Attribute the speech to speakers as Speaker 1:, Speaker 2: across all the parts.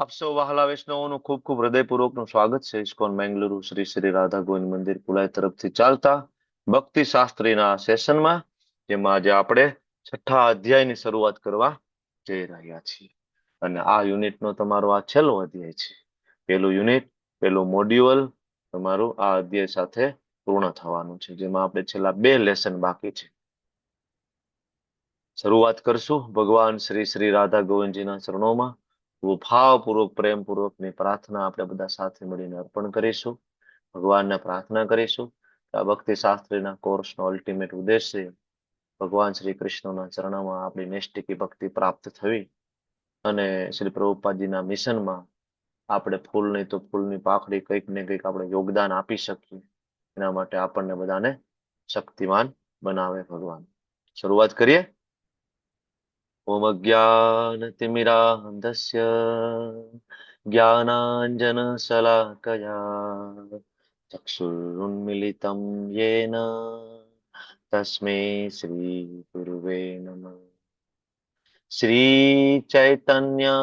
Speaker 1: આપ સૌ વહાલા વૈષ્ણવોનું ખૂબ ખૂબ હૃદયપૂર્વકનું સ્વાગત છે ઇસ્કોન બેંગલુરુ શ્રી શ્રી રાધા ગોવિંદ મંદિર કુલાઈ તરફથી ચાલતા ભક્તિ શાસ્ત્રીના સેશનમાં, જેમાં આજે આપણે છઠ્ઠા અધ્યાયની શરૂઆત કરવા જઈ રહ્યા છીએ. અને આ યુનિટનો તમારો આ છેલ્લો અધ્યાય છે. પેલું યુનિટ, પેલું મોડ્યુઅલ તમારું આ અધ્યાય સાથે પૂર્ણ થવાનું છે, જેમાં આપણે છેલ્લા 2 લેસન બાકી છે. શરૂઆત કરશું ભગવાન શ્રી શ્રી રાધા ગોવિંદજીના ચરણોમાં. ભાવપૂર્વક પ્રેમપૂર્વકની પ્રાર્થના આપણે બધા સાથે મળીને અર્પણ કરીશું. ભગવાનને પ્રાર્થના કરીશું કે આ ભક્તિ શાસ્ત્રીના કોર્સનો અલ્ટિમેટ ઉદ્દેશ્ય ભગવાન શ્રી કૃષ્ણના ચરણોમાં આપણી નૈષ્ટિકી ભક્તિ પ્રાપ્ત થવી અને શ્રી પ્રભુપાદજીના મિશનમાં આપણે ફૂલ નહીં તો ફૂલની પાખડી કંઈક ને કંઈક આપણે યોગદાન આપી શકીએ. એના માટે આપણને બધાને શક્તિમાન બનાવે ભગવાન. શરૂઆત કરીએ. ઓમ અજ્ઞાનતિમિરાન્ધસ્ય જ્ઞાનાંજનશલાકયા ચક્ષુરુન્મિલિतं येन તસ્मै શ્રી ગુરુવે નમઃ. શ્રી ચૈતન્ય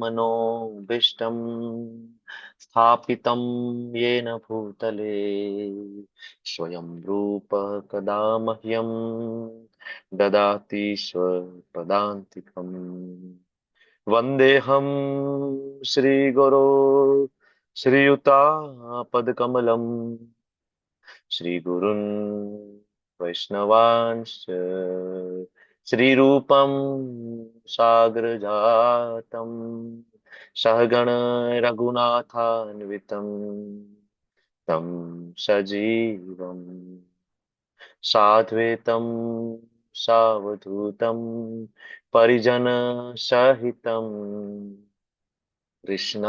Speaker 1: મનોભીષ્ટં સ્થાપિतं येन ભૂતલે સ્વયં રૂપ કદા મહ્યં દદાતિ સ્વપદાન્તિકમ. વંદેહમ શ્રીગુરો શ્રીયુતાપદકમલમ શ્રીગુરુન વૈષ્ણવાંશ્ચ શ્રીરૂપમ સાગ્રજાતમ સહગણ રઘુનાથાન્વિતમ તમ સજીવમ સાદ્વૈતમ સાવધૂતમ પરિજન સહિતમ કૃષ્ણ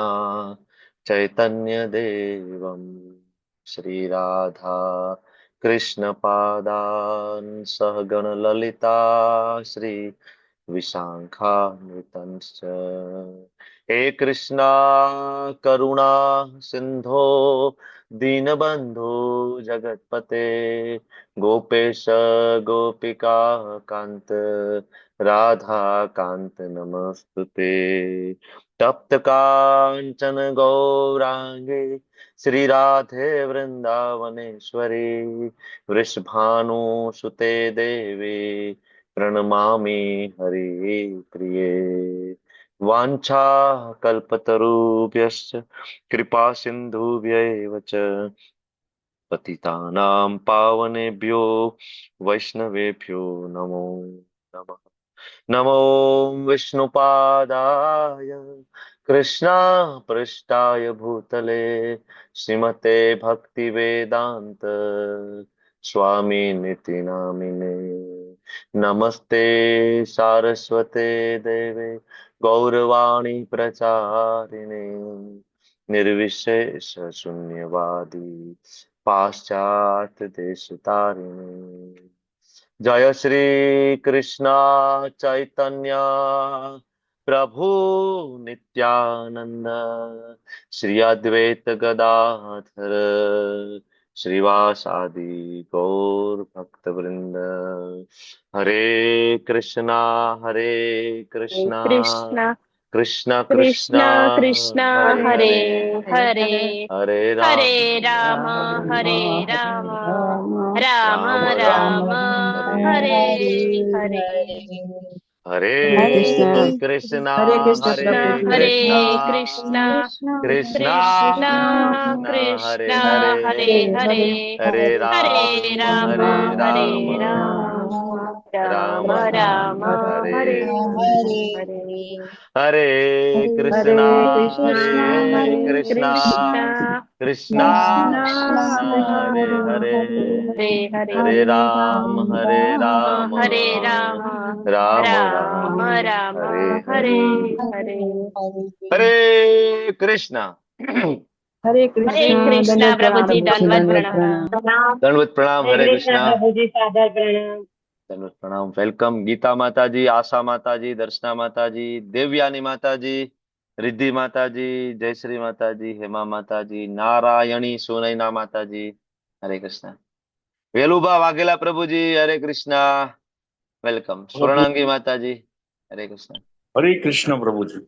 Speaker 1: ચૈતન્ય દેવમ શ્રી રાધા કૃષ્ણ પાદાન સહગણ લલિતા શ્રી વિશાખાન્વિતંશ્ચ. હે કૃષ્ણ કરુણા સિંધો દીનબંધો જગતપતે ગોપેશ ગોપિકા કાંત રાધા કાંત નમસ્તુતે. તપ્ત કાંચન ગૌરાંગે શ્રી રાધે વૃંદાવનેશ્વરી વૃષભાનુ સુતે દેવી પ્रणमामि हरि प्रिये. वाञ्छा कल्पतरुभ्यश्च कृपा सिन्धुभ्यैव च पतितानां पावनेभ्यो वैष्णवेभ्यो नमो नमः. नमो विष्णुपादाय कृष्णा पृष्ठाय भूतले श्रीमते भक्तिवेदांत स्वामी निति नामिने. नमस्ते सारस्वते देवे गौरवाणी प्रचारिणे निर्विशेष शून्यवादी पाश्चात्य देश तारिणे. जय श्री कृष्ण चैतन्य प्रभु नित्यानंद श्री अद्वैत गदाधर श्रीवासादि गौर भक्त वृंद. हरे कृष्णा
Speaker 2: कृष्ण
Speaker 1: कृष्ण
Speaker 2: कृष्ण कृष्ण हरे हरे
Speaker 1: हरे
Speaker 2: हरे राम हरे राम राम राम हरे हरे.
Speaker 1: हरे कृष्ण
Speaker 2: हरे कृष्ण
Speaker 1: हरे
Speaker 2: कृष्ण
Speaker 1: कृष्ण
Speaker 2: कृष्ण
Speaker 1: हरे
Speaker 2: कृष्ण
Speaker 1: हरे
Speaker 2: हरे हरे
Speaker 1: हरे
Speaker 2: राम
Speaker 1: राम
Speaker 2: हरे राम राम राम हरे हरे.
Speaker 1: हरे कृष्ण कृष्ण कृष्ण हरे हरे हरे राम राम राम राम हरे
Speaker 2: हरे.
Speaker 1: हरे कृष्ण.
Speaker 2: हरे कृष्णा प्रभुजी दंडवत प्रणाम.
Speaker 1: दंडवत प्रणाम. हरे कृष्ण.
Speaker 2: प्रभुजी सादर प्रणाम.
Speaker 1: दंडवत प्रणाम. वेलकम गीता माताजी, आशा माताजी, दर्शना माताजी, देवयानी माताजी, रिद्धि माताजी, जयश्री माताजी, हेमा माताजी, नारायणी सोनैना माताजी. हरे कृष्ण. वेलुबा वाघेला प्रभुजी. हरे कृष्ण. वेलकम. स्वर्णांगी माताजी. हरे कृष्ण.
Speaker 3: हरे कृष्ण प्रभुजी.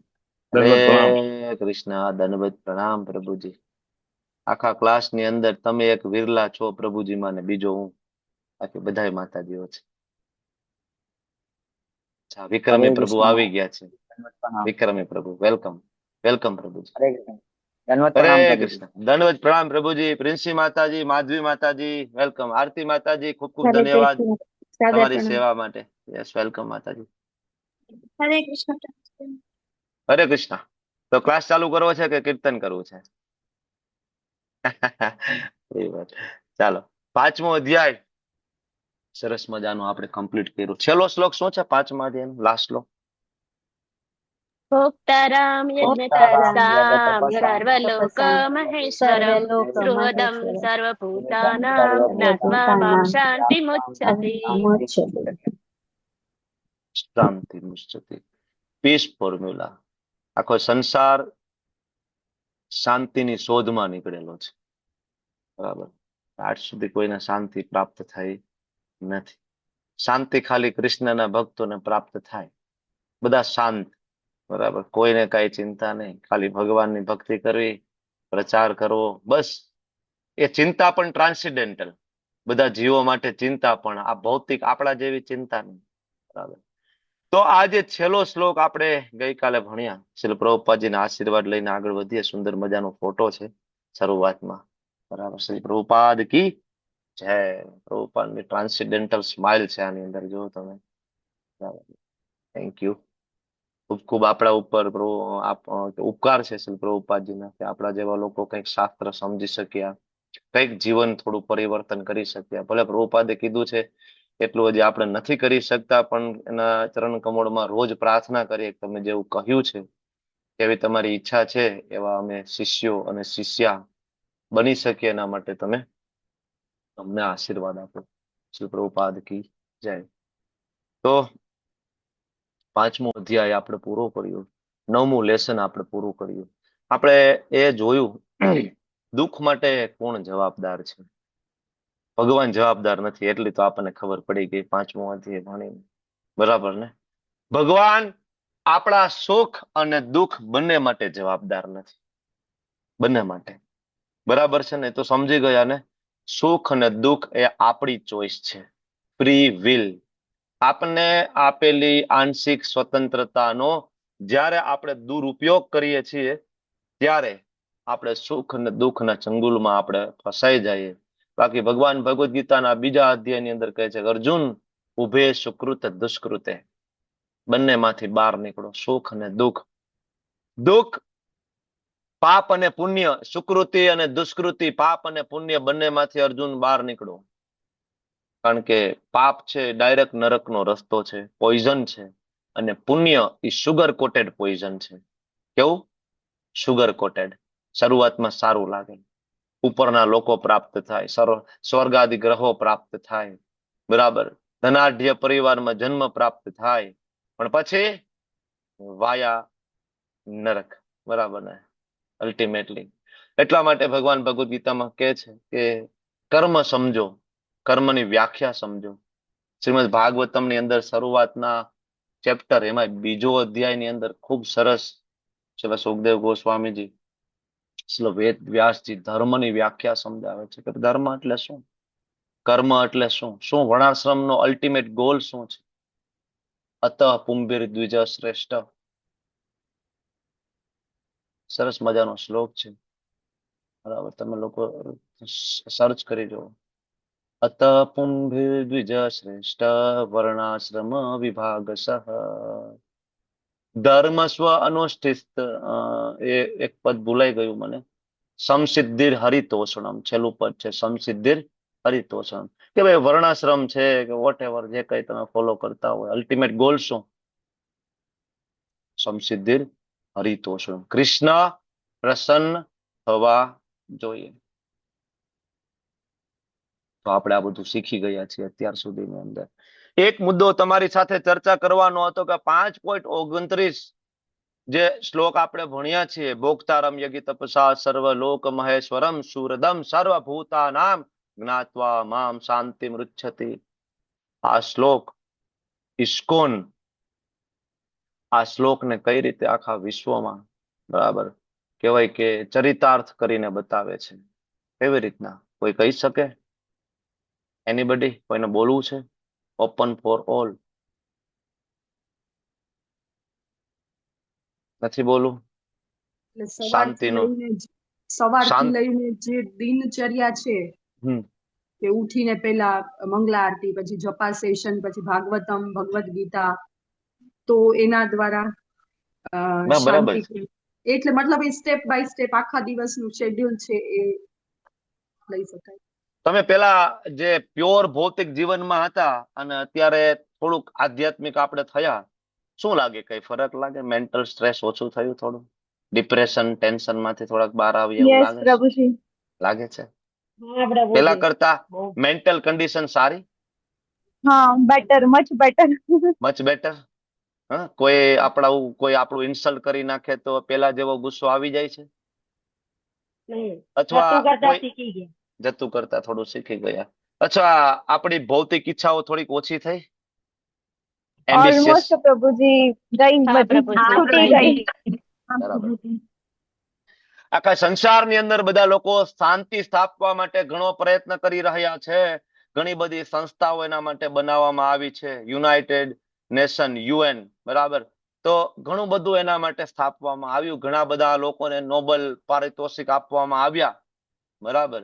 Speaker 1: हरे કૃષ્ણ, દંડવત પ્રણામ પ્રભુજી. આખા ક્લાસ ની અંદર તમે એક વિરલા છો પ્રભુજી માં, ને બીજો હું. બાકી બધાય માતાજીઓ છે. અચ્છા,
Speaker 3: હરે
Speaker 1: વિક્રમી પ્રભુ
Speaker 3: કૃષ્ણ
Speaker 1: આવી
Speaker 3: મહારાજ.
Speaker 1: ગયા છે.
Speaker 3: દંડવત પ્રણામ.
Speaker 1: વિક્રમી પ્રભુ, વેલકમ. વેલકમ પ્રભુજી.
Speaker 3: હરે કૃષ્ણ. દંડવત
Speaker 1: હરે
Speaker 3: પ્રણામ પ્રભુજી.
Speaker 1: કૃષ્ણ, દંડવત પ્રણામ પ્રભુજી. પ્રિન્સી માતાજી, માધવી માતાજી, વેલકમ. આરતી માતાજી, ખૂબ ખૂબ
Speaker 2: હરે
Speaker 1: ધન્યવાદ
Speaker 2: કૃષ્ણ સાદર
Speaker 1: તમારી
Speaker 2: પ્રણામ.
Speaker 1: સેવા માટે. યસ, વેલકમ માતાજી.
Speaker 2: હરે કૃષ્ણ.
Speaker 1: હરે કૃષ્ણ. તો ક્લાસ ચાલુ કરવો છે કે કીર્તન કરવું છે? એ વાત. ચાલો, 5મો અધ્યાય સરસ મજાનો આપણે કમ્પ્લીટ કર્યું. છેલ્લો શ્લોક શું છે 5મા અધ્યાયનો? લાસ્ટ શ્લોક.
Speaker 2: ભોક્તારામ યજ્ઞતપસામ સર્વલોક મહેશ્વરમ સૃહદમ સર્વભૂતાનામ જ્ઞાત્વા મામ શાંતિ મુચ્છતિ.
Speaker 1: શાંતિ મુચ્યતે. Peace formula. આખો સંસાર શાંતિની શોધમાં નીકળેલો છે. બરાબર. આજ સુધી કોઈને શાંતિ પ્રાપ્ત થઈ નથી. શાંતિ ખાલી કૃષ્ણના ભક્તોને પ્રાપ્ત થાય. બધા શાંત. બરાબર. કોઈને કઈ ચિંતા નહીં. ખાલી ભગવાનની ભક્તિ કરવી, પ્રચાર કરવો, બસ. એ ચિંતા પણ ટ્રાન્સેન્ડેન્ટલ. બધા જીવો માટે ચિંતા પણ આ ભૌતિક આપણા જેવી ચિંતા નહીં. બરાબર. તો આ જે છેલ્લો શ્લોક આપણે ગઈકાલે ભણ્યા, શ્રીલ પ્રભુપાદજીના આશીર્વાદ લઈને આગળ વધીએ. સુંદર મજાનો ફોટો છે શરૂઆતમાં. બરાબર. શ્રી પ્રભુપાદ કી જય. પ્રભુપાદની ટ્રાન્સેન્ડેન્ટલ સ્માઇલ છે આની અંદર, જો તમે. બરાબર. Thank you. ખૂબ ખૂબ આપણા ઉપર ઉપકાર છે શ્રી પ્રભુપાદજીના, કે આપણા જેવા લોકો કંઈક શાસ્ત્ર સમજી શક્યા, કંઈક જીવન થોડું પરિવર્તન કરી શક્યા. ભલે પ્રભુપાદે કીધું છે એટલું હજી આપણે નથી કરી શકતા, પણ એના ચરણ કમળમાં રોજ પ્રાર્થના કરીએ. તમે જેવું કહ્યું છે એવી તમારી ઈચ્છા છે, એવા અમે શિષ્યો અને શિષ્યા બની શકીએ. એના માટે તમે અમને આશીર્વાદ આપો. શ્રી પ્રભુપાદ કી જય. તો 5મો અધ્યાય આપણે પૂરો કર્યો. 9મું લેસન આપણે પૂરું કર્યું. આપણે એ જોયું દુઃખ માટે કોણ જવાબદાર છે. ભગવાન જવાબદાર નથી, એટલી તો આપણને ખબર પડી ગઈ 5મો અધ્યાય ભણીને. બરાબર ને? ભગવાન આપણા સુખ અને દુઃખ બંને માટે જવાબદાર નથી. બંને માટે. બરાબર છે ને? તો સમજી ગયા ને? સુખ અને દુઃખ એ આપણી ચોઈસ છે. Free will. આપણને આપેલી આંશિક સ્વતંત્રતાનો જ્યારે આપણે દુરુપયોગ કરીએ છીએ, ત્યારે આપણે સુખ અને દુઃખના ચંગુલમાં આપણે ફસાઈ જઈએ. બાકી ભગવાન ભગવદ્ ગીતાના 2જા અધ્યાયની અંદર કહે છે, અર્જુન ઉભે સુકૃત દુષ્કૃતે. બંનેમાંથી બહાર નીકળો. સુખ અને દુઃખ. દુઃખ પાપ અને પુણ્ય, સુકૃતિ અને દુષ્કૃતિ, પાપ અને પુણ્ય બંનેમાંથી અર્જુન બહાર નીકળો. કારણ કે પાપ છે ડાયરેક્ટ નરકનો રસ્તો છે, પોઈઝન છે. અને પુણ્ય એ સુગર કોટેડ પોઈઝન છે. કેવું? Sugar coated. શરૂઆતમાં સારું લાગે, ઉપરના લોકો પ્રાપ્ત થાય, સ્વર્ગાદિ ગ્રહો પ્રાપ્ત થાય. બરાબર. ધનાઢ્ય પરિવારમાં જન્મ પ્રાપ્ત થાય, પણ પછી વાયા નરક. બરાબર ને? અલ્ટિમેટલી. એટલા માટે ભગવાન ભગવદ્ ગીતામાં કહે છે કે કર્મ સમજો, કર્મની વ્યાખ્યા સમજો. શ્રીમદ ભાગવતમની અંદર શરૂઆતના ચેપ્ટર, એમાં 2જો અધ્યાયની અંદર ખૂબ સરસ શ્રી સુખદેવ ગોસ્વામીજી, શ્રી વેદ વ્યાસજી ધર્મની વ્યાખ્યા સમજાવે છે કે ધર્મ એટલે શું, કર્મ એટલે શું, શું વર્ણાશ્રમનો અલ્ટિમેટ ગોલ શું છે. અત પુંભીર દ્વિજ શ્રેષ્ઠ. સરસ મજાનો શ્લોક છે. બરાબર. તમે લોકો સર્ચ કરી જુઓ. અત પુંભીર દ્વિજ શ્રેષ્ઠ વર્ણાશ્રમ વિભાગશ ધર્મ સ્વ અનુષ્ઠિત. એ એક પદ ભૂલાઈ ગયું મને. સમસિદ્ધિર હરિતોષણમ. છેલ્લું પદ છે સમસિદ્ધિર હરિતોષણમ. કે ભાઈ વર્ણાશ્રમ છે કે વોટ એવર જે કઈ તમે ફોલો કરતા હોય, અલ્ટિમેટ ગોલ શું? સમસિદ્ધિર હરિતોષણમ. કૃષ્ણ પ્રસન્ન થવા જોઈએ. તો આપણે આ બધું શીખી ગયા છીએ અત્યાર સુધીની અંદર. એક મુદ્દો તમારી સાથે ચર્ચા કરવાનો હતો કે 5.29 જે શ્લોક આપણે ભણ્યા છીએ, ભોક્તારમ યજ્ઞ તપસા સર્વ લોક મહેશ્વરમ સુરદમ સર્વભૂતાનામ જ્ઞાત્વા મામ શાંતિ મૃચ્છતિ. આ શ્લોક ઇસ્કોન આ શ્લોકને કઈ રીતે આખા વિશ્વમાં, બરાબર, કહેવાય કે ચરિતાર્થ કરીને બતાવે છે. કેવી રીતના કોઈ કહી શકે? એનીબડી? કોઈને બોલવું છે? Open for all. નથી બોલવું?
Speaker 3: એટલે સવારથી
Speaker 1: શાંતિનો
Speaker 3: લઈને સવારથી
Speaker 1: શાંત
Speaker 3: લઈને જે દિનચર્યા છે
Speaker 1: હમ
Speaker 3: કે ઉઠીને પેલા મંગલા આરતી, પછી જપા સેશન, પછી ભાગવતમ, ભગવદ ગીતા, તો એના દ્વારા
Speaker 1: બરાબર
Speaker 3: શાંતિ.
Speaker 1: છે.
Speaker 3: એટલે મતલબ એ સ્ટેપ બાય સ્ટેપ આખા દિવસનું શેડ્યુલ છે એ લઈ શકાય.
Speaker 1: તમે પેલા જે પ્યોર ભૌતિક જીવનમાં હતા અને અત્યારે થોડુંક આધ્યાત્મિક આપણે થયા, શું લાગે? કઈ ફરક લાગે? મેન્ટલ સ્ટ્રેસ ઓછું થયું? થોડું ડિપ્રેશન, ટેન્શન માંથી થોડાક બહાર આવી એવું
Speaker 4: યસ
Speaker 1: લાગે છે?
Speaker 4: પ્રભુજી.
Speaker 1: લાગે છે
Speaker 4: હા
Speaker 1: પેલા
Speaker 4: પ્રભુજી.
Speaker 1: કરતા
Speaker 4: બહુ.
Speaker 1: મેન્ટલ કન્ડિશન સારી?
Speaker 4: હા, better, much better.
Speaker 1: Much better. હા, કોઈ આપણું ઇન્સલ્ટ કરી નાખે તો પેલા જેવો ગુસ્સો આવી જાય છે? અથવા
Speaker 4: જતું કરતા
Speaker 1: કોઈ
Speaker 4: શીખી ગયા.
Speaker 1: જતું કરતા થોડું શીખી ગયા? અથવા આપણી ભૌતિક ઈચ્છાઓ થોડીક ઓછી થઈ? એમ્બિશિયસ?
Speaker 4: ઓલમોસ્ટ પ્રભુજી ગઈ,
Speaker 2: હા
Speaker 4: બધી
Speaker 2: પ્રભુજી.
Speaker 4: છૂટી ગઈ. હા
Speaker 1: બરાબર.
Speaker 4: પ્રભુજી.
Speaker 1: આખા સંસારની અંદર બધા લોકો શાંતિ સ્થાપવા માટે ઘણો પ્રયત્ન કરી રહ્યા છે. ઘણી બધી સંસ્થાઓ એના માટે બનાવવામાં આવી છે. યુનાઇટેડ નેશન, યુએન, બરાબર. તો ઘણું બધું એના માટે સ્થાપવામાં આવ્યું. ઘણા બધા લોકોને નોબેલ પારિતોષિક આપવામાં આવ્યા, બરાબર.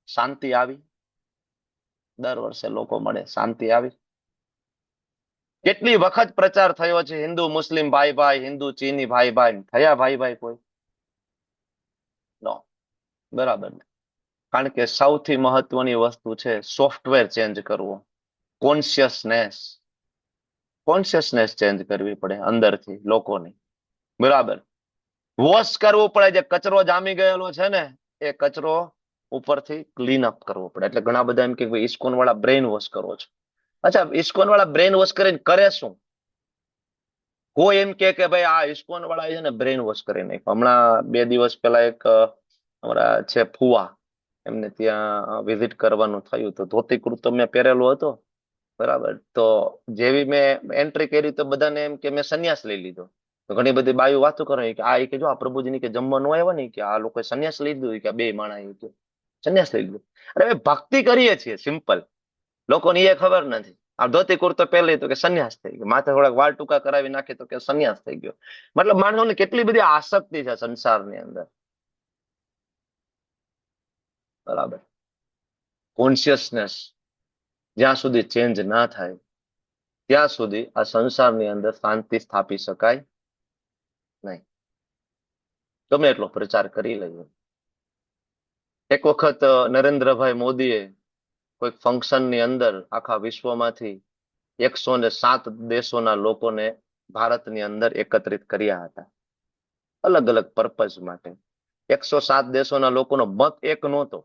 Speaker 1: શાંતિ આવી? દર વર્ષે લોકો મળે, શાંતિ આવી? કેટલી વખત પ્રચાર થયો છે હિન્દુ મુસ્લિમ ભાઈ ભાઈ, હિન્દુ ચીની ભાઈ ભાઈ? થયા ભાઈ ભાઈ કોઈ? નો. બરાબર. કારણ કે સૌથી મહત્વની વસ્તુ છે સોફ્ટવેર ચેન્જ કરવો. કોન્શિયસનેસ ચેન્જ કરવી પડે અંદરથી લોકોની, બરાબર. વોશ કરવું પડે. જે કચરો જામી ગયેલો છે ને, એ કચરો ઉપરથી ક્લીન અપ કરવો પડે. એટલે ઘણા બધા એમ કે ઇસ્કોન વાળા બ્રેઇન વોશ કરો છો. અચ્છા, ઇસ્કોન વાળા બ્રેઇન વોશ કરીને કરે શું? કોઈ એમ કે ભાઈ આ ઇસ્કોન વાળા છે ને બ્રેઇન વોશ કરી નાખ્યું. હમણાં 2 દિવસ પહેલા એક અમારા છે ફુવા, એમને ત્યાં વિઝિટ કરવાનું થયું. તો ધોતી કુર્તો મેં પહેરેલો હતો, બરાબર. તો જેવી મેં એન્ટ્રી કરી તો બધાને એમ કે મેં સંન્યાસ લઈ લીધો. તો ઘણી બધી બાયું વાતો કરે કે આ કે જો આ પ્રભુજીની કે જમવા ન આવ્યા ને, કે આ લોકો સંન્યાસ લઈ લીધું, કે બે માણસ કે સંન્યાસ લઈ લીધું. અરે ભક્તિ કરીએ છીએ સિમ્પલ, લોકોને એ ખબર નથી. આ ધોતી કુર્તો પહેરી તો કે સંન્યાસ થઈ ગયો, માથે થોડાક વાળ ટૂંકા કરાવી નાખે તો કે સંન્યાસ થઈ ગયો. મતલબ માણસોને કેટલી બધી આસક્તિ છે સંસારની અંદર, બરાબર. કોન્શિયસનેસ જ્યાં સુધી ચેન્જ ના થાય ત્યાં સુધી આ સંસારની અંદર શાંતિ સ્થાપી શકાય નહીં. ગમે એટલો પ્રચાર કરી લઈએ. એક વખત નરેન્દ્રભાઈ મોદીએ કોઈક ફંક્શનની અંદર આખા વિશ્વમાંથી 107 દેશોના લોકોને ભારતની અંદર એકત્રિત કર્યા હતા, અલગ અલગ પર્પઝ માટે. 107 દેશોના લોકોનો મત એક નહોતો,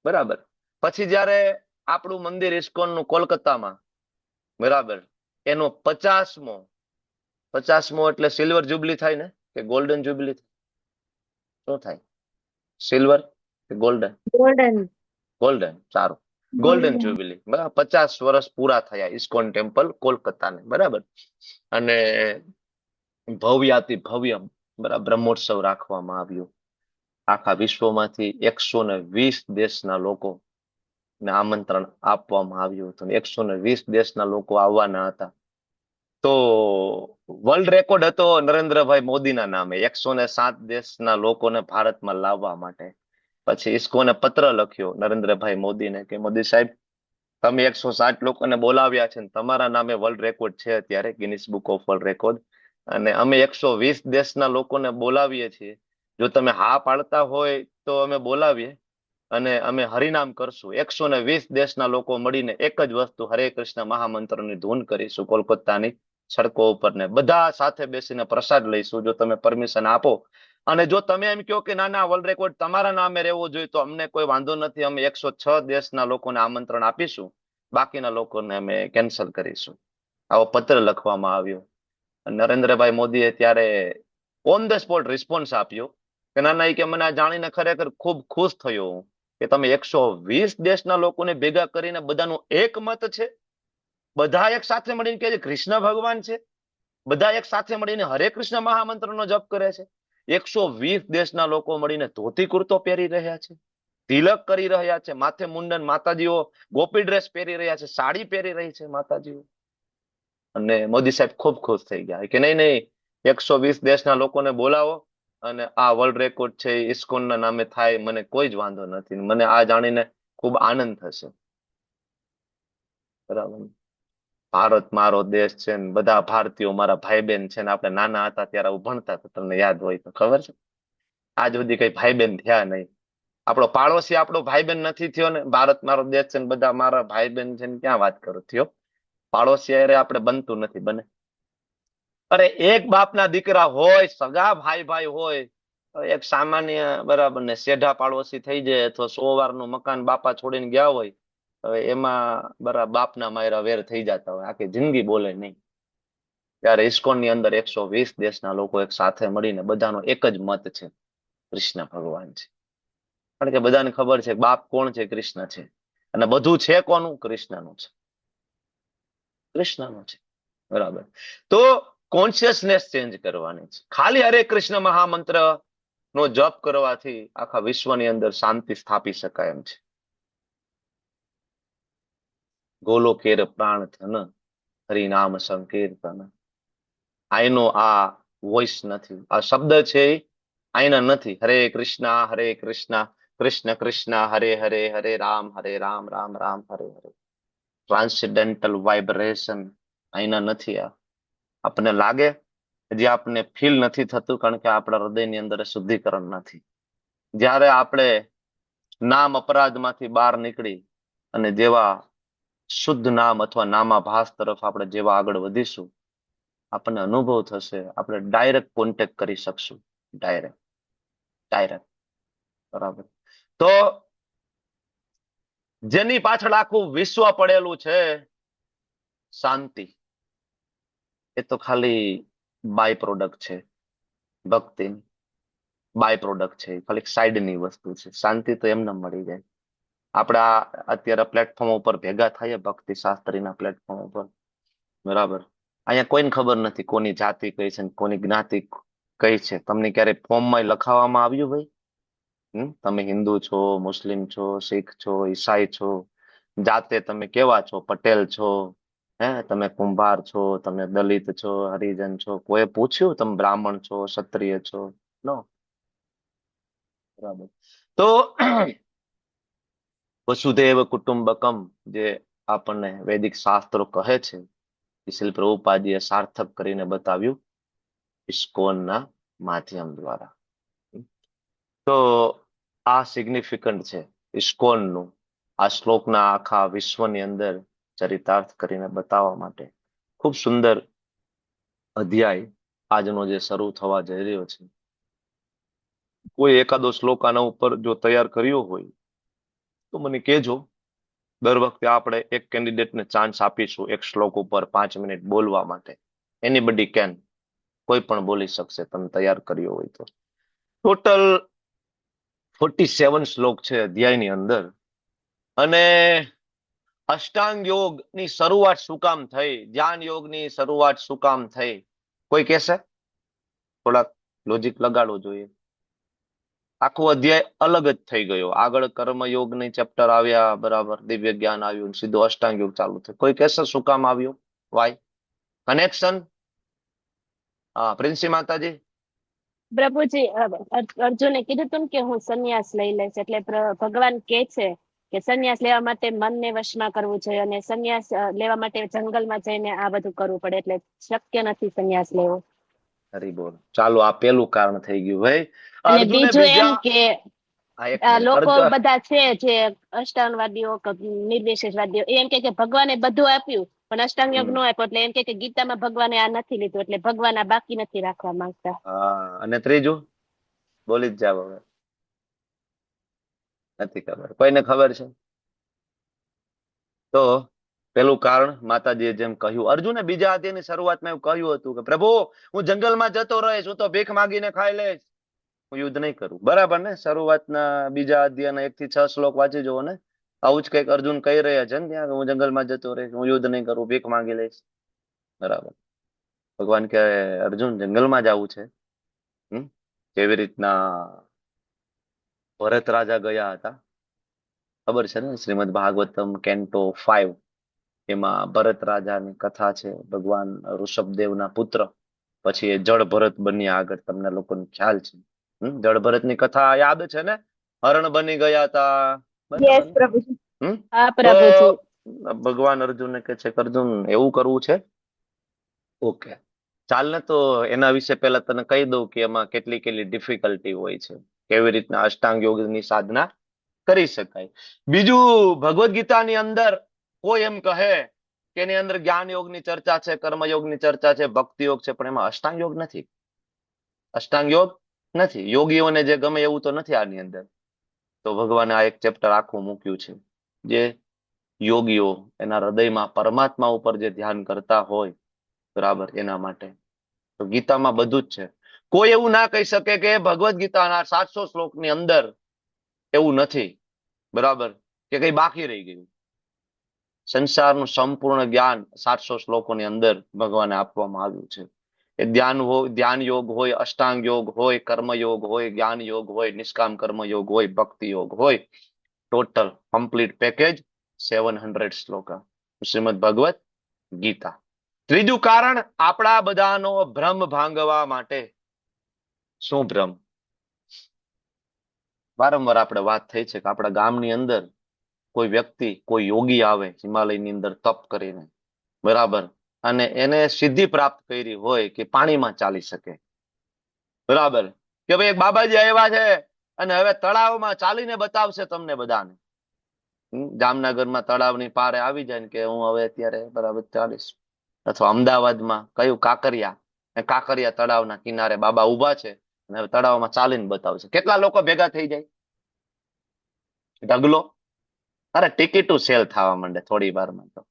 Speaker 1: બરાબર. પછી જયારે આપણું મંદિર ઇસ્કોનનું કોલકાતામાં, બરાબર, એનો 50મો એટલે સિલ્વર જ્યુબલી થાય ને કે ગોલ્ડન જ્યુબલી? શું થાય? સિલ્વર કે ગોલ્ડન? ગોલ્ડન. સારું, ગોલ્ડન જ્યુબિલી, બરાબર. 50 વર્ષ પૂરા થયા ઇસ્કોન ટેમ્પલ કોલકાતાને, બરાબર. અને ભવ્યાતિ ભવ્ય, બરાબર, બ્રહ્મોત્સવ રાખવામાં આવ્યું. આખા વિશ્વમાંથી 120 દેશના લોકો ને આમંત્રણ આપવામાં આવ્યું હતું. 120 દેશના લોકો આવવાના હતા. તો વર્લ્ડ રેકોર્ડ હતો નરેન્દ્રભાઈ મોદીના નામે 107 દેશના લોકોને ભારતમાં લાવવા માટે. પછી ઇસ્કોને પત્ર લખ્યો નરેન્દ્રભાઈ મોદીને કે મોદી સાહેબ, તમે 107 લોકોને બોલાવ્યા છે, તમારા નામે વર્લ્ડ રેકોર્ડ છે અત્યારે Guinness book of world record, અને અમે 120 દેશના લોકોને બોલાવીએ છીએ. જો તમે હા પાડતા હોય તો અમે બોલાવીએ અને અમે હરિનામ કરશું. 120 દેશના લોકો મળીને એક જ વસ્તુ, હરે કૃષ્ણ મહામંત્રની ધૂન કરીશું કોલકાતાની સડકો ઉપર, ને બધા સાથે બેસીને પ્રસાદ લઈશું જો તમે પરમિશન આપો. અને જો તમે એમ કહો કે ના ના વર્લ્ડ રેકોર્ડ તમારા નામે રહેવો જોઈએ તો અમને કોઈ વાંધો નથી, અમે 106 દેશના લોકોને આમંત્રણ આપીશું, બાકીના લોકોને અમે કેન્સલ કરીશું. આવો પત્ર લખવામાં આવ્યો. નરેન્દ્રભાઈ મોદીએ ત્યારે ઓન ધ સ્પોટ રિસ્પોન્સ આપ્યો કે ના ના, કે મને આ જાણીને ખરેખર ખૂબ ખુશ થયો કે તમે 120 દેશના લોકોને ભેગા કરીને બધાનું એક મત છે, બધા એક સાથે મળીને કહે છે કૃષ્ણ ભગવાન છે, બધા એક સાથે મળીને હરે કૃષ્ણ મહામંત્રનો જપ કરે છે. 120 દેશના લોકો મળીને ધોતી કુર્તો પહેરી રહ્યા છે, તિલક કરી રહ્યા છે, માથે મુંડન, માતાજીઓ ગોપી ડ્રેસ પહેરી રહ્યા છે, સાડી પહેરી રહી છે માતાજીઓ. અને મોદી સાહેબ ખૂબ ખુશ થઈ ગયા કે નહીં નહીં, 120 દેશના લોકોને બોલાવો અને આ વર્લ્ડ રેકોર્ડ છે એ ઇસ્કોનના નામે થાય, મને કોઈ જ વાંધો નથી, મને આ જાણીને ખૂબ આનંદ થશે. બરાબર. ભારત મારો દેશ છે ને બધા ભારતીયો મારા ભાઈ બહેન છે ને, આપણે નાના હતા ત્યારે આવું ભણતા હતા, તમને યાદ હોય તો ખબર છે. આજ સુધી કઈ ભાઈ બહેન થયા નહીં. આપણો પાડોશી આપણો ભાઈ બહેન નથી થયો ને, ભારત મારો દેશ છે ને બધા મારા ભાઈ બહેન છે ને, ક્યાં વાત કરો થયો. પાડોશી અરે આપણે બનતું નથી, બને. અરે એક બાપના દીકરા હોય, સગા ભાઈ ભાઈ હોય, એક સામાન્ય બરાબર ને સેઢા પાડોશી થઈ જાય, અથવા 100 વારનું મકાન બાપા છોડીને ગયા હોય, હવે એમાં બરાબર બાપના માયરા વેર થઈ જતા હોય, આખી જિંદગી બોલે નહીં. ત્યારે ઇસ્કોનની અંદર 120 દેશના લોકો એક સાથે મળીને બધાનો એક જ મત છે, કૃષ્ણ ભગવાન છે. કારણ કે બધાને ખબર છે બાપ કોણ છે, કૃષ્ણ છે. અને બધું છે કોનું? કૃષ્ણનું છે, કૃષ્ણનું છે. બરાબર. તો કોન્શિયસનેસ ચેન્જ કરવાની છે. ખાલી હરે કૃષ્ણ મહામંત્ર નો જપ કરવાથી આખા વિશ્વની અંદર શાંતિ સ્થાપી શકાય એમ છે. ગોલોકેર પ્રાણ ધન હરિનામ સંકીર્તન. આઈનો આ વોઇસ નથી, આ શબ્દ છે આઈના નથી. હરે કૃષ્ણ કૃષ્ણ કૃષ્ણ હરે હરે, હરે રામ રામ રામ હરે હરે. ટ્રાન્સેન્ડેન્ટલ વાઇબ્રેશન આઈના નથી. આ આપણને લાગે, હજી આપણને ફીલ નથી થતું, કારણ કે આપણા હૃદયની અંદર શુદ્ધિકરણ નથી. જ્યારે આપણે નામ અપરાધમાંથી બહાર નીકળી અને જેવા શુદ્ધ નામ અથવા નામાભાસ તરફ આપણે જેવા આગળ વધીશું, આપણને અનુભવ થશે, આપણે ડાયરેક્ટ કોન્ટેક્ટ કરી શકશું. ડાયરેક્ટ. બરાબર. તો જેની પાછળ આખું વિશ્વ પડેલું છે, શાંતિ, એ તો ખાલી બાય પ્રોડક્ટ છે. ભક્તિ બાય પ્રોડક્ટ છે, ખાલી સાઈડની વસ્તુ છે. શાંતિ તો એમને મળી જાય. આપણા અત્યારે પ્લેટફોર્મ ઉપર ભેગા થઈએ, ભક્તિ શાસ્ત્રીના પ્લેટફોર્મ ઉપર, બરાબર. અહીંયા કોઈને ખબર નથી કોની જાતિ કઈ છે, કોની જ્ઞાતિ કઈ છે. તમને ક્યારે ફોર્મમાં લખાવવામાં આવ્યું ભાઈ? તમે હિન્દુ છો, મુસ્લિમ છો, શીખ છો, ઈસાઈ છો, જાતે તમે કેવા છો, પટેલ છો, તમે કુંભાર છો, તમે દલિત છો, હરિજન છો, કોઈ પૂછ્યું તમે બ્રાહ્મણ છો, ક્ષત્રિય છો? નો. બરાબર. તો વસુદેવ કુટુંબકમ જે આપણને વૈદિક શાસ્ત્રો કહે છે, એ શ્રીલ પ્રભુપાદજીએ સાર્થક કરીને બતાવ્યું ઇસ્કોનના માધ્યમ દ્વારા. તો આ સિગ્નિફિકન્ટ છે ઇસ્કોનનું. આ શ્લોકના આખા વિશ્વની અંદર ચરિતાર્થ કરીને બતાવવા માટે ખૂબ સુંદર અધ્યાય આજનો જે શરૂ થવા જઈ રહ્યો છે. કોઈ એકાદો શ્લોક આના ઉપર જો તૈયાર કર્યો હોય તો મને કહેજો. દર વખતે આપણે એક કેન્ડિડેટને ચાન્સ આપીશું એક શ્લોક ઉપર 5 મિનિટ બોલવા માટે. એનીબડી કેન, કોઈ પણ બોલી શકશે તમે તૈયાર કર્યો હોય તો. ટોટલ 47 શ્લોક છે અધ્યાયની અંદર. અને અષ્ટાંગ યોગ ની શરૂઆત શું કામ થઈ, ધ્યાન યોગની શરૂઆત શું કામ થઈ, કોઈ કહેશે? થોડાક લોજિક લગાડવું જોઈએ. આખો અધ્યાય અલગ જ થઈ ગયો. આગળ કર્મયોગની ચેપ્ટર આવ્યા, બરાબર, દિવ્ય જ્ઞાન આવ્યું, સીધો અષ્ટાંગ યોગ ચાલુ થયો. કોઈ કહેશે શું કામ આવ્યું? વાય? કનેક્શન? હા, પ્રિન્સી માતાજી.
Speaker 2: પ્રભુજી, અર્જુને કીધું તું કે હું સંન્યાસ લઈ લઈશ, એટલે ભગવાન કે છે કે સંન્યાસ લેવા માટે મનને વશમાં કરવું જોઈએ, અને સંન્યાસ લેવા માટે જંગલમાં જઈને આ બધું કરવું પડે, એટલે શક્ય નથી સંન્યાસ લેવો.
Speaker 1: હરી બોલ. ચાલો, આ પેલું કારણ થઈ ગયું ભાઈ.
Speaker 2: અને
Speaker 1: અર્જુને
Speaker 2: બીજું એમ
Speaker 1: બીજા
Speaker 2: કે
Speaker 1: એક મિનિટ.
Speaker 2: લોકો બધા છે જે અષ્ટાંગવાદીઓ નિર્વિશેષવાદીઓ, એમ કે ભગવાને બધું આપ્યું પણ અષ્ટાંગ યોગ નો આપ્યો, એટલે એમ કે ગીતામાં ભગવાને આ નથી લીધું, એટલે ભગવાન આ બાકી નથી રાખવા માંગતા.
Speaker 1: હા, અને ત્રીજું બોલી જ જાવ હવે. નથી ખબર, કોઈને ખબર છે? તો પેલું કારણ માતાજીએ જેમ કહ્યું, અર્જુને બીજા અધ્યાયની શરૂઆતમાં એવું કહ્યું હતું કે પ્રભુ હું જંગલમાં જતો રહીશ, હું તો ભીખ માંગીને ખાઈ લઈશ, હું યુદ્ધ નહીં કરું. બરાબર ને? શરૂઆતના બીજા અધ્યાયના 1 થી 6 શ્લોક વાંચી જુઓ ને. આવું જ કઈક અર્જુન કહી રહ્યા છે ને ત્યાં, હું જંગલમાં જતો રહીશ, હું યુદ્ધ નહીં કરું, ભીખ માંગી લઈશ. બરાબર. ભગવાન કહે અર્જુન જંગલમાં જવું છે, કેવી રીતના ભરત રાજા ગયા હતા, ખબર છે ને? શ્રીમદ ભાગવતમ કેન્ટો 5 એમાં ભરત રાજાની કથા છે. ભગવાન ઋષભદેવના પુત્ર, પછી એ જળ ભરત બન્યા. આગળ તમને લોકોને ખ્યાલ છે. જળ ભરતની કથા યાદ છે ને? હરણ બની ગયા હતા, બરાબર
Speaker 4: યસ
Speaker 1: ને?
Speaker 4: પ્રભુજી.
Speaker 1: હમ
Speaker 2: હા
Speaker 1: તો
Speaker 2: પ્રભુજી.
Speaker 1: ભગવાન અર્જુનને કે છે કે અર્જુન એવું કરવું છે, ઓકે ચાલ ને, તો એના વિશે પહેલા તને કહી દઉં કે એમાં કેટલી કેટલી ડિફિકલ્ટી હોય છે, કેવી રીતના અષ્ટાંગ યોગની સાધના કરી શકાય. બીજું, ભગવદ્ ગીતાની અંદર કોઈ એમ કહે કે એની અંદર જ્ઞાન યોગની ચર્ચા છે, કર્મયોગની ચર્ચા છે, ભક્તિ યોગ છે, પણ એમાં અષ્ટાંગ યોગ નથી. અષ્ટાંગ યોગ નથી. યોગીઓને જે ગમે એવું તો નથી આની અંદર. તો ભગવાને આ એક ચેપ્ટર આખું મૂક્યું છે, જે યોગીઓ એના હૃદયમાં પરમાત્મા ઉપર જે ધ્યાન કરતા હોય, બરાબર, એના માટે. તો ગીતામાં બધું જ છે. કોઈ એવું ના કહી શકે કે ભગવદ્ ગીતાના 700 શ્લોકની અંદર એવું નથી, બરાબર, કે કઈ બાકી રહી ગયું. સંસારનું સંપૂર્ણ જ્ઞાન 700 શ્લોકોની અંદર ભગવાને આપવામાં આવ્યું છે. એ ધ્યાન યોગ હોય, અષ્ટાંગ યોગ હોય, કર્મયોગ હોય, જ્ઞાન યોગ હોય, નિષ્કામ કર્મ યોગ હોય, ભક્તિ યોગ હોય, ટોટલ કમ્પ્લીટ પેકેજ 700 શ્લોક શ્રીમદ ભગવત ગીતા. ત્રીજું કારણ, આપણા બધાનો ભ્રમ ભાંગવા માટે. શું ભ્રમ? વારંવાર આપણે વાત થઈ છે કે આપણા ગામની અંદર કોઈ વ્યક્તિ, કોઈ યોગી આવે હિમાલયની અંદર તપ કરીને, બરાબર, અને એને સિદ્ધિ પ્રાપ્ત કરી હોય કે પાણીમાં ચાલી શકે, બરાબર, કે ભાઈ એક બાબાજી આવ્યા છે અને હવે તળાવમાં ચાલીને બતાવશે તમને બધાને. જામનગરમાં તળાવની પારે આવી જાય ને કે હું હવે અત્યારે બરાબર ચાલીશ. અથવા અમદાવાદમાં કયું કાંકરિયા તળાવના કિનારે બાબા ઉભા છે અને હવે તળાવમાં ચાલીને બતાવશે. કેટલા લોકો ભેગા થઈ જાય? ઢગલો. અરે ટિકિટો સેલ થવા માંડે થોડી વારમાં તો,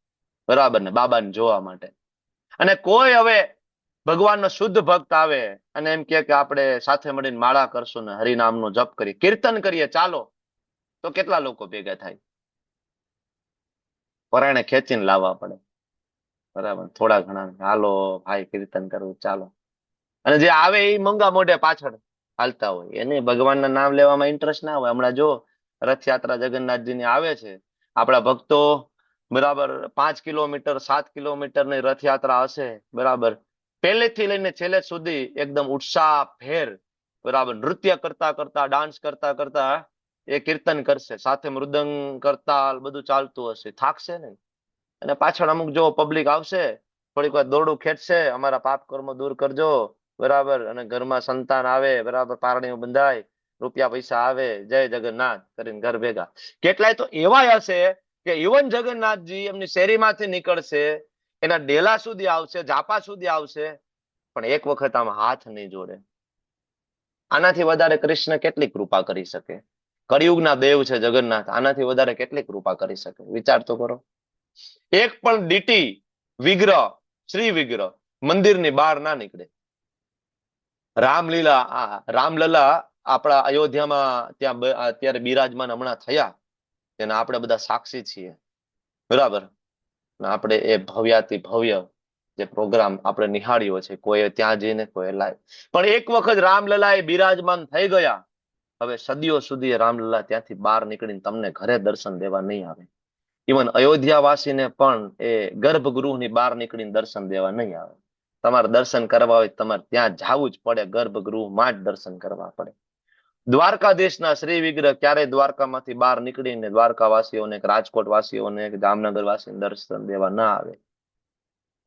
Speaker 1: બરાબર ને, બાબાને જોવા માટે. અને કોઈ હવે ભગવાનનો શુદ્ધ ભક્ત આવે અને એમ કે આપણે સાથે મળીને માળા કરશું ને હરિનામનો જપ કરીએ, કીર્તન કરીએ, ચાલો, તો કેટલા લોકો ભેગા થાય? પરાણે ખેંચીને લાવવા પડે, બરાબર, થોડા ઘણા, હાલો ભાઈ કીર્તન કરવું, ચાલો. અને જે આવે એ મંગા મોઢે પાછળ હાલતા હોય, એને ભગવાનના નામ લેવામાં ઇન્ટરેસ્ટ ના હોય. હમણાં જો રથયાત્રા જગન્નાથજીની આવે છે, આપણા ભક્તો, બરાબર, 5 કિલોમીટર 7 કિલોમીટરની રથયાત્રા હશે, બરાબર, પહેલેથી લઈને છેલ્લે સુધી એકદમ ઉત્સાહ ભેર, બરાબર, નૃત્ય કરતા કરતા, ડાન્સ કરતા કરતા એ કીર્તન કરશે, સાથે મૃદંગ કરતાલ બધું ચાલતું હશે, થાકશે નહીં. અને પાછળ અમુક જો પબ્લિક આવશે, થોડીક વાર દોરડું ખેંચશે, અમારા પાપ કર્મ દૂર કરજો, બરાબર, અને ઘરમાં સંતાન આવે, બરાબર, પારણીઓ બંધાય, રૂપિયા પૈસા આવે, જય જગન્નાથ કરીને ઘર ભેગા. કેટલાય તો એવા હશે કે ઇવન જગન્નાથજી એમની શેરીમાંથી નીકળશે, એના ડેલા સુધી આવશે, ઝાપા સુધી આવશે, પણ એક વખત આમ હાથ નહીં જોડે. આનાથી વધારે કૃષ્ણ કેટલી કૃપા કરી શકે? કળિયુગના દેવ છે જગન્નાથ, આનાથી વધારે કેટલી કૃપા કરી શકે? વિચાર તો કરો. એક પણ દીટી વિગ્રહ, શ્રી વિગ્રહ મંદિરની બહાર ના નીકળે. રામલલા આપણા અયોધ્યામાં ત્યાં અત્યારે બિરાજમાન હમણાં થયા, તેના આપણે બધા સાક્ષી છીએ, બરાબર. આપણે એ ભવ્યાતિ ભવ્ય જે પ્રોગ્રામ આપણે નિહાળ્યો છે, કોઈ ત્યાં જઈને કોઈ લાઈવ. પણ એક વખત રામલલા એ બિરાજમાન થઈ ગયા, હવે સદીઓ સુધી રામલલા ત્યાંથી બહાર નીકળીને તમને ઘરે દર્શન દેવા નહીં આવે. ઇવન અયોધ્યા વાસીને પણ એ ગર્ભગૃહની બહાર નીકળીને દર્શન દેવા નહીં આવે. તમારે દર્શન કરવા હોય તમારે ત્યાં જવું જ પડે, ગર્ભગૃહમાં જ દર્શન કરવા પડે. દ્વારકાધીશના શ્રી વિગ્રહ ક્યારેય દ્વારકામાંથી બહાર નીકળીને દ્વારકાવાસીઓને, રાજકોટ વાસીઓને, જામનગર વાસીઓને દર્શન દેવા ના આવે.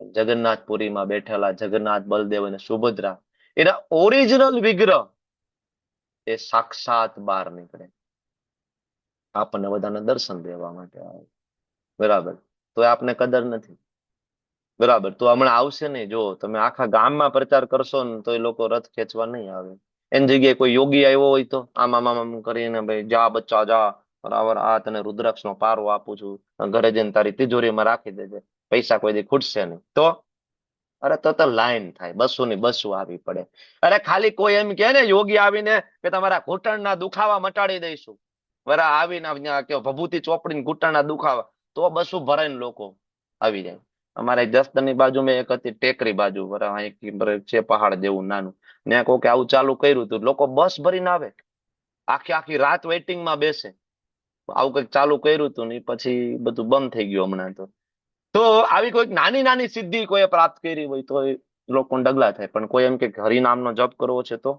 Speaker 1: જગન્નાથપુરીમાં બેઠેલા જગન્નાથ, બલદેવ અને સુભદ્રા, એના ઓરિજિનલ વિગ્રહ એ સાક્ષાત બહાર નીકળે, આપણને બધાને દર્શન દેવા માટે આવે, બરાબર. તો આપને કદર નથી, બરાબર. તો હમણાં આવશે નહીં. જો તમે આખા ગામમાં પ્રચાર કરશો ને તો એ લોકો રથ ખેંચવા નહીં આવે. એની જગ્યાએ કોઈ યોગી આવ્યો હોય તો આમ આમ આમ કરીને, ભાઈ જા બચ્ચા જા, બરાબર, આ તને રુદ્રાક્ષનો પારો આપું છું, ઘરે જઈને તારી તિજોરીમાં રાખી દેજે, પૈસા કોઈ દી ખૂટશે નહીં. તો અરે તો લાઈન થાય, બસો ની બસો આવી પડે. અરે ખાલી કોઈ એમ કે ને યોગી આવીને કે તમારા ઘૂંટણના દુખાવા મટાડી દઈશું, બરા, આવીને કે ભભૂતિ ચોપડીને ઘૂંટણના દુખાવા, તો બસો ભરાઈને લોકો આવી જાય. અમારે જસદણની બાજુમાં એક હતી ટેકરી બાજુ, બરાબર, અહીં છે પહાડ જેવું નાનું, ત્યાં કોકે આવું ચાલુ કર્યું હતું, લોકો બસ ભરીને આવે, આખી આખી રાત વેઇટિંગમાં બેસે, આવું કંઈક ચાલુ કર્યું હતું ને પછી બધું બંધ થઈ ગયું હમણાં તો આવી કોઈક નાની નાની સિદ્ધિ કોઈ પ્રાપ્ત કરી હોય તો એ લોકોને ડગલા થાય, પણ કોઈ એમ કે હરિનામનો જપ કરવો છે તો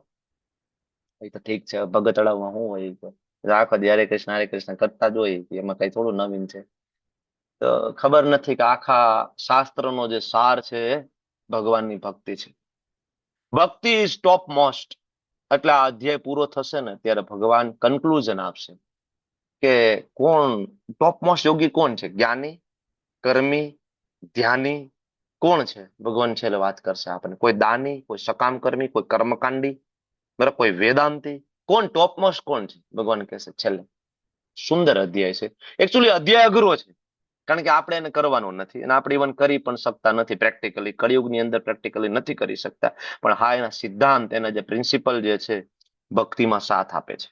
Speaker 1: એ તો ઠીક છે, ભગત ચડાવવા શું હોય, એ તો આખો દી હરે કૃષ્ણ કરતા જ હોય, એમાં કઈ થોડું નવીન છે. તો ખબર નથી કે આખા શાસ્ત્રનો જે સાર છે એ ભગવાનની ભક્તિ છે. ભક્તિ ઇઝ ટોપ મોસ્ટ. એટલે આ અધ્યાય પૂરો થશે ને ત્યારે ભગવાન કન્ક્લુઝન આપશે કે કોણ ટોપ મોસ્ટ યોગી કોણ છે, જ્ઞાની, કર્મી, ધ્યાની કોણ છે. ભગવાન છેલ્લે વાત કરશે આપણને, કોઈ દાની, કોઈ સકામ કર્મી, કોઈ કર્મકાંડી, બરાબર, કોઈ વેદાંતી, કોણ ટોપ મોસ્ટ કોણ છે, ભગવાન કહેશે છેલ્લે. સુંદર અધ્યાય છે. એકચ્યુઅલી અધ્યાય અઘરો છે, કારણ કે આપણે એને કરવાનું નથી અને આપણે ઇવન કરી પણ શકતા નથી પ્રેક્ટિકલી, કળિયુગની અંદર પ્રેક્ટિકલી નથી કરી શકતા, પણ હા એના સિદ્ધાંત, એના જે પ્રિન્સિપલ જે છે ભક્તિમાં સાથ આપે છે,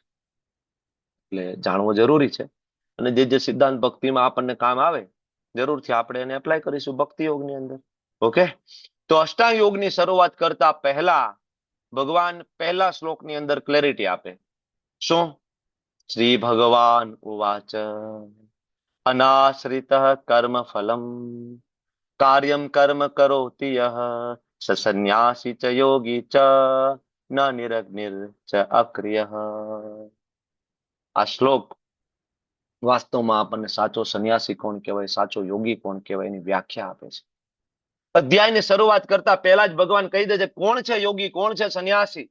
Speaker 1: એટલે જાણવું જરૂરી છે. અને જે જે સિદ્ધાંત ભક્તિમાં આપણને કામ આવે જરૂરથી આપણે એને એપ્લાય કરીશું ભક્તિ યોગની અંદર. ઓકે, તો અષ્ટાંગ યોગની શરૂઆત કરતા પહેલા ભગવાન પહેલા શ્લોકની અંદર ક્લેરિટી આપે. શું? શ્રી ભગવાન ઉવાચ અનાશ્રિત કર્મ ફલમ કાર્યમ કર્મ કરોતિ યહ સ સંન્યાસી ચ યોગી ચ ન નિરગ્નિર ચ અક્રિયઃ. આ શ્લોક વાસ્તવમાં આપણને સાચો સંન્યાસી કોણ કહેવાય, સાચો યોગી કોણ કહેવાય એની વ્યાખ્યા આપે છે. અધ્યાયની શરૂઆત કરતા પહેલા જ ભગવાન કહી દે છે કોણ છે યોગી, કોણ છે સંન્યાસી.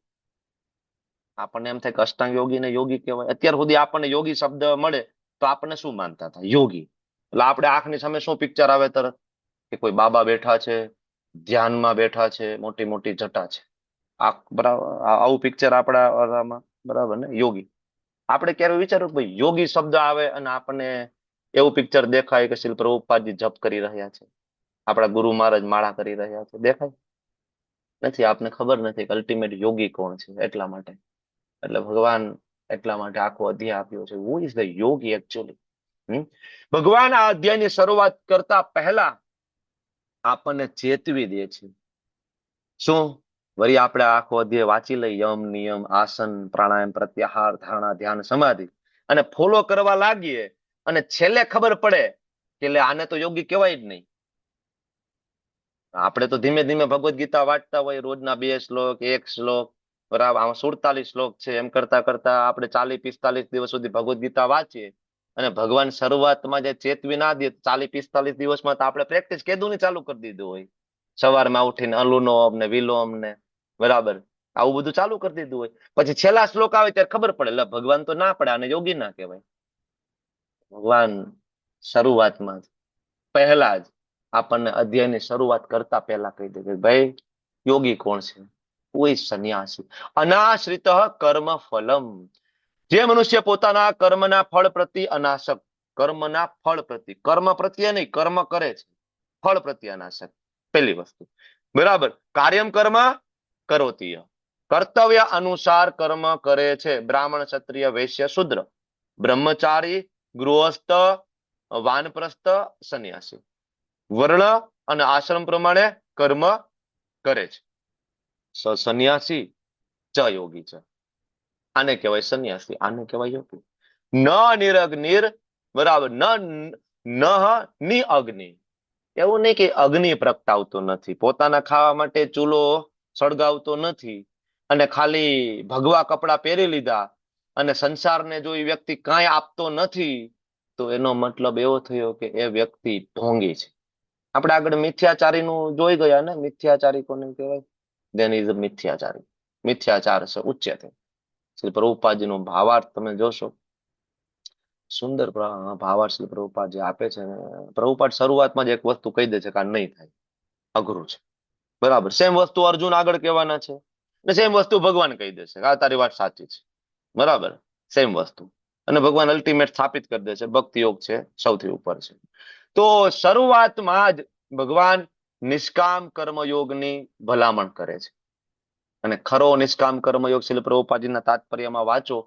Speaker 1: આપણને એમ થાય કે અષ્ટાંગ યોગીને યોગી કહેવાય. અત્યાર સુધી આપણને યોગી શબ્દ મળે તો આપણને શું માનતા હતા, યોગી એટલે આપણે આંખની સામે શું પિક્ચર આવે તરત, કે કોઈ બાબા બેઠા છે, ધ્યાનમાં બેઠા છે, મોટી મોટી જટા છે, આ બરાબર, આવું પિક્ચર આપણા બરાબર ને, યોગી. આપણે ક્યારે વિચાર્યું ભાઈ યોગી શબ્દ આવે અને આપણને એવું પિક્ચર દેખાય કે શ્રી પ્રભુપાદજી જપ કરી રહ્યા છે, આપણા ગુરુ મહારાજ માળા કરી રહ્યા છે, દેખાય નથી. આપને ખબર નથી કે અલ્ટિમેટ યોગી કોણ છે. એટલા માટે, એટલે ભગવાન એટલા માટે આખો અધ્યાય આપ્યો છે, who is the Yogi actually. ભગવાન આ અધ્યાયની શરૂઆત કરતા પહેલા આપણને ચેતવી દે છે. શું? વળી આપણે આખો અધ્યાય વાંચી લઈ, યમ, નિયમ, આસન, પ્રાણાયામ, પ્રત્યાહાર, ધારણા, ધ્યાન, સમાધિ અને ફોલો કરવા લાગીએ અને છેલ્લે ખબર પડે કે એટલે આને તો યોગી કહેવાય જ નહીં. આપણે તો ધીમે ધીમે ભગવદ્ ગીતા વાંચતા હોય, રોજના 2 શ્લોક, 1 શ્લોક, બરાબર, આમાં 47 શ્લોક છે, એમ કરતા કરતા આપણે 40-45 દિવસ સુધી ભગવદ્ ગીતા વાંચીએ અને ભગવાન શરૂઆતમાં જે ચેતવી ના દે, 40-45 દિવસમાં તો આપણે પ્રેક્ટિસ કેદુની ચાલુ કરી દીધું હોય, સવારમાં ઉઠીને અનુલોમ ને વિલોમ ને, બરાબર, આવું બધું ચાલુ કરી દીધું હોય. પછી છેલ્લા શ્લોક આવે ત્યારે ખબર પડે, એટલે ભગવાન તો ના પડે, આને યોગી ના કહેવાય. ભગવાન શરૂઆતમાં પહેલા જ આપણને અધ્યાયની શરૂઆત કરતા પહેલા કહી દે કે ભાઈ યોગી કોણ છે, કોઈ સંન્યાસી. અનાશ્રિત કર્મ ફલમ, જે મનુષ્ય પોતાના કર્મના ફળ પ્રતિ અનાસક્ત, કર્મના ફળ પ્રતિ, કર્મ પ્રત્યે નહીં, કર્મ કરે છે, ફળ પ્રત્યે અનાસક્ત, પહેલી વસ્તુ, બરાબર. કાર્યમ કર્મ કરોતિ, કર્તવ્ય અનુસાર કર્મ કરે છે, બ્રાહ્મણ, ક્ષત્રિય, વૈશ્ય, શૂદ્ર, બ્રહ્મચારી, ગૃહસ્થ, વાનપ્રસ્થ, સંન્યાસી, વર્ણ અને આશ્રમ પ્રમાણે કર્મ કરે છે. સંન્યાસી ચ યોગી છે, આને કહેવાય સંન્યાસી, આને કહેવાય યોગી. ન નિરગ્નિર, બરાબર, ન નિ અગ્નિ, એવું નહીં કે અગ્નિ પ્રગટાવતો નથી, પોતાના ખાવા માટે ચૂલો સળગાવતો નથી અને ખાલી ભગવા કપડા પહેરી લીધા અને સંસારને જો એ વ્યક્તિ કાંઈ આપતો નથી, તો એનો મતલબ એવો થયો કે એ વ્યક્તિ ઢોંગી છે. આપણે આગળ મિથ્યાચારીનું જોઈ ગયા ને, મિથ્યાચારી કોને કહેવાય? Than is a મિથ્યાચારી. મિથ્યાચાર છે ઉચ્યતે. શ્રી પ્રભુપાદજીનો ભાવાર્થ તમે જોશો, સુંદર ભાવાર્થ શ્રી પ્રભુપાદ જે આપે છે ને, પ્રભુપાદ શરૂઆતમાં જ એક વસ્તુ કહી દે છે કે આ નહીં થાય, અઘરું છે, બરાબર. સેમ વસ્તુ અર્જુન આગળ કહેવાના છે ને સેમ વસ્તુ ભગવાન કહી દે છે, આ તારી વાત સાચી છે, બરાબર, સેમ વસ્તુ. અને ભગવાન અલ્ટિમેટ સ્થાપિત કરી દે છે, ભક્તિ યોગ છે સૌથી ઉપર છે. તો શરૂઆતમાં જ ભગવાન નિષ્કામ કર્મયોગની ભલામણ કરે છે. અને ખરો નિષ્કામ કર્મયોગ શ્રીલ પ્રભુપાદજીના તાત્પર્યમાં વાંચો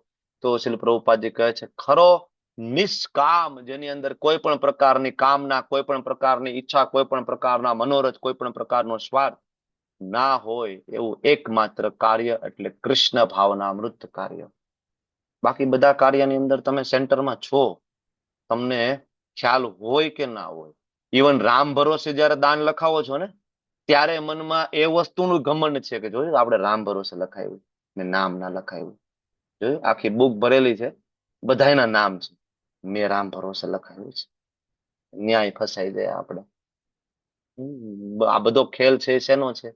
Speaker 1: તો શ્રીલ પ્રભુપાદજી કહે છે ખરો નિષ્કામ, જેની અંદર કોઈ પણ પ્રકારની કામના, કોઈ પણ પ્રકારની ઈચ્છા, કોઈ પણ પ્રકારના મનોરથ, કોઈ પણ પ્રકારનો સ્વાર્થ ના હોય એવું એકમાત્ર કાર્ય એટલે કૃષ્ણ ભાવના અમૃત કાર્ય. બાકી બધા કાર્યની અંદર તમે સેન્ટરમાં છો, તમને ખ્યાલ હોય કે ના હોય. ઇવન રામ ભરોસે જયારે દાન લખાવો છો ને, ત્યારે મનમાં એ વસ્તુનું ઘમંડ છે કે જોયું આપણે રામ ભરોસે લખાયું ને નામ ના લખાયું. જોયું આખી બુક ભરેલી છે, બધાના નામ છે, મેં રામ ભરોસે લખાયું છે. ન્યાય ફસાઈ જાય આપણે. આ બધો ખેલ છે એ શેનો છે?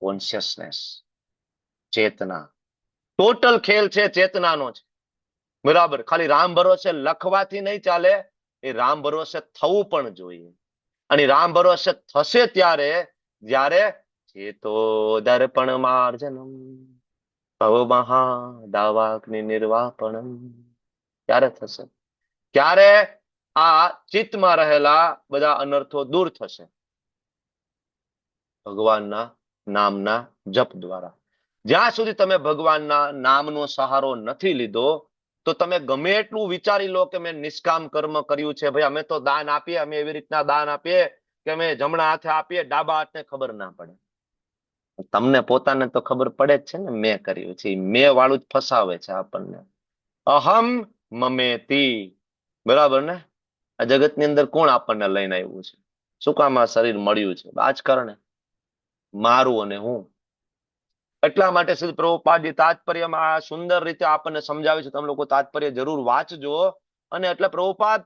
Speaker 1: કોન્શિયસનેસ, ચેતના. ટોટલ ખેલ છે ચેતનાનો છે. બરાબર. ખાલી રામ ભરોસે લખવાથી નહીં ચાલે, એ રામ ભરોસે થવું પણ જોઈએ. અને રામ ભરોસે થશે ત્યારે જ્યારે ચેતો દર્પણ માર્જનમ ભવ મહા દાવાગ્નિ નિર્વાપણમ, ત્યારે થશે. ત્યારે આ ચિત્તમાં રહેલા બધા અનર્થો દૂર થશે ભગવાનના નામના જપ દ્વારા. જ્યાં સુધી તમે ભગવાનના નામનો સહારો નથી લીધો, તો તમે ગમે એટલું વિચારી લો કે મેં નિષ્કામ કર્મ કર્યું છે, ભાઈ અમે તો દાન આપીએ, અમે એવી રીતના દાન આપીએ કે અમે જમણા હાથે આપીએ, ડાબા હાથને ખબર ના પડે. તમને પોતાને તો ખબર પડે જ છે ને મેં કર્યું છે. મેં વાળું જ ફસાવે છે આપણને. અહમ મમેતી. બરાબર ને? આ જગતની અંદર કોણ આપણને લઈને આવ્યું છે? શું કામ આ શરીર મળ્યું છે? આ જ કારણે, મારું અને હું. એટલા માટે શ્રી પ્રભુપાદજી તાત્પર્યમાં આ સુંદર રીતે આપણને સમજાવે છે. તમે લોકો તાત્પર્ય જરૂર વાંચજો. અને એટલે પ્રભુપાદ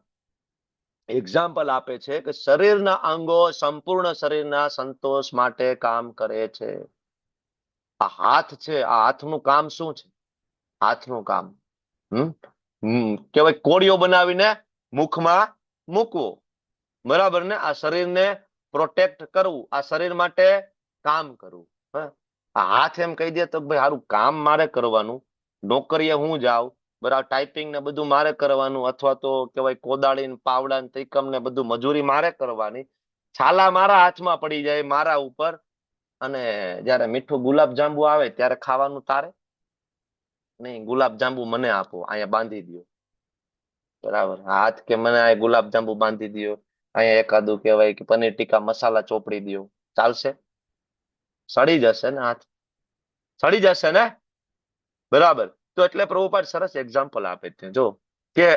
Speaker 1: એક્ઝામ્પલ આપે છે કે શરીરના અંગો સંપૂર્ણ શરીરના સંતોષ માટે કામ કરે છે. આ હાથ છે, આ હાથનું કામ શું છે? હાથનું કામ કેવાય કોળીઓ બનાવીને મુખમાં મૂકવો. બરાબર ને? આ શરીરને પ્રોટેક્ટ કરવું, આ શરીર માટે કામ કરવું. આ હાથ એમ કહી દે તો ભાઈ સારું કામ મારે કરવાનું, નોકરીએ હું જાઉં, બરાબર, ટાઈપિંગ ને બધું મારે કરવાનું, અથવા તો કેવાય કોદાળી ને પાવડા ને ત્રિકમ ને બધું મજૂરી મારે કરવાની, છાલા મારા હાથમાં પડી જાય મારા ઉપર, અને જયારે મીઠું ગુલાબ જાંબુ આવે ત્યારે ખાવાનું તારે નહીં. ગુલાબ જાંબુ મને આપો, અહીંયા બાંધી દો. બરાબર. હાથ કે મને આ ગુલાબ જાંબુ બાંધી દો, અહીંયા એકાદું કહેવાય કે પનીર ટીકા મસાલા ચોપડી દો, ચાલશે? સડી જશે ને હાથ, સડી જશે ને. બરાબર. તો એટલે પ્રભુપાદ સરસ એક્ઝામ્પલ આપે છે જો, કે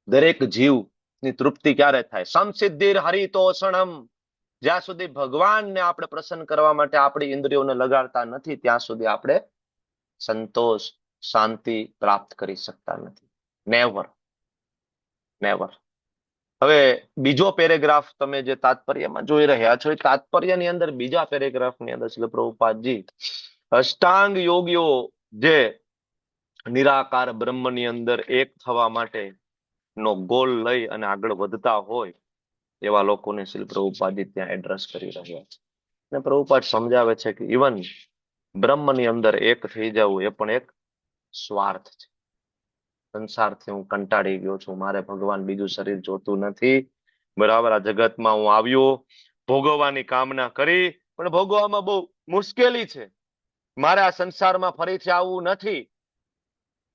Speaker 1: દરેક જીવ ની તૃપ્તિ ક્યારે થાય? સમસિદ્ધિર હરિતોષણમ. જ્યાં સુધી ભગવાનને આપણે પ્રસન્ન કરવા માટે આપણી ઇન્દ્રિયોને લગાડતા નથી, ત્યાં સુધી આપણે સંતોષ, શાંતિ પ્રાપ્ત કરી શકતા નથી. Never, never. હવે બીજો પેરેગ્રાફ તમે જે તાત્પર્યમાં જોઈ રહ્યા છો, એ તાત્પર્યની અંદર બીજા પેરેગ્રાફની અંદર શ્રી પ્રભુપાદજી અષ્ટાંગ યોગીઓ જે નિરાકાર બ્રહ્મની અંદર એક થવા માટે નો ગોલ લઈ અને આગળ વધતા હોય એવા લોકોને શ્રી પ્રભુપાદજી ત્યાં એડ્રેસ કરી રહ્યા છે. અને પ્રભુપાદ સમજાવે છે કે ઇવન બ્રહ્મની અંદર એક થઈ જવું એ પણ એક સ્વાર્થ છે. સંસારથી હું કંટાળી ગયો છું, મારે ભગવાન બીજું શરીર જોતું નથી. બરાબર. આ જગતમાં હું આવ્યો ભોગવવાની કામના કરી, પણ ભોગવવામાં બહુ મુશ્કેલી છે. મારે આ સંસારમાં ફરીથી આવવું નથી,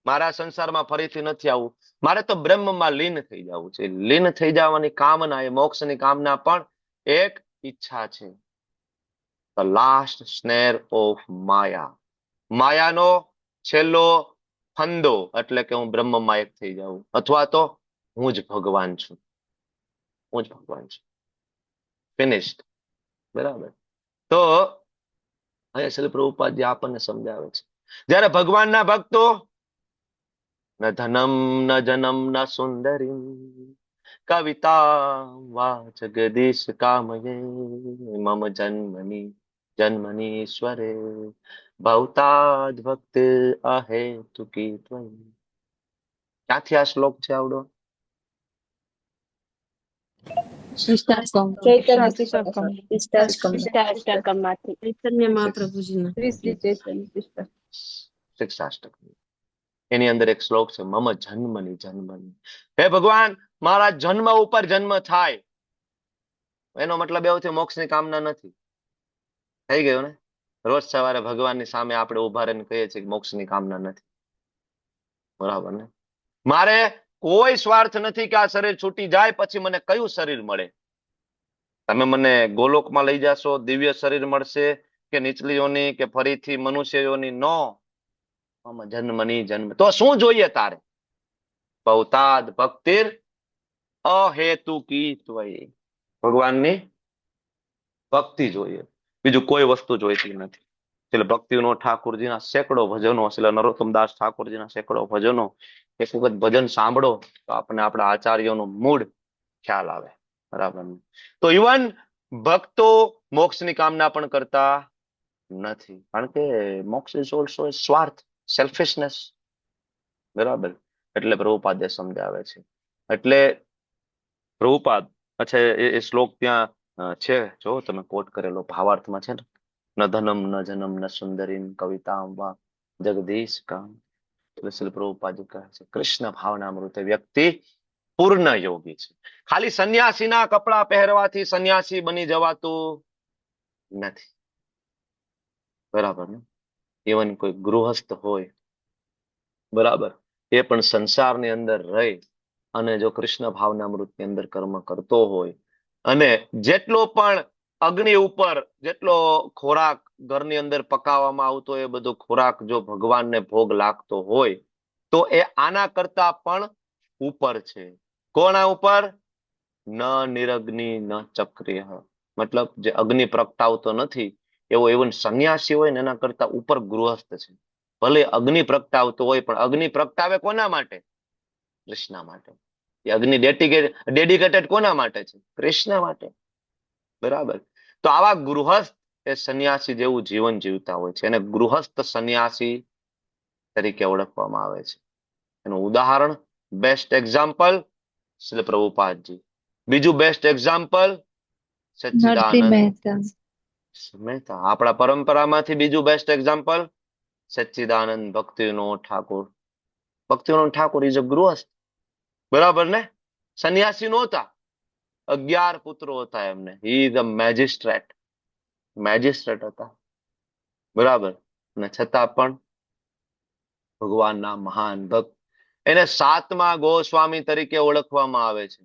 Speaker 1: મારા સંસારમાં ફરીથી નથી આવવું, મારે તો બ્રહ્મમાં લીન થઈ જવું છે. લીન થઈ જવાની કામના, એ મોક્ષની કામના પણ એક ઈચ્છા છે. ધ લાસ્ટ સ્નેર ઓફ માયા. માયાનો છેલ્લો ફંદો એટલે કે હું બ્રહ્મમાં એક થઈ જાઉં, અથવા તો હું જ ભગવાન છું, હું જ ભગવાન છું. ફિનિશ્ડ. બરાબર. તો અહીંયા શ્રી પ્રભુપાદજી આપણને સમજાવે છે, જયારે ભગવાનના ભક્તો ન ધનમ ન જનમ ન સુંદરી કવિતા વા જગદીશ કામયે મમ જન્મની જન્મનીશ્વરે ભવતાદ ભક્તિ અહેતુકી ત્વયી. ક્યાંથી આ શ્લોક છે આવડો?
Speaker 2: શિષ્ટાષ્ટકમમાંથી.
Speaker 5: ચૈતન્ય મહાપ્રભુજીના
Speaker 4: શ્રી ચૈતન્ય પુસ્તક.
Speaker 1: શિક્ષાષ્ટક. એની અંદર એક શ્લોક છે, મમ જન્મની જન્મની. હે ભગવાન, મારા જન્મ ઉપર જન્મ થાય. એનો મતલબ એવો છે મોક્ષની કામના નથી. થઈ ગયું ને? રોજ સવારે ભગવાનની સામે આપણે ઉભા રહીને કહીએ છીએ કે મોક્ષની કામના નથી. બરાબર ને? મારે કોઈ સ્વાર્થ નથી કે આ શરીર છૂટી જાય પછી મને કયું શરીર મળે. તમે મને ગોલોકમાં લઈ જાશો, દિવ્ય શરીર મળશે કે નીચલી યોની કે ફરીથી મનુષ્ય યોની? નો. જન્મની જન્મ. તો શું જોઈએ તારે? ભવતાદ ભક્તિર અહેતુકી ત્વયી. ભગવાનની ભક્તિ જોઈએ, બીજું કોઈ વસ્તુ જોઈતી નથી. એટલે ભક્તિનો ઠાકોરજીના સેંકડો ભજનો, એટલે નરોત્તમદાસ ઠાકોરજીના સેંકડો ભજનો, એક વખત ભજન સાંભળો તો આપણે આપણા આચાર્યોનો મૂળ ખ્યાલ આવે. બરાબર ને? તો ઇવન ભક્તો મોક્ષની કામના પણ કરતા નથી, કારણ કે મોક્ષ ઇઝ ઓલસો સ્વાર્થ, સેલ્ફિશનેસ. બરાબર. એટલે પ્રભુપાદે સમજાવે છે. એટલે પ્રભુપાદ, અચ્છા એ શ્લોક ત્યાં છે, જો તમે કોટ કરેલો ભાવાર્થમાં છે ને, ન ધનમ ન જનમ ન સુંદરીમ કવિતામ વા જગદીશ કામ. એટલે શ્રી પ્રભુપાદ કહે છે કૃષ્ણ ભાવનામૃત વ્યક્તિ પૂર્ણ યોગી છે. ખાલી સંન્યાસીના કપડા પહેરવાથી સંન્યાસી બની જવાતું નથી. બરાબર ને? ઇવન કોઈ ગૃહસ્થ હોય, બરાબર, એ પણ સંસારની અંદર રહી અને જો કૃષ્ણ ભાવનામૃતની અંદર કર્મ કરતો હોય, અને જેટલો પણ અગ્નિ ઉપર જેટલો ખોરાક ઘરની અંદર પકાવવામાં આવતો એ બધો ખોરાક જો ભગવાનને ભોગ લાગતો હોય તો એ આના કરતા પણ ઉપર છે. કોના ઉપર? ન નિરગ્નિ ન ચક્રિય. મતલબ જે અગ્નિ પ્રગટાવતો નથી એવો ઇવન સંન્યાસી હોય ને એના કરતા ઉપર ગૃહસ્થ છે. ભલે અગ્નિ પ્રગટાવતો હોય પણ અગ્નિ પ્રગટાવે કોના માટે? કૃષ્ણ માટે. એ અગ્નિ ડેડિકેટેડ કોના માટે છે? કૃષ્ણ માટે. બરાબર. તો આવા ગૃહસ્થ એ સંન્યાસી જેવું જીવન જીવતા હોય છે, એને ગૃહસ્થ સંન્યાસી તરીકે ઓળખવામાં આવે છે. એનું ઉદાહરણ, બેસ્ટ એક્ઝામ્પલ શ્રી પ્રભુપાદજી. બીજું બેસ્ટ એક્ઝામ્પલ સચ્ચિદાનંદ મહેતા. આપણા પરંપરામાંથી બીજું best example Sachchidananda Bhaktivinoda Thakur. Bhaktivinoda Thakur is a grihastha. બરાબર ને? સંન્યાસી નહોતા, 11 પુત્રો હતા એમને. હી ઇઝ અ મેજિસ્ટ્રેટ હતા. બરાબર. અને છતાં પણ ભગવાનના મહાન ભક્ત. એને 7મા ગોસ્વામી તરીકે ઓળખવામાં આવે છે,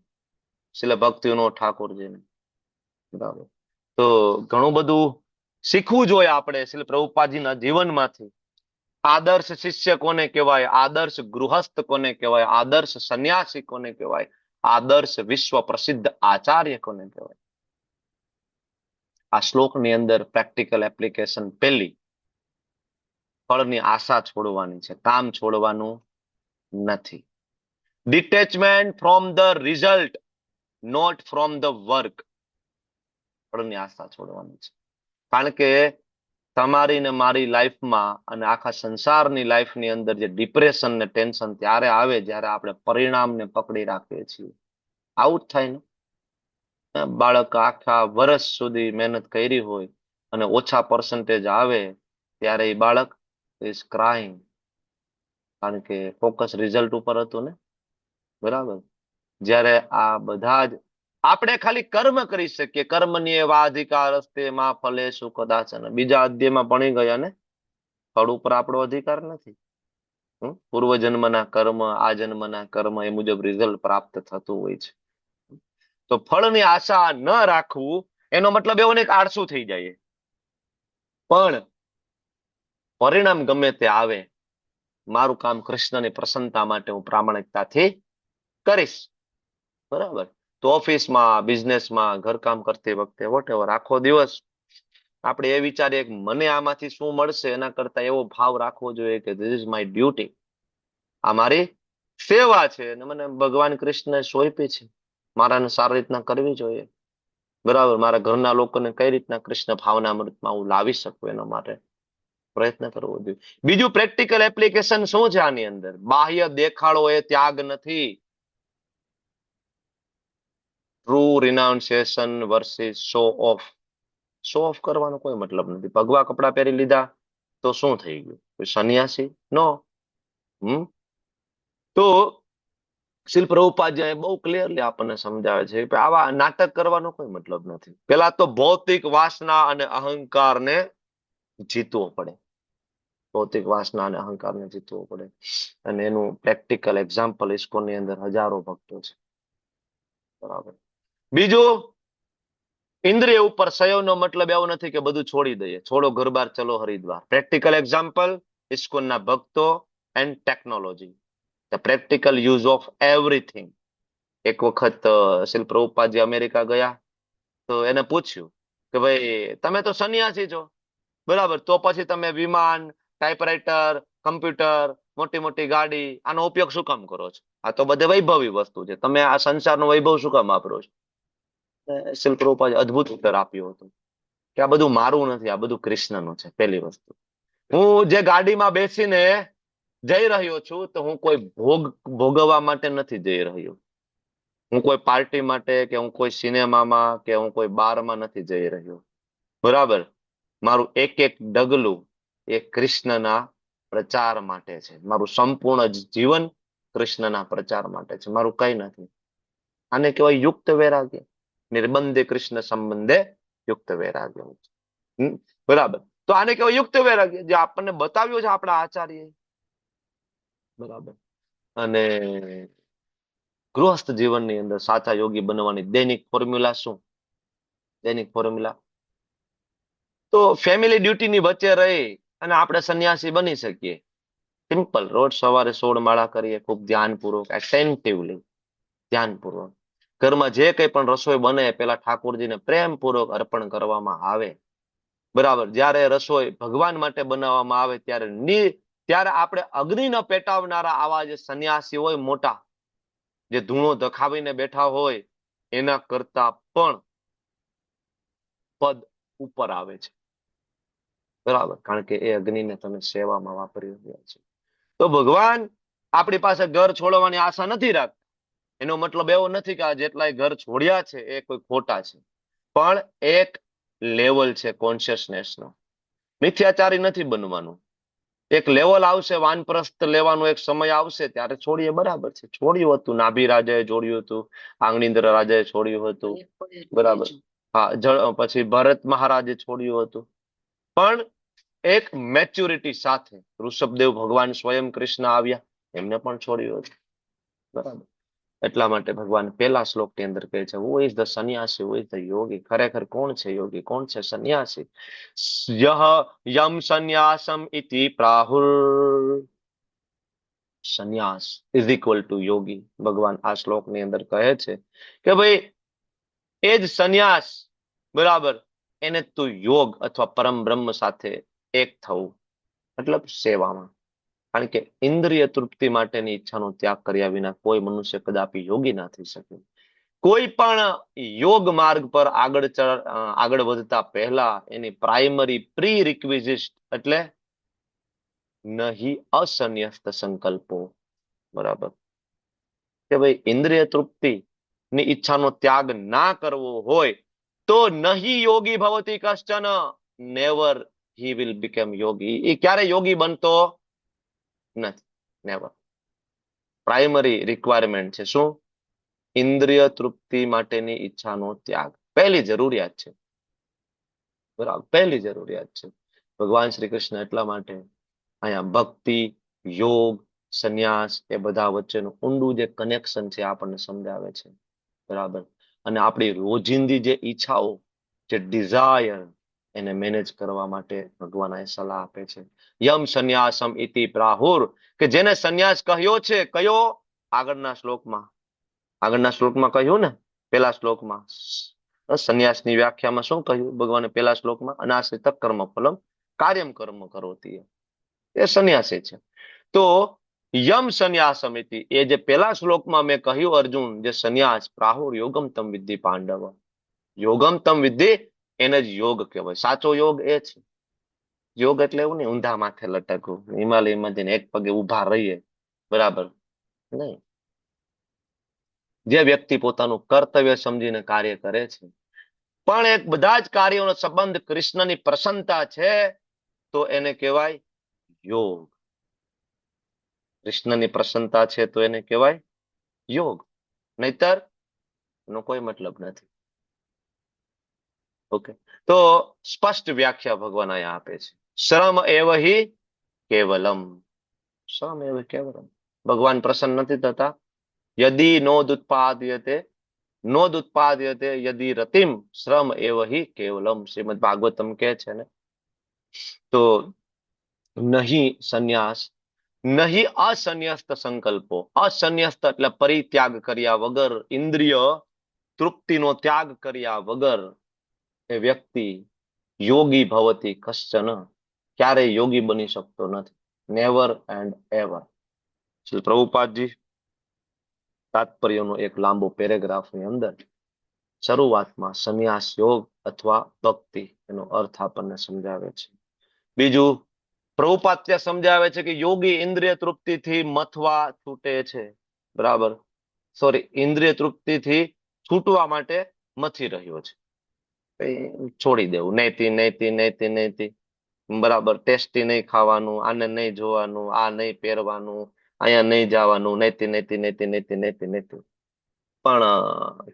Speaker 1: શ્રીલ ભક્તિવિનોદ ઠાકોરજીને. બરાબર. તો ઘણું બધું શીખવું જોઈએ આપણે શ્રી પ્રભુપાદજીના જીવનમાંથી. આદર્શ શિષ્ય કોને કહેવાય? આદર્શ ગૃહસ્થ કોને કહેવાય? આદર્શ સંન્યાસી કોને કહેવાય? આદર્શ વિશ્વ પ્રસિદ્ધ આચાર્ય કોને કહેવાય? આ શ્લોકની અંદર પ્રેક્ટિકલ એપ્લિકેશન પહેલી, ફળની આશા છોડવાની છે, કામ છોડવાનું નથી. Detachment from the result, not from the work. ફળની આશા છોડવાની છે. કારણ કે તમારી ને મારી લાઈફમાં અને આખા સંસારની લાઈફની અંદર જે ડિપ્રેશન ને ટેન્શન ત્યારે આવે જ્યારે આપણે પરિણામને પકડી રાખીએ છીએ. આવું જ થાય ને? બાળક આખા વર્ષ સુધી મહેનત કરી હોય અને ઓછા પર્સન્ટેજ આવે ત્યારે એ બાળક ઇઝ ક્રાઇંગ, કારણ કે ફોકસ રિઝલ્ટ ઉપર હતું ને. બરાબર. જ્યારે આ બધા જ આપણે ખાલી કર્મ કરી શકીએ, કર્મની એવાધિકાર હસ્તે માં ફલેશુ કદાચન. બીજા અધ્યાયમાં ભણી ગયા ને, ફળ ઉપર આપણો અધિકાર નથી. પૂર્વજન્મના કર્મ, આ જન્મના કર્મ એ મુજબ રિઝલ્ટ પ્રાપ્ત થતું હોય છે. તો ફળની આશા ન રાખવું એનો મતલબ એવો નહીં કે આળસુ થઈ જાય, પણ પરિણામ ગમે તે આવે, મારું કામ કૃષ્ણની પ્રસન્નતા માટે હું પ્રામાણિકતાથી કરીશ. બરાબર. તો ઓફિસમાં, બિઝનેસમાં, ઘરકામ કરતી વખતે વોટેવર, આખો દિવસ આપણે એ વિચારીએ કે મને આમાંથી શું મળશે, એના કરતા એવો ભાવ રાખવો જોઈએ કે ધીસ ઇઝ માય ડ્યુટી, આ મારી સેવા છે અને મને ભગવાન કૃષ્ણને સોંપી છે, મારાને સારી રીતના કરવી જોઈએ. બરાબર. મારા ઘરના લોકોને કઈ રીતના કૃષ્ણ ભાવનામૃતમાં હું લાવી શકું એના માટે પ્રયત્ન કરવો જોઈએ. બીજું પ્રેક્ટિકલ એપ્લિકેશન શું છે આની અંદર? બાહ્ય દેખાડો એ ત્યાગ નથી. True renunciation versus show off. Show off કરવાનો કોઈ મતલબ નથી. ભગવા કપડા પહેરી લીધા તો શું થઈ ગયું? કોઈ સંન્યાસી? નો. તો શ્રીલ પ્રભુપાદજી બહુ ક્લિયરલી આપણને સમજાવે છે કે આવા નાટક કરવાનો કોઈ મતલબ નથી. પેલા તો ભૌતિક વાસના અને અહંકારને જીતવો પડે. ભૌતિક વાસના અને અહંકારને જીતવો પડે. અને એનું પ્રેક્ટિકલ એક્ઝામ્પલ ઇસ્કોનની અંદર હજારો ભક્તો છે. બરાબર. બીજું, ઇન્દ્રિય ઉપર સંયમનો મતલબ એવો નથી કે બધું છોડી દઈએ, છોડો ઘર બાર ચલો હરિદ્વાર. પ્રેક્ટિકલ એક્ઝામ્પલ ઇસ્કોનના ભક્તો and technology, the practical use of everything. એક વખત શ્રીલ પ્રભુપાદજી અમેરિકા ગયા તો એને પૂછ્યું કે ભાઈ તમે તો સંન્યાસી છો, બરાબર, તો પછી તમે વિમાન, ટાઈપરાઇટર, કમ્પ્યુટર, મોટી મોટી ગાડી, આનો ઉપયોગ શું કામ કરો છો? આ તો બધે વૈભવી વસ્તુ છે, તમે આ સંસારનો વૈભવ શું કામ વાપરો છો? શ્રીલ પ્રભુપાદે અદ્ભુત ઉત્તર આપ્યો હતો કે આ બધું મારું નથી, આ બધું કૃષ્ણનું છે. પહેલી વસ્તુ, હું જે ગાડીમાં બેસીને જઈ રહ્યો છું તો હું કોઈ ભોગવવા માટે નથી જઈ રહ્યો. હું કોઈ પાર્ટી માટે કે હું કોઈ સિનેમામાં કે હું કોઈ બારમાં નથી જઈ રહ્યો. બરાબર. મારું એક એક ડગલું એ કૃષ્ણના પ્રચાર માટે છે. મારું સંપૂર્ણ જીવન કૃષ્ણના પ્રચાર માટે છે, મારું કઈ નથી. આને કહેવાય યુક્ત વૈરાગ્ય. નિર્બંધે કૃષ્ણ સંબંધે યુક્ત વૈરાગ્ય. બરાબર. તો આને કહેવાય યુક્ત વૈરાગ્ય, જે આપણને બતાવ્યું છે આપણા આચાર્ય. બરાબર. અને ગૃહસ્થ જીવનની અંદર સાચા યોગી બનવાની દૈનિક ફોર્મ્યુલા શું? દૈનિક ફોર્મ્યુલા તો ફેમિલી ડ્યુટીની વચ્ચે રહી અને આપણે સંન્યાસી બની શકીએ. સિમ્પલ. રોજ સવારે 16 માળા કરીએ, ખૂબ ધ્યાનપૂર્વક, એટેન્ટિવલી, ધ્યાનપૂર્વક. ઘરમાં જે કંઈ પણ રસોઈ બને પેલા ઠાકોરજીને પ્રેમપૂર્વક અર્પણ કરવામાં આવે. બરાબર. જ્યારે રસોઈ ભગવાન માટે બનાવવામાં આવે ત્યારે આપણે અગ્નિ ન પેટાવનારા આવા જે સંન્યાસી હોય મોટા, જે ધૂણો ધખાવીને બેઠા હોય, એના કરતા પણ પદ ઉપર આવે છે. બરાબર. કારણ કે એ અગ્નિને તમે સેવામાં વાપરી રહ્યા છો. તો ભગવાન આપણી પાસે ઘર છોડવાની આશા નથી રાખતા. એનો મતલબ એવો નથી કે આ જેટલાય ઘર છોડ્યા છે એ કોઈ ખોટા છે, પણ એક લેવલ છે કોન્શિયસનેસનો. મિથ્યાચારી નથી બનવાનું. એક લેવલ આવશે, વાનપ્રસ્થ લેવાનો એક સમય આવશે, ત્યારે છોડીએ. બરાબર છે. છોડ્યું હતું, નાભી રાજાએ છોડ્યું હતું, આંગણીન્દ્ર રાજાએ છોડ્યું હતું. બરાબર. હા, પછી ભરત મહારાજે છોડ્યું હતું. પણ એક મેચ્યોરિટી સાથે ઋષભદેવ ભગવાન સ્વયં કૃષ્ણ આવ્યા, એમને પણ છોડ્યું હતું. બરાબર. એટલા માટે ભગવાન પહેલા શ્લોકની અંદર કહે છે, હુ ઇઝ ધ સન્યાસી, હુ ઇઝ ધ યોગી. ખરેખર કોણ છે યોગી, કોણ છે સન્યાસી? યહ યમ સંન્યાસમ ઇતિ પ્રાહુર. સંન્યાસ ઇઝ ઇક્વલ ટુ યોગી. ભગવાન આ શ્લોકની અંદર કહે છે કે ભાઈ એ જ સંન્યાસ, બરાબર, એને તું યોગ અથવા પરમ બ્રહ્મ સાથે એક થવું, મતલબ સેવામાં. કારણ કે ઇન્દ્રિય તૃપ્તિ માટેની ઈચ્છાનો ત્યાગ કર્યા વિના કોઈ મનુષ્ય કદાપી યોગી ના થઈ શકે. કોઈ પણ યોગ માર્ગ પર આગળ વધતા પહેલા એની પ્રાઇમરી પ્રી રિક્વિઝિટ એટલે નહીં અસન્યસ્ત સંકલ્પો. બરાબર. કે ભાઈ ઇન્દ્રિય તૃપ્તિ ની ઈચ્છાનો ત્યાગ ના કરવો હોય તો નહીં યોગી ભવતી કશ્ચન, નેવર હી વિલ બીકમ યોગી. એ ક્યારે યોગી બનતો નથી, નેવર. પ્રાઇમરી રિક્વાયરમેન્ટ છે શું? ઇન્દ્રિય તૃપ્તિ માટેની ઈચ્છાનો ત્યાગ. પહેલી જરૂરિયાત છે. બરાબર. પહેલી જરૂરિયાત છે. ભગવાન શ્રી કૃષ્ણ એટલા માટે અહીંયા ભક્તિ, યોગ, સંન્યાસ એ બધા વચ્ચેનું ઊંડું જે કનેક્શન છે આપણને સમજાવે છે. બરાબર. અને આપણી રોજિંદી જે ઈચ્છાઓ, જે ડિઝાયર, એને મેનેજ કરવા માટે ભગવાન આ સલાહ આપે છે. યમ સંન્યાસમ ઇતિ પ્રાહુર, કે જેને સંન્યાસ કહ્યો છે, કયો? આગળના શ્લોકમાં કહ્યું ને, પેલા શ્લોકમાં સંન્યાસની વ્યાખ્યામાં શું કહ્યું ભગવાને પેલા શ્લોકમાં? અનાશ્રિત કર્મ ફલમ કાર્યમ કર્મ કરોતિ. એ સંન્યાસી છે. તો યમ સંન્યાસમ ઇતિ, એ જે પેલા શ્લોકમાં મેં કહ્યું અર્જુન, જે સંન્યાસ, પ્રાહુર યોગમ તમ વિદ્ધિ પાંડવ. યોગમ તમ વિદ્ધિ, એને જ યોગ કહેવાય. સાચો યોગ એ છે. યોગ એટલે એવું નહીં ઊંધા માથે લટકવું, હિમાલયમાં જઈને એક પગે ઉભા રહીએ, બરાબર નહીં. જે વ્યક્તિ પોતાનું કર્તવ્ય સમજીને કાર્ય કરે છે, પણ એક બધા જ કાર્યોનો સંબંધ કૃષ્ણની પ્રસન્નતા છે, તો એને કહેવાય યોગ. કૃષ્ણની પ્રસન્નતા છે તો એને કહેવાય યોગ, નહીતર એનો કોઈ મતલબ નથી. ઓકે. તો સ્પષ્ટ વ્યાખ્યા ભગવાન અહીંયા આપે છે. શ્રમ એવ હિ કેવલમ. શ્રમ એવ કેવલમ. ભગવાન પ્રસન્ન નથી થતા. યદિ નોદુત્પાદ્યતે યદિ રતિમ શ્રમ એવ હિ કેવલમ. શ્રીમદ ભાગવતમ કહે છે ને. તો નહીં સંન્યાસ, નહીં અસન્યસ્ત સંકલ્પો. અસન્યસ્ત એટલે પરિત્યાગ કર્યા વગર, ઇન્દ્રિય તૃપ્તિનો ત્યાગ કર્યા વગર એ વ્યક્તિ યોગી ભવતી કશ્ચન, ક્યારેય યોગી બની શકતો નથી. Never and ever. શ્રી પ્રભુપાદજી તાત્પર્યનો એક લાંબો પેરેગ્રાફની અંદર શરૂઆતમાં સંન્યાસ યોગ અથવા ભક્તિ એનો અર્થ આપણને સમજાવે છે. બીજું, પ્રભુપાદ ત્યાં સમજાવે છે કે યોગી ઇન્દ્રિય તૃપ્તિથી મથવા છૂટે છે. બરાબર, સોરી, ઇન્દ્રિય તૃપ્તિથી છૂટવા માટે મથી રહ્યો છે. છોડી દેવું, નૈતી નૈતી નૈતી નૈતી. બરાબર, ટેસ્ટી નહીં ખાવાનું, આને નહીં જોવાનું, આ નહીં પહેરવાનું, અહીંયા નહીં જવાનું, નૈતી નૈતી નૈતી નૈતી નૈતી નૈતી. પણ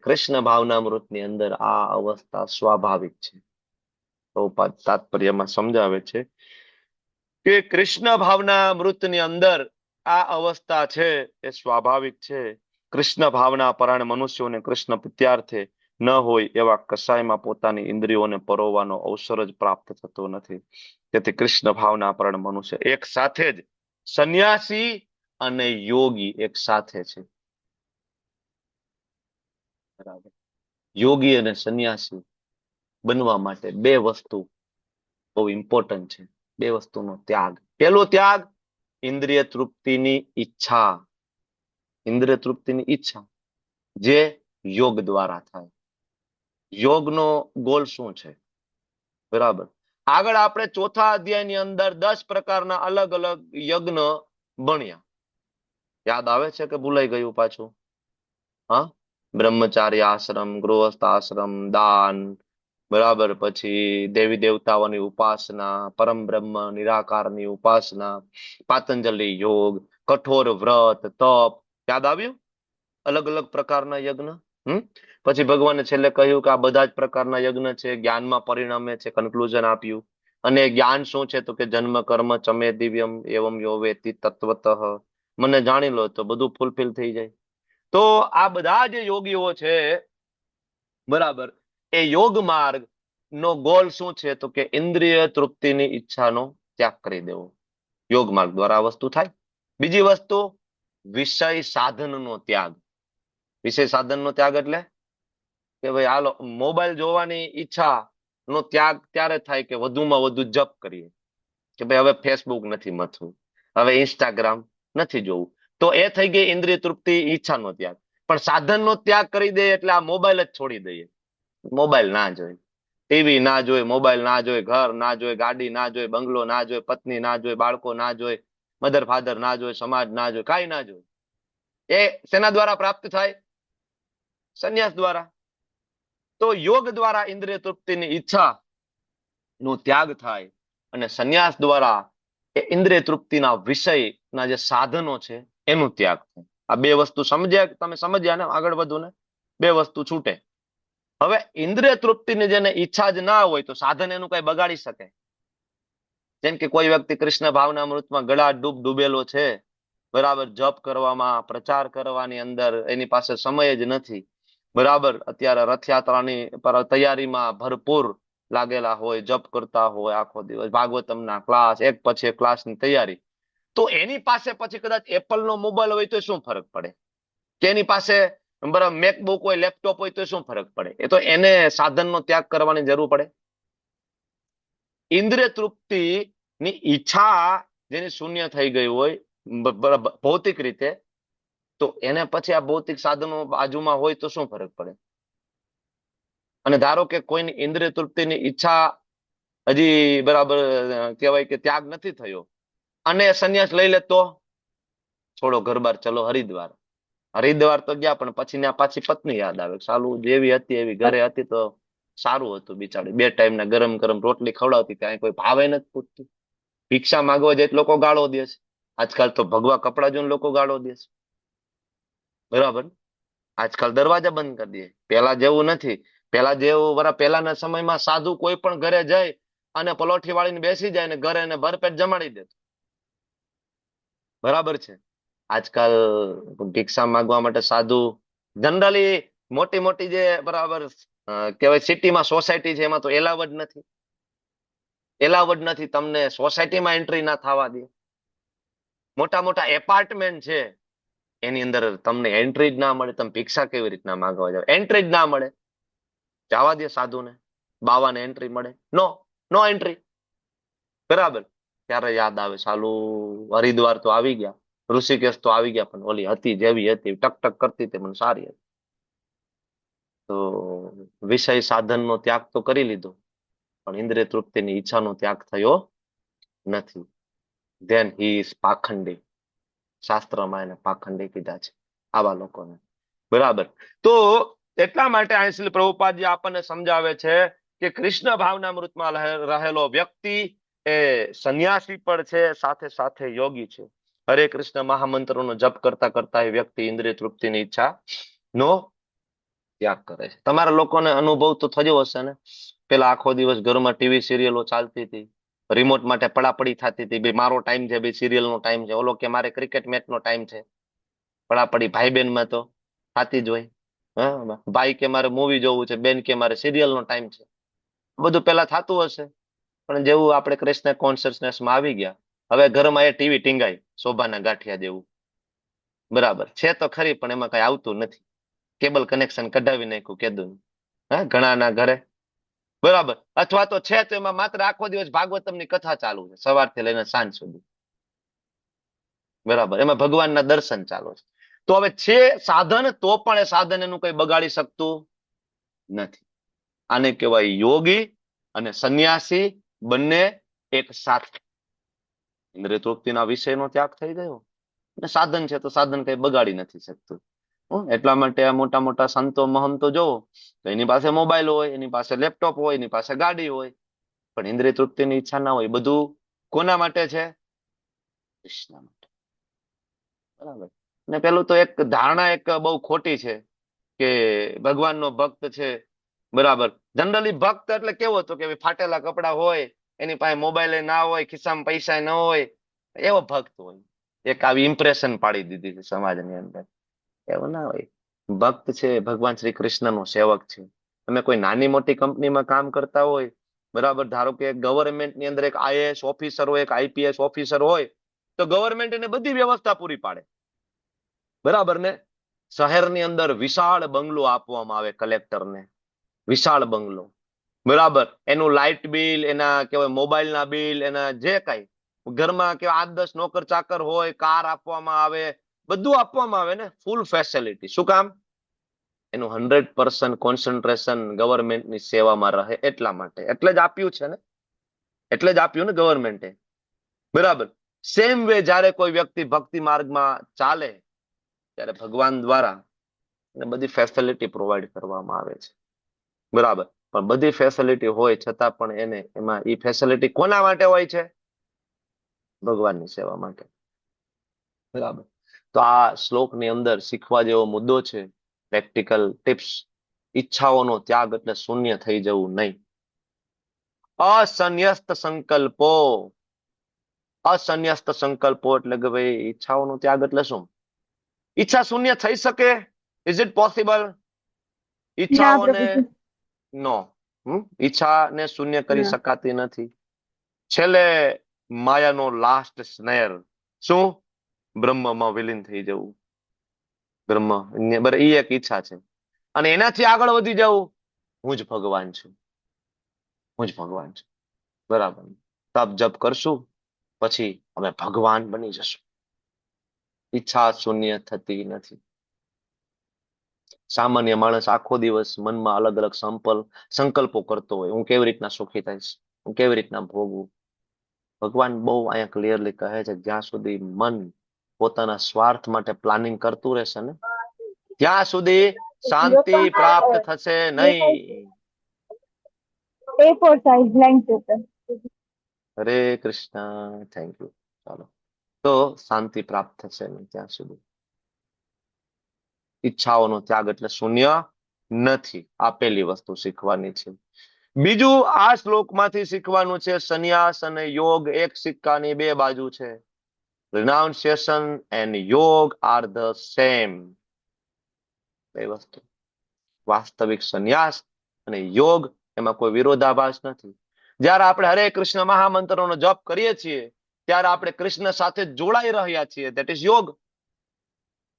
Speaker 1: કૃષ્ણ ભાવનામૃતની અંદર આ અવસ્થા સ્વાભાવિક છે. પ્રભુપાદ તાત્પર્યમાં સમજાવે છે કે કૃષ્ણ ભાવના મૃતની અંદર આ અવસ્થા છે એ સ્વાભાવિક છે. કૃષ્ણ ભાવના પરાયણ મનુષ્યોને કૃષ્ણ પ્રત્યાર્થે ન હોય એવા કસાયમાં પોતાની ઇન્દ્રિયોને પરોવવાનો અવસર જ પ્રાપ્ત થતો નથી. તેથી કૃષ્ણ ભાવના પરાયણ મનુષ્ય એક સાથે જ સંન્યાસી અને યોગી એક સાથે છે. બરાબર, યોગી અને સંન્યાસી બનવા માટે બે વસ્તુ બહુ ઇમ્પોર્ટન્ટ છે. બે વસ્તુનો ત્યાગ. પહેલો ત્યાગ, ઇન્દ્રિય તૃપ્તિની ઈચ્છા. ઇન્દ્રિય તૃપ્તિની ઈચ્છા જે યોગ દ્વારા થાય. યોગનો ગોલ શું છે? બરાબર, આગળ આપણે ચોથા અધ્યાયની અંદર 10 પ્રકારના અલગ અલગ યજ્ઞ ભણ્યા. યાદ આવે છે કે ભૂલાઈ ગયું પાછું? હા, બ્રહ્મચાર્ય આશ્રમ, ગૃહસ્થ આશ્રમ, દાન, બરાબર, પછી દેવી દેવતાઓની ઉપાસના, પરમ બ્રહ્મ નિરાકારની ઉપાસના, પાતંજલિ યોગ, કઠોર વ્રત, તપ. યાદ આવ્યું? અલગ અલગ પ્રકારના યજ્ઞ. પછી ભગવાને છેલ્લે કહ્યું કે આ બધા જ પ્રકારના યજ્ઞ છે, જ્ઞાનમાં પરિણમે છે. કન્ક્લુઝન આપ્યું. અને જ્ઞાન શું છે? તો કે જન્મ કર્મ ચમે દિવ્યમ એવમ યો વેતિ તત્વતઃ. મને જાણી લો તો બધું ફૂલફિલ થઈ જાય. તો આ બધા જે યોગીઓ છે, બરાબર, એ યોગ માર્ગ નો ગોલ શું છે? તો કે ઇન્દ્રિય તૃપ્તિની ઈચ્છાનો ત્યાગ કરી દેવો. યોગ માર્ગ દ્વારા આ વસ્તુ થાય. બીજી વસ્તુ, વિષય સાધનનો ત્યાગ. વિષય સાધનનો ત્યાગ એટલે કે ભાઈ હાલો, મોબાઈલ જોવાની ઈચ્છા નો ત્યાગ ત્યારે થાય કે વધુમાં વધુ જપ કરીએ, કે ભાઈ હવે ફેસબુક નથી મથવું, હવે ઇન્સ્ટાગ્રામ નથી જોવું. તો એ થઈ ગઈ ઇન્દ્રિય તૃપ્તિ, ઈચ્છાનો ત્યાગ. પણ સાધનનો ત્યાગ કરી દે એટલે આ મોબાઈલ જ છોડી દઈએ. મોબાઈલ ના જોઈએ, ટીવી ના જોઈએ, મોબાઈલ ના જોઈએ, ઘર ના જોઈએ, ગાડી ના જોઈએ, બંગલો ના જોઈએ, પત્ની ના જોઈએ, બાળકો ના જોઈએ, મધર ફાધર ના જોઈએ, સમાજ ના જોઈએ, કાંઈ ના જોઈએ. એ શેના દ્વારા પ્રાપ્ત થાય? સંન્યાસ દ્વારા. તો યોગ દ્વારા ઇન્દ્રિય તૃપ્તિની ઈચ્છા નો ત્યાગ થાય અને સંન્યાસ દ્વારા એ ઇન્દ્રિય તૃપ્તિના વિષયના જે સાધનો છે એનું ત્યાગ થાય. આ બે વસ્તુ સમજ્યા? તમે સમજ્યા ને? આગળ વધુ ને, બે વસ્તુ છૂટે. હવે ઇન્દ્રિય તૃપ્તિની જેને ઈચ્છા જ ના હોય તો સાધન એનું કઈ બગાડી શકે? જેમ કે કોઈ વ્યક્તિ કૃષ્ણ ભાવનામૃતમાં ગળા ડૂબેલો છે, બરાબર, જપ કરવામાં, પ્રચાર કરવાની અંદર એની પાસે સમય જ નથી, બરાબર, અત્યારે રથયાત્રાની તૈયારીમાં ભરપૂર લાગેલા હોય, જપ કરતા હોય આખો દિવસ, ભાગવતમના ક્લાસ, એક પછી એક ક્લાસની તૈયારી. તો એની પાસે પછી કદાચ એપલ નો મોબાઈલ હોય તો શું ફરક પડે? કે એની પાસે બરાબર મેકબુક હોય, લેપટોપ હોય તો શું ફરક પડે? એ તો એને સાધનનો ત્યાગ કરવાની જરૂર પડે. ઇન્દ્રિય તૃપ્તિ ની ઈચ્છા જેની શૂન્ય થઈ ગઈ હોય ભૌતિક રીતે, તો એને પછી આ ભૌતિક સાધનો બાજુમાં હોય તો શું ફરક પડે? અને ધારો કે કોઈની ઇન્દ્રિય તૃપ્તિની ઈચ્છા હજી બરાબર કહેવાય કે ત્યાગ નથી થયો અને સંન્યાસ લઈ લે તો છોડો ઘર બાર, ચલો હરિદ્વાર. હરિદ્વાર તો ગયા પણ પછી ને પાછી પત્ની યાદ આવે. સાલું જેવી હતી એવી ઘરે હતી તો સારું હતું બિચારી. 2 ટાઈમના ગરમ ગરમ રોટલી ખવડાવતી, ત્યાં કોઈ ભાવે નથી પૂછતું. ભિક્ષા માંગવા જાય લોકો ગાળો દે છે. આજકાલ તો ભગવા કપડા જોઈને લોકો ગાળો દે છે, બરાબર. આજકાલ દરવાજા બંધ કરી દે. પેલા જેવું નથી. પેલા જેવું પેલાના સમયમાં સાધુ કોઈ પણ ઘરે જાય અને પલોઠી વાળીને બેસી જાય ને ઘરે એને ભરપેટ જમાડી દે. બરાબર છે. આજકાલ ભિક્ષા માંગવા માટે સાધુ જનરલી મોટી મોટી જે બરાબર કહેવાય સિટીમાં સોસાયટી છે એમાં તો એલાવ જ નથી. તમને સોસાયટીમાં એન્ટ્રી ના થવા દે. મોટા મોટા એપાર્ટમેન્ટ છે એની અંદર તમને એન્ટ્રી જ ના મળે. તમે ભિક્ષા કેવી રીતના માંગવા જાવ? એન્ટ્રી જ ના મળે. જવા દે સાધુને, બાવાને એન્ટ્રી મળે? No entry. બરાબર. ત્યારે યાદ આવે સાલું હરિદ્વાર તો આવી ગયા, ઋષિકેશ તો આવી ગયા, પણ ઓલી હતી જેવી હતી ટક ટક કરતી તે મને સારી હતી. તો વિષય સાધનનો ત્યાગ તો કરી લીધો, પણ ઇન્દ્રિય તૃપ્તિની ઈચ્છાનો ત્યાગ થયો નથી. Then he is pakhandi. શાસ્ત્રમાં એને પાખંડી કીધા છે આવા લોકોને. બરાબર. તો એટલા માટે અહીં શ્રી પ્રભુપાદજી આપણને સમજાવે છે કે કૃષ્ણ ભાવનામૃતમાં રહેલો વ્યક્તિ એ સંન્યાસી પણ છે, સાથે સાથે યોગી છે. હરે કૃષ્ણ મહામંત્રનો જપ કરતા કરતા એ વ્યક્તિ ઇન્દ્રિય તૃપ્તિની ઈચ્છા નો ત્યાગ કરે છે. તમારા લોકોને અનુભવ તો થયો હશે ને. પેલા આખો દિવસ ઘરમાં ટીવી સિરિયલો ચાલતી હતી, રિમોટ માટે પડાપડી થતી હતી, ભાઈ મારો ટાઈમ છે, ભાઈ સિરિયલ નો ટાઈમ છે, ઓલો કે મારે ક્રિકેટ મેચ નો ટાઈમ છે. પડાપડી ભાઈ બહેન માં તો થતી જ હોય. હા, ભાઈ કે મારે મૂવી જોવું છે, બેન કે મારે સિરિયલ નો ટાઈમ છે. બધું પેલા થતું હશે, પણ જેવું આપણે કૃષ્ણ કોન્શિયસનેસમાં આવી ગયા, હવે ઘરમાં એ ટીવી ટીંગાય શોભાના ગાંઠિયા જેવું. બરાબર છે તો ખરી, પણ એમાં કઈ આવતું નથી. કેબલ કનેક્શન કઢાવી નાખ્યું કેદું. હા, ઘણાના ઘરે. બરાબર. અથવા તો છે તો એમાં માત્ર આખો દિવસ ભાગવતમની કથા ચાલુ છે સવારથી લઈને સાંજ સુધી. બરાબર. એમાં ભગવાનના દર્શન ચાલુ છે. તો હવે છે સાધન, તો પણ એ સાધન એનું કઈ બગાડી શકતું નથી. આને કહેવાય યોગી અને સંન્યાસી બંને એક સાથે. ઇન્દ્રિય તૃપ્તિના વિષયનો ત્યાગ થઈ ગયો અને સાધન છે તો સાધન કઈ બગાડી નથી શકતું. એટલા માટે આ મોટા મોટા સંતો મહંતો જોવો તો એની પાસે મોબાઈલ હોય, એની પાસે લેપટોપ હોય, એની પાસે ગાડી હોય, પણ ઇન્દ્રિય તૃપ્તિની ઈચ્છા ના હોય. બધું કોના માટે છે? કૃષ્ણ માટે. બરાબર. અને પેલું તો એક ધારણા એક બહુ ખોટી છે કે ભગવાનનો ભક્ત છે. બરાબર. જનરલી ભક્ત એટલે કેવો હતો કે ફાટેલા કપડા હોય, એની પાસે મોબાઈલ ના હોય, ખિસ્સામાં પૈસા ન હોય, એવો ભક્ત હોય. એક આવી ઇમ્પ્રેશન પાડી દીધી છે સમાજની અંદર. એવું ના હોય. ભક્ત છે ભગવાન શ્રી કૃષ્ણનો સેવક છે. તમે કોઈ નાની મોટી કંપનીમાં કામ કરતા હોય, બરાબર, ધારો કે ગવર્મેન્ટની અંદર એક આઈએએસ ઓફિસર હોય, એક આઈપીએસ ઓફિસર હોય, તો ગવર્મેન્ટ એને બધી વ્યવસ્થા પૂરી પાડે. બરાબર ને? શહેરની અંદર વિશાળ બંગલો આપવામાં આવે કલેક્ટરને, વિશાળ બંગલો. બરાબર. એનું લાઇટ બિલ, એના કેવાય મોબાઈલના બિલ, એના જે કઈ ઘરમાં કે 8-10 નોકર ચાકર હોય, કાર આપવામાં આવે, બધું આપવામાં આવે ને, ફૂલ ફેસિલિટી. શું કામ? એનું 100% કોન્સન્ટ્રેશન ગવર્મેન્ટની સેવામાં રહે એટલા માટે. એટલે જ આપ્યું છે ને, એટલે જ આપ્યું ને ગવર્મેન્ટે. બરાબર. સેમ વે જ્યારે કોઈ વ્યક્તિ ભક્તિ માર્ગમાં ચાલે ત્યારે ભગવાન દ્વારા એને બધી ફેસિલિટી પ્રોવાઈડ કરવામાં આવે છે. બરાબર. પણ બધી ફેસિલિટી હોય છતાં પણ એને એમાં એ ફેસિલિટી કોના માટે હોય છે? ભગવાનની સેવા માટે. બરાબર. તો આ શ્લોકની અંદર શીખવા જેવો મુદ્દો છે, પ્રેક્ટિકલ ટિપ્સ. ઈચ્છાઓનો ત્યાગ એટલે શૂન્ય થઈ જવું નહીં. અસન્યસ્ત સંકલ્પો. અસન્યસ્ત સંકલ્પો એટલે કે ભાઈ ઈચ્છાઓનો ત્યાગ એટલે શું? ઈચ્છા શૂન્ય થઈ શકે? Is it possible?
Speaker 4: ના
Speaker 1: ઈચ્છાઓને
Speaker 4: પ્રભુજી.
Speaker 1: નો. ઈચ્છાને શૂન્ય કરી
Speaker 4: ના.
Speaker 1: શકાતી નથી. છેલ્લે માયાનો લાસ્ટ સ્નેર શું? બ્રહ્મમાં વિલીન થઈ જવું. બ્રહ્મ એ એક ઈચ્છા છે. અને એનાથી આગળ વધી જવું, હું જ ભગવાન છું, હું જ ભગવાન છું. બરાબર. તપ જપ કરશું પછી અમે ભગવાન બની જશું. ઈચ્છા શૂન્ય થતી નથી. સામાન્ય માણસ આખો દિવસ મનમાં અલગ અલગ સંકલ્પો કરતો હોય, હું કેવી રીતના સુખી થઈશ, હું કેવી રીતના ભોગવું. ભગવાન બહુ અહીંયા ક્લિયરલી કહે છે, જ્યાં સુધી મન પોતાના સ્વાર્થ માટે પ્લાનિંગ કરતું રહેશે ને, ત્યાં સુધી શાંતિ પ્રાપ્ત થશે નહીં.
Speaker 4: A4 size blank paper.
Speaker 1: Hare Krishna. Thank you. ચાલો. તો શાંતિ પ્રાપ્ત થશે નહીં ત્યાં સુધી. ઈચ્છાઓનો ત્યાગ એટલે શૂન્ય નથી. આ પહેલી વસ્તુ શીખવાની છે. બીજું આ શ્લોકમાંથી શીખવાનું છે, સંન્યાસ અને યોગ એક સિક્કાની બે બાજુ છે. રિનાઉન્સિએશન એન્ડ યોગ આર ધ સેમ. બે વસ્તુ, વાસ્તવિક સંન્યાસ અને યોગ, એમાં કોઈ વિરોધાભાસ નથી. જ્યારે આપણે હરે કૃષ્ણ મહામંત્રનો જપ કરીએ છીએ ત્યારે આપણે કૃષ્ણ સાથે જોડાઈ રહ્યા છીએ, ધેટ ઇઝ યોગ.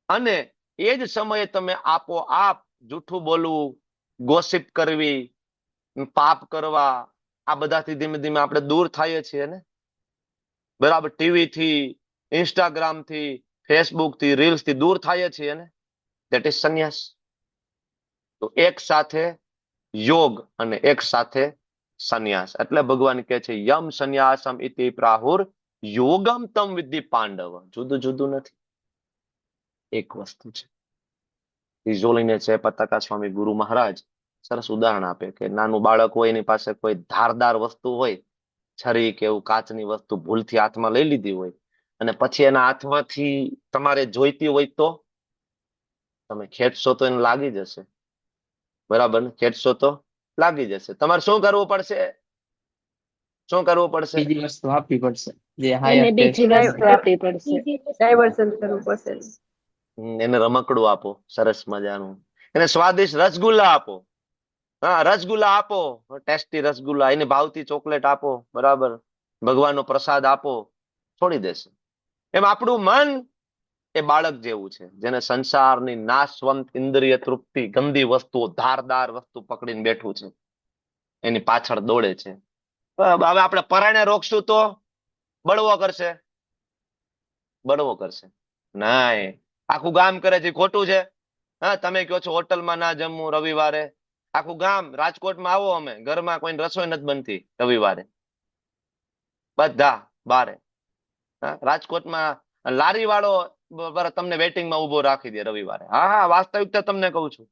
Speaker 1: અને એ જ સમયે તમે આપોઆપ જૂઠું બોલવું, ગોસિપ કરવી, પાપ કરવા, આ બધાથી ધીમે ધીમે આપણે દૂર થઈએ છીએ ને. બરાબર, ટીવી થી, ઇન્સ્ટાગ્રામ થી, ફેસબુક થી, રીલ્સ થી દૂર થઈએ છીએ ને. That is sannyas. તો એક સાથે યોગ અને એક સાથે સંન્યાસ. એટલે ભગવાન કહે છે યમ સંન્યાસમ ઇતિ પ્રાહુર યોગમ તમ વિદ્ધિ પાંડવ. જુદું જુદું નથી, એક વસ્તુ છે. તિજોલીને છે પતાકા સ્વામી ગુરુ મહારાજ સરસ ઉદાહરણ આપે કે નાનું બાળક હોય, એની પાસે કોઈ ધારદાર વસ્તુ હોય, છરી કે એવું કાચની વસ્તુ ભૂલથી હાથમાં લઈ લીધી હોય, અને પછી એના હાથમાંથી તમારે જોઈતી હોય તો તમે ખેંચશો તો એને લાગી જશે. બરાબર ને? ખેંચશો તો લાગી જશે. તમારે શું કરવું પડશે? શું કરવું પડશે?
Speaker 5: બીજી વસ્તુ આપવી પડશે જે
Speaker 2: એને
Speaker 5: હાયર
Speaker 2: બીજી
Speaker 5: ટેસ્ટ.
Speaker 2: વસ્તુ આપવી પડશે.
Speaker 4: ડાયવર્સન કરવું પડશે.
Speaker 1: એને રમકડું આપો સરસ મજાનું, એને સ્વાદિષ્ટ રસગુલ્લા આપો. હા, રસગુલ્લા આપો, ટેસ્ટી રસગુલ્લા, એને ભાવતી ચોકલેટ આપો. બરાબર, ભગવાનનો પ્રસાદ આપો, છોડી દેશે. એમ આપણું મન એ બાળક જેવું છે, જેને સંસારની નાશવંત ઇન્દ્રિય તૃપ્તિ, ગંદી વસ્તુઓ, ધારદાર વસ્તુ પકડીને બેઠું છે, એની પાછળ દોડે છે. હવે આપણે પરાણે રોકશું તો બળવો કરશે, બળવો કરશે. નાય, આખું ગામ કરે છે, ખોટું છે. હા, તમે કહો છો હોટલમાં ના જમવું રવિવારે, આખું ગામ, રાજકોટમાં આવો, અમે ઘરમાં કોઈ રસોઈ નથી બનતી રવિવારે, બધા બારે. રાજકોટમાં લારી વાળો તમને વેટિંગમાં ઉભો રાખી દે રવિવારે. હા હા, વાસ્તવિકતા તમને કહું છું.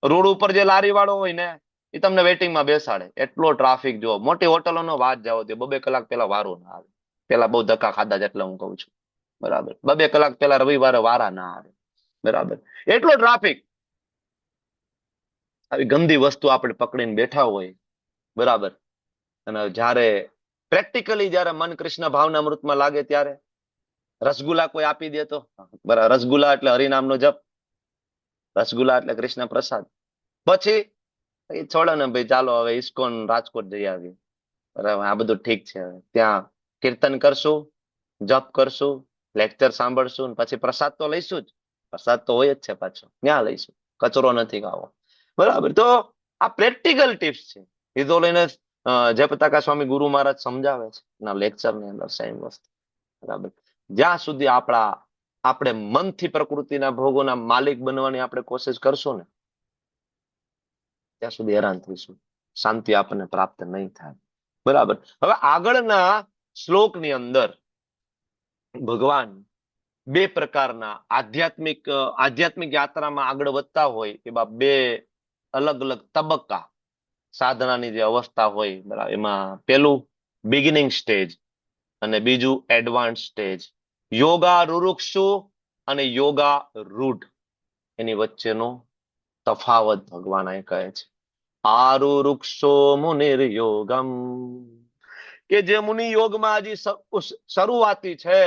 Speaker 1: રોડ ઉપર જે લારી વાળો હોય ને એ તમને વેટિંગમાં બેસાડે. એટલો ટ્રાફિક જો. મોટી હોટલોનો વાત જાવ દે, 2-2 કલાક પેલા વારો ના આવે. પેલા બહુ ધક્કા ખાધા છે એટલે હું કહું છું. બરાબર, 2-2 કલાક પેલા રવિવારે વારા ના આવે. બરાબર, એટલો ટ્રાફિક. આવી ગંદી વસ્તુ આપણે પકડીને બેઠા હોય. બરાબર, અને જ્યારે પ્રેક્ટિકલી જ્યારે મન કૃષ્ણ ભાવના અમૃતમાં લાગે ત્યારે રસગુલ્લા કોઈ આપી દે તો બરાબર, રસગુલ્લા એટલે હરિનામનો જપ, રસગુલ્લા એટલે કૃષ્ણ પ્રસાદ. પછી એ છોડો ને ભાઈ, ચાલો હવે ઇસ્કોન રાજકોટ જઈ આવીએ. બરાબર, આ બધું ઠીક છે. ત્યાં કીર્તન કરશું, જપ કરશું, લેક્ચર સાંભળશું, પછી પ્રસાદ તો લઈશું જ. પ્રસાદ તો હોય જ છે પાછો, ત્યાં લઈશું, કચરો નથી ખાવો. બરાબર, તો આ પ્રેક્ટિકલ ટિપ્સ છે. એ તો લઈને જય પતાકા સ્વામી ગુરુ મહારાજ સમજાવે છે એના લેક્ચર ની અંદર સેમ વસ્તુ. બરાબર, જ્યાં સુધી આપણે મનથી પ્રકૃતિના ભોગોના માલિક બનવાની આપણે કોશિશ કરશું ને ત્યાં સુધી હેરાન થઈશું, શાંતિ આપણને પ્રાપ્ત નહીં થાય. બરાબર, હવે આગળના શ્લોકની અંદર ભગવાન બે પ્રકારના આધ્યાત્મિક યાત્રામાં આગળ વધતા હોય એવા બે અલગ અલગ તબક્કા, સાધનાની જે અવસ્થા હોય, બરાબર, એમાં પેલું બિગિનિંગ સ્ટેજ અને બીજું એડવાન્સ સ્ટેજ. યોગા રુરુક્ષુ અને યોગા રૂઢ, એની વચ્ચેનો તફાવત ભગવાન અહીં કહે છે. આરુરુક્ષો મુનિર યોગમ, કે જે મુનિ યોગમાં હજી શરૂઆતી છે,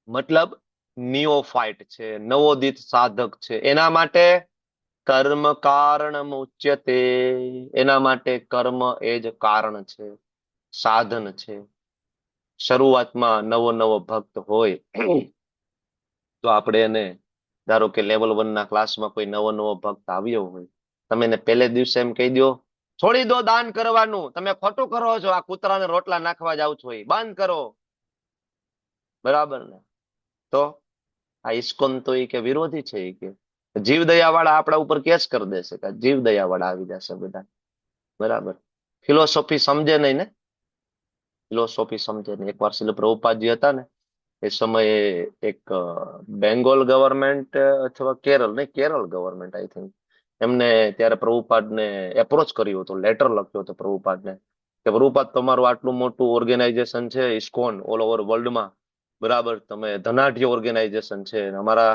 Speaker 1: મતલબ નિયોફાઇટ છે, નવોદિત સાધક છે, એના માટે કર્મ કારણ ઉચ્યતે, એના માટે કર્મ એ જ કારણ છે, સાધન છે. શરૂઆતમાં નવો ભક્ત હોય તો આપણે એને, ધારો કે લેવલ 1 ના ક્લાસમાં કોઈ નવો ભક્ત આવ્યો હોય, તમે એને પહેલે દિવસે એમ કહી દો છોડી દો દાન કરવાનું, તમે ખોટું કરો છો, આ કૂતરાને રોટલા નાખવા જાવ છો, એ બંધ કરો. બરાબર ને? તો આ ઇસ્કોન તો એ કે વિરોધી છે, એ કે જીવ દયા વાળા આપણા ઉપર કેસ કરી દેશે કે જીવ દયા વાળા આવી જશે બધા. બરાબર, ફિલોસોફી સમજે નહીં ને, ફિલોસોફી સમજે નહીં. એકવાર શ્રીલ પ્રભુપાદજી હતા ને, એ સમયે એક બેંગોલ ગવર્મેન્ટ અથવા કેરળ ગવર્મેન્ટ આઈ થિંક, એમને ત્યારે પ્રભુપાદને એપ્રોચ કર્યો હતો, લેટર લખ્યો હતો પ્રભુપાદને કે પ્રભુપાદ, તમારું આટલું મોટું ઓર્ગેનાઇઝેશન છે ઇસ્કોન ઓલ ઓવર વર્લ્ડમાં, બરાબર, તમે ધનાઢ્ય ઓર્ગેનાઇઝેશન છે, અમારા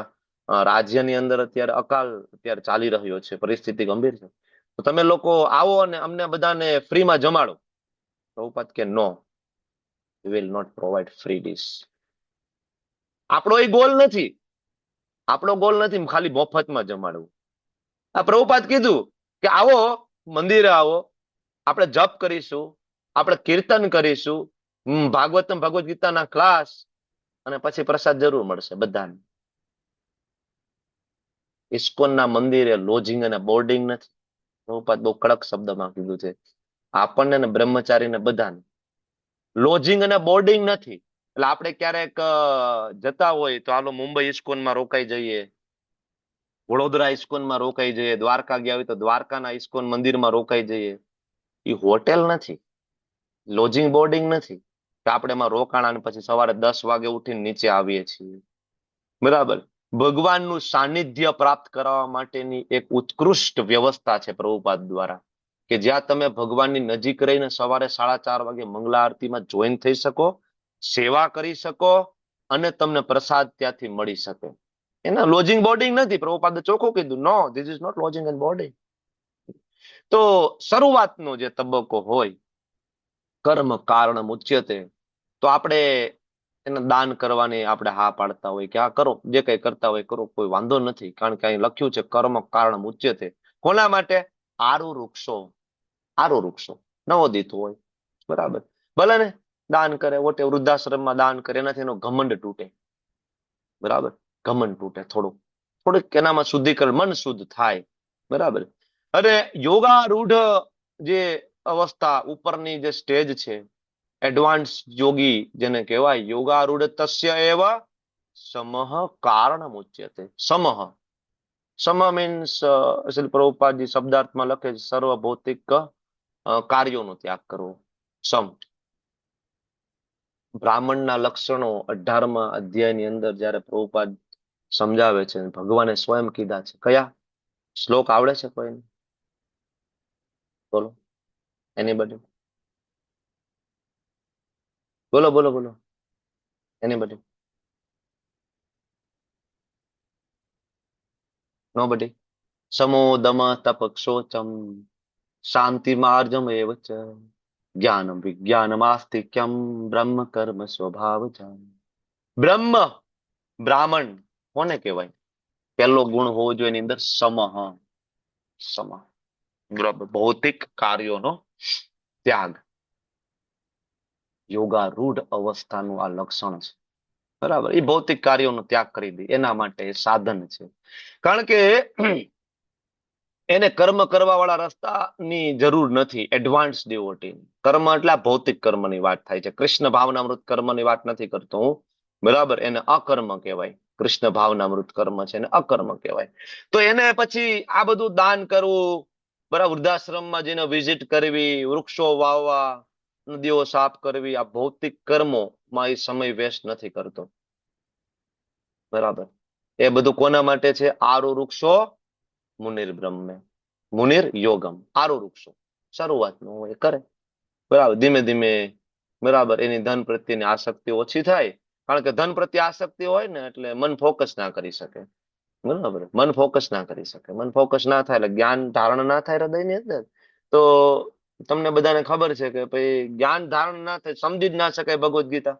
Speaker 1: રાજ્યની અંદર અત્યારે અકાલ અત્યારે ચાલી રહ્યો છે, પરિસ્થિતિ ગંભીર છે, તો તમે લોકો આવો અને અમને બધાને ફ્રીમાં જમાડો. પ્રભુપાદ કે નો, we will not provide free dish. આપણો એ ગોલ નથી. આપણો ગોલ નથી ખાલી મફતમાં જમાડવું. આ પ્રભુપાદ કીધું કે આવો, મંદિરે આવો, આપણે જપ કરીશું, આપણે કીર્તન કરીશું, ભાગવતમ ભગવદ ગીતાના ક્લાસ, અને પછી પ્રસાદ જરૂર મળશે બધાને. ઇસ્કોનના મંદિરે લોજિંગ અને બોર્ડિંગ નથી. પ્રભુપાદ બહુ કડક શબ્દમાં કીધું છે. આપણને ને બ્રહ્મચારીને બધાને લોજિંગ અને બોર્ડિંગ નથી. એટલે આપણે ક્યારેક જતા હોય તો હાલો મુંબઈ ઇસ્કોનમાં રોકાઈ જઈએ, વડોદરા ઇસ્કોનમાં રોકાઈ જઈએ, દ્વારકા ગયા હોય તો દ્વારકાના ઇસ્કોન મંદિરમાં રોકાઈ જઈએ. એ હોટેલ નથી, લોજિંગ બોર્ડિંગ નથી કે આપણે એમાં રોકાણા અને પછી સવારે 10 વાગે ઉઠીને નીચે આવીએ છીએ. બરાબર. ભગવાનનું સાનિધ્ય પ્રાપ્ત કરવા માટેની એક ઉત્કૃષ્ટ વ્યવસ્થા છે પ્રભુપાદ દ્વારા, કે જ્યાં તમે ભગવાનની નજીક રહીને સવારે 4:30 વાગે મંગલા આરતીમાં જોઈન થઈ શકો, સેવા કરી શકો, અને તમને પ્રસાદ ત્યાંથી મળી શકે. એના લોજિંગ બોર્ડિંગ નથી. પ્રભુપાદે ચોખ્ખું કીધું, no, this is not lodging and boarding. તો શરૂઆતનો જે તબક્કો હોય, કર્મ કારણ મુચ્યતે, તો આપણે એને દાન કરવાની આપણે હા પાડતા હોય કે આ કરો, જે કઈ કરતા હોય કરો, કોઈ વાંધો નથી. કારણ કે અહીં લખ્યું છે કર્મ કારણ મુચ્યતે. કોના માટે? આરુ વૃક્ષો. આરુ વૃક્ષો નવોદિત હોય, બરાબર, ભલે ને દાન કરે, ઓટે વૃદ્ધાશ્રમમાં દાન કરે, એનાથી એનો ઘમંડ તૂટે. બરાબર, ઘમંડ તૂટે. થોડુંક એનામાં શુદ્ધિકરણ, મન શુદ્ધ થાય. બરાબર. અને યોગારૂઢ જે અવસ્થા, ઉપરની જે સ્ટેજ છે, એડવાન્સ યોગી જેને કહેવાય, યોગારૂઢ તસ્ય એવ સમહ કારણ મુચ્યતે. સમહ, સમ મીન્સ શ્રી પ્રભુપાદજી શબ્દાર્થમાં લખે છે સર્વ ભૌતિક કાર્યોનો ત્યાગ કરવો. સમ. બ્રાહ્મણના લક્ષણો 18મા અધ્યાયની અંદર જયારે પ્રભુપાદ સમજાવે છે, ભગવાને સ્વયં કીધા છે. કયા શ્લોક આવડે છે કોઈને? બોલો, એનીબડી? બોલો બોલો બોલો, એનીબડી? નોબડી? સમો દમ તપ ક્ષોચમ શાંતિ માર્જમ એવ ચ જ્ઞાનમ વિજ્ઞાનમાસ્તિક્યમ બ્રહ્મ કર્મ સ્વભાવજમ. બ્રહ્મ, બ્રાહ્મણ કોને કહેવાય? પહેલો ગુણ હોવો જોઈએ એની અંદર સમહ. સમ, બરાબર, ભૌતિક કાર્યોનો ત્યાગ. યોગારૂઢ અવસ્થાનું આ લક્ષણ છે. બરાબર, એ ભૌતિક કાર્યોનો ત્યાગ કરી દે એના માટે સાધન છે. કારણ કે એને કર્મ કરવા વાળા રસ્તાની જરૂર નથી. એડવાન્સ ડિવોટી કર્મ એટલે ભૌતિક કર્મની વાત થાય છે. કૃષ્ણ ભાવનામૃત કર્મની વાત નથી કરતો હું. બરાબર, એને અકર્મ કહેવાય. કૃષ્ણ ભાવનામૃત કર્મ છે એને અકર્મ કહેવાય. તો એને પછી આ બધું દાન કરવું, બરાબર, વૃદ્ધાશ્રમમાં જઈને વિઝિટ કરવી, વૃક્ષો વાવવા, નદીઓ સાફ કરવી, આ ભૌતિક કર્મોમાં એ સમય વેસ્ટ નથી કરતો. બરાબર. એ બધું કોના માટે છે? આરુ વૃક્ષો મુનિર બ્રહ્મે, મુનિર યોગમ. આરુ વૃક્ષો શરૂઆતનું એ કરે. બરાબર, ધીમે ધીમે, બરાબર, એની ધન પ્રત્યેની આસક્તિ ઓછી થાય. કારણ કે ધન પ્રત્યે આસક્તિ હોય ને એટલે મન ફોકસ ના કરી શકે. બરાબર, મન ફોકસ ના કરી શકે. મન ફોકસ ના થાય એટલે જ્ઞાન ધારણ ના થાય હૃદયની અંદર. તો તમને બધાને ખબર છે કે ભાઈ જ્ઞાન ધારણ ના થાય, સમજી જ ના શકાય ભગવદ્ ગીતા.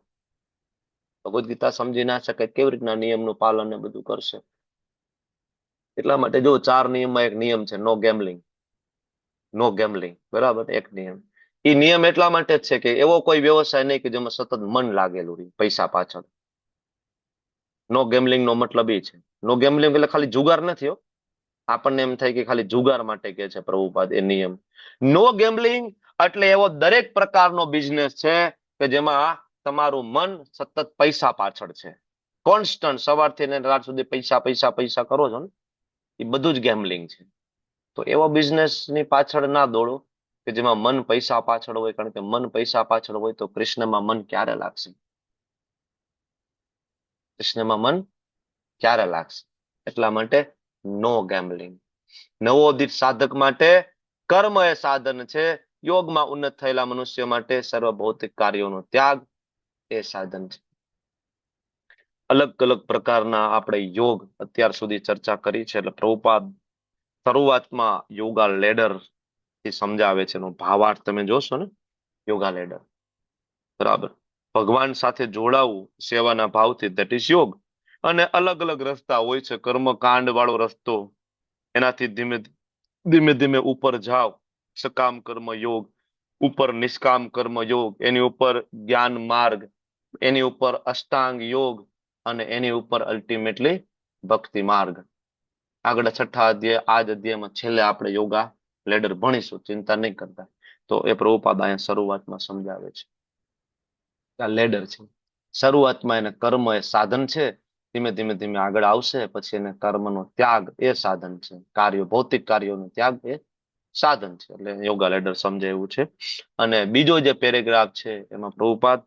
Speaker 1: ભગવદ્ ગીતા સમજી ના શકાય, કેવી રીતના નિયમનું પાલન ને બધું કરશે? એટલા માટે જો 4 નિયમમાં એક નિયમ છે, નો ગેમ્બલિંગ. નો ગેમ્બલિંગ, બરાબર, એક નિયમ. એ નિયમ એટલા માટે જ છે કે એવો કોઈ વ્યવસાય નહીં કે જેમાં સતત મન લાગેલું રહે પૈસા પાછળ. નો ગેમ્બલિંગ નો મતલબ એ છે. નો ગેમ્બલિંગ એટલે ખાલી જુગાર નથી હો. આપણને એમ થાય કે ખાલી જુગાર માટે કે છે પ્રભુપાદ એ નિયમ. નો ગેમ્બલિંગ એટલે એવો દરેક પ્રકારનો બિઝનેસ છે કે જેમાં તમારું મન સતત પૈસા પાછળ છે. કોન્સ્ટન્ટ, સવારથી ને રાત સુધી પૈસા પૈસા પૈસા કરો છો ને, એ બધું જ ગેમ્બલિંગ છે. તો એવો બિઝનેસ ની પાછળ ના દોડો કે જેમાં મન પૈસા પાછળ હોય. કારણ કે મન પૈસા પાછળ હોય તો કૃષ્ણમાં મન ક્યારે લાગશે? કૃષ્ણમાં મન ક્યારે લાગશે? એટલા માટે નો ગેમ્બલિંગ. નવોદિત સાધક માટે કર્મ એ સાધન છે. યોગમાં ઉન્નત થયેલા મનુષ્ય માટે સર્વ ભૌતિક કાર્યોનો ત્યાગ એ સાધન છે. અલગ અલગ પ્રકારના આપણે યોગ અત્યાર સુધી ચર્ચા કરી છે. એટલે પ્રભુપાદ શરૂઆતમાં યોગા લેડર થી સમજાવે છે. એનો ભાવાર્થ તમે જોશો ને, યોગા લેડર, બરાબર. ભગવાન સાથે જોડાવું સેવાના ભાવથી, ધેટ ઇઝ યોગ. અને અલગ અલગ રસ્તા હોય છે. કર્મકાંડ વાળો રસ્તો, એનાથી ધીમે ધીમે ધીમે ઉપર જાઓ, સકામ કર્મ યોગ, ઉપર નિષ્કામ કર્મ યોગ, એની ઉપર જ્ઞાન માર્ગ, એની ઉપર અષ્ટાંગ યોગ, અને એની ઉપર અલ્ટિમેટલી ભક્તિ માર્ગ. આગળ છઠ્ઠા અધ્યાય, આ જ અધ્યાયમાં છેલ્લે આપણે યોગા લેડર ભણીશું, ચિંતા નહીં કરતા. તો એ પ્રભુપાદ અહીંયા શરૂઆતમાં સમજાવે છે. આ લેડર છે. શરૂઆતમાં એને કર્મ એ સાધન છે, ધીમે ધીમે ધીમે આગળ આવશે, પછી એને કર્મનો ત્યાગ એ સાધન છે, કાર્યો, ભૌતિક કાર્યોનો ત્યાગ એ સાધન છે. એટલે યોગા લેડર સમજે એવું છે. અને બીજો જે પેરેગ્રાફ છે એમાં પ્રભુપાદ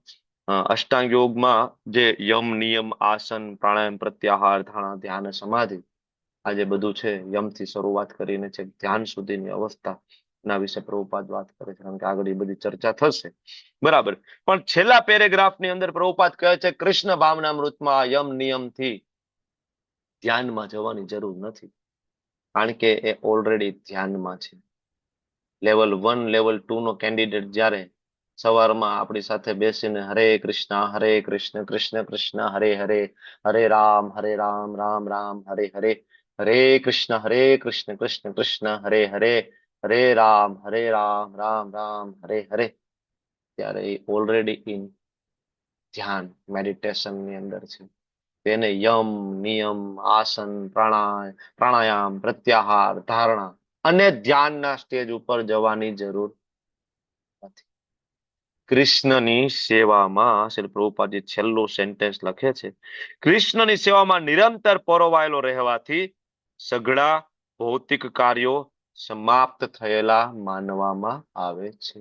Speaker 1: અષ્ટાંગ યોગમાં જે યમ, નિયમ, આસન, પ્રાણાયામ, પ્રત્યાહાર, ધારણા, ધ્યાન, સમાધિ, આ જે બધું છે, યમથી શરૂઆત કરીને છે ધ્યાન સુધીની અવસ્થા, એના વિશે પ્રભુપાદ વાત કરે છે, કારણ કે આગળ એ બધી ચર્ચા થશે. બરાબર. પણ છેલ્લા પેરેગ્રાફની અંદર પ્રભુપાદ કહે છે કૃષ્ણ ભાવનામૃતમાં યમ નિયમથી ધ્યાનમાં જવાની જરૂર નથી, કારણ કે એ ઓલરેડી ધ્યાનમાં છે. લેવલ 1, લેવલ 2 નો કેન્ડિડેટ જ્યારે સવારમાં આપણી સાથે બેસીને હરે કૃષ્ણ કૃષ્ણ કૃષ્ણ હરે હરે, હરે રામ રામ રામ હરે હરે, હરે કૃષ્ણ કૃષ્ણ કૃષ્ણ હરે હરે, હરે રામ રામ રામ હરે હરે, ત્યારે એ ઓલરેડી ઇન ધ્યાન, મેડિટેશન ની અંદર છે. તેને યમ, નિયમ, આસન, પ્રાણાયામ, પ્રત્યાહાર, ધારણા અને ધ્યાનના સ્ટેજ ઉપર જવાની જરૂર નથી. કૃષ્ણની સેવામાં, શ્રી પ્રભુપાદજી છેલ્લું સેન્ટેન્સ લખે છે, કૃષ્ણની સેવામાં નિરંતર પરોવાયેલો રહેવાથી સઘળા ભૌતિક કાર્યો સમાપ્ત થયેલા માનવામાં આવે છે.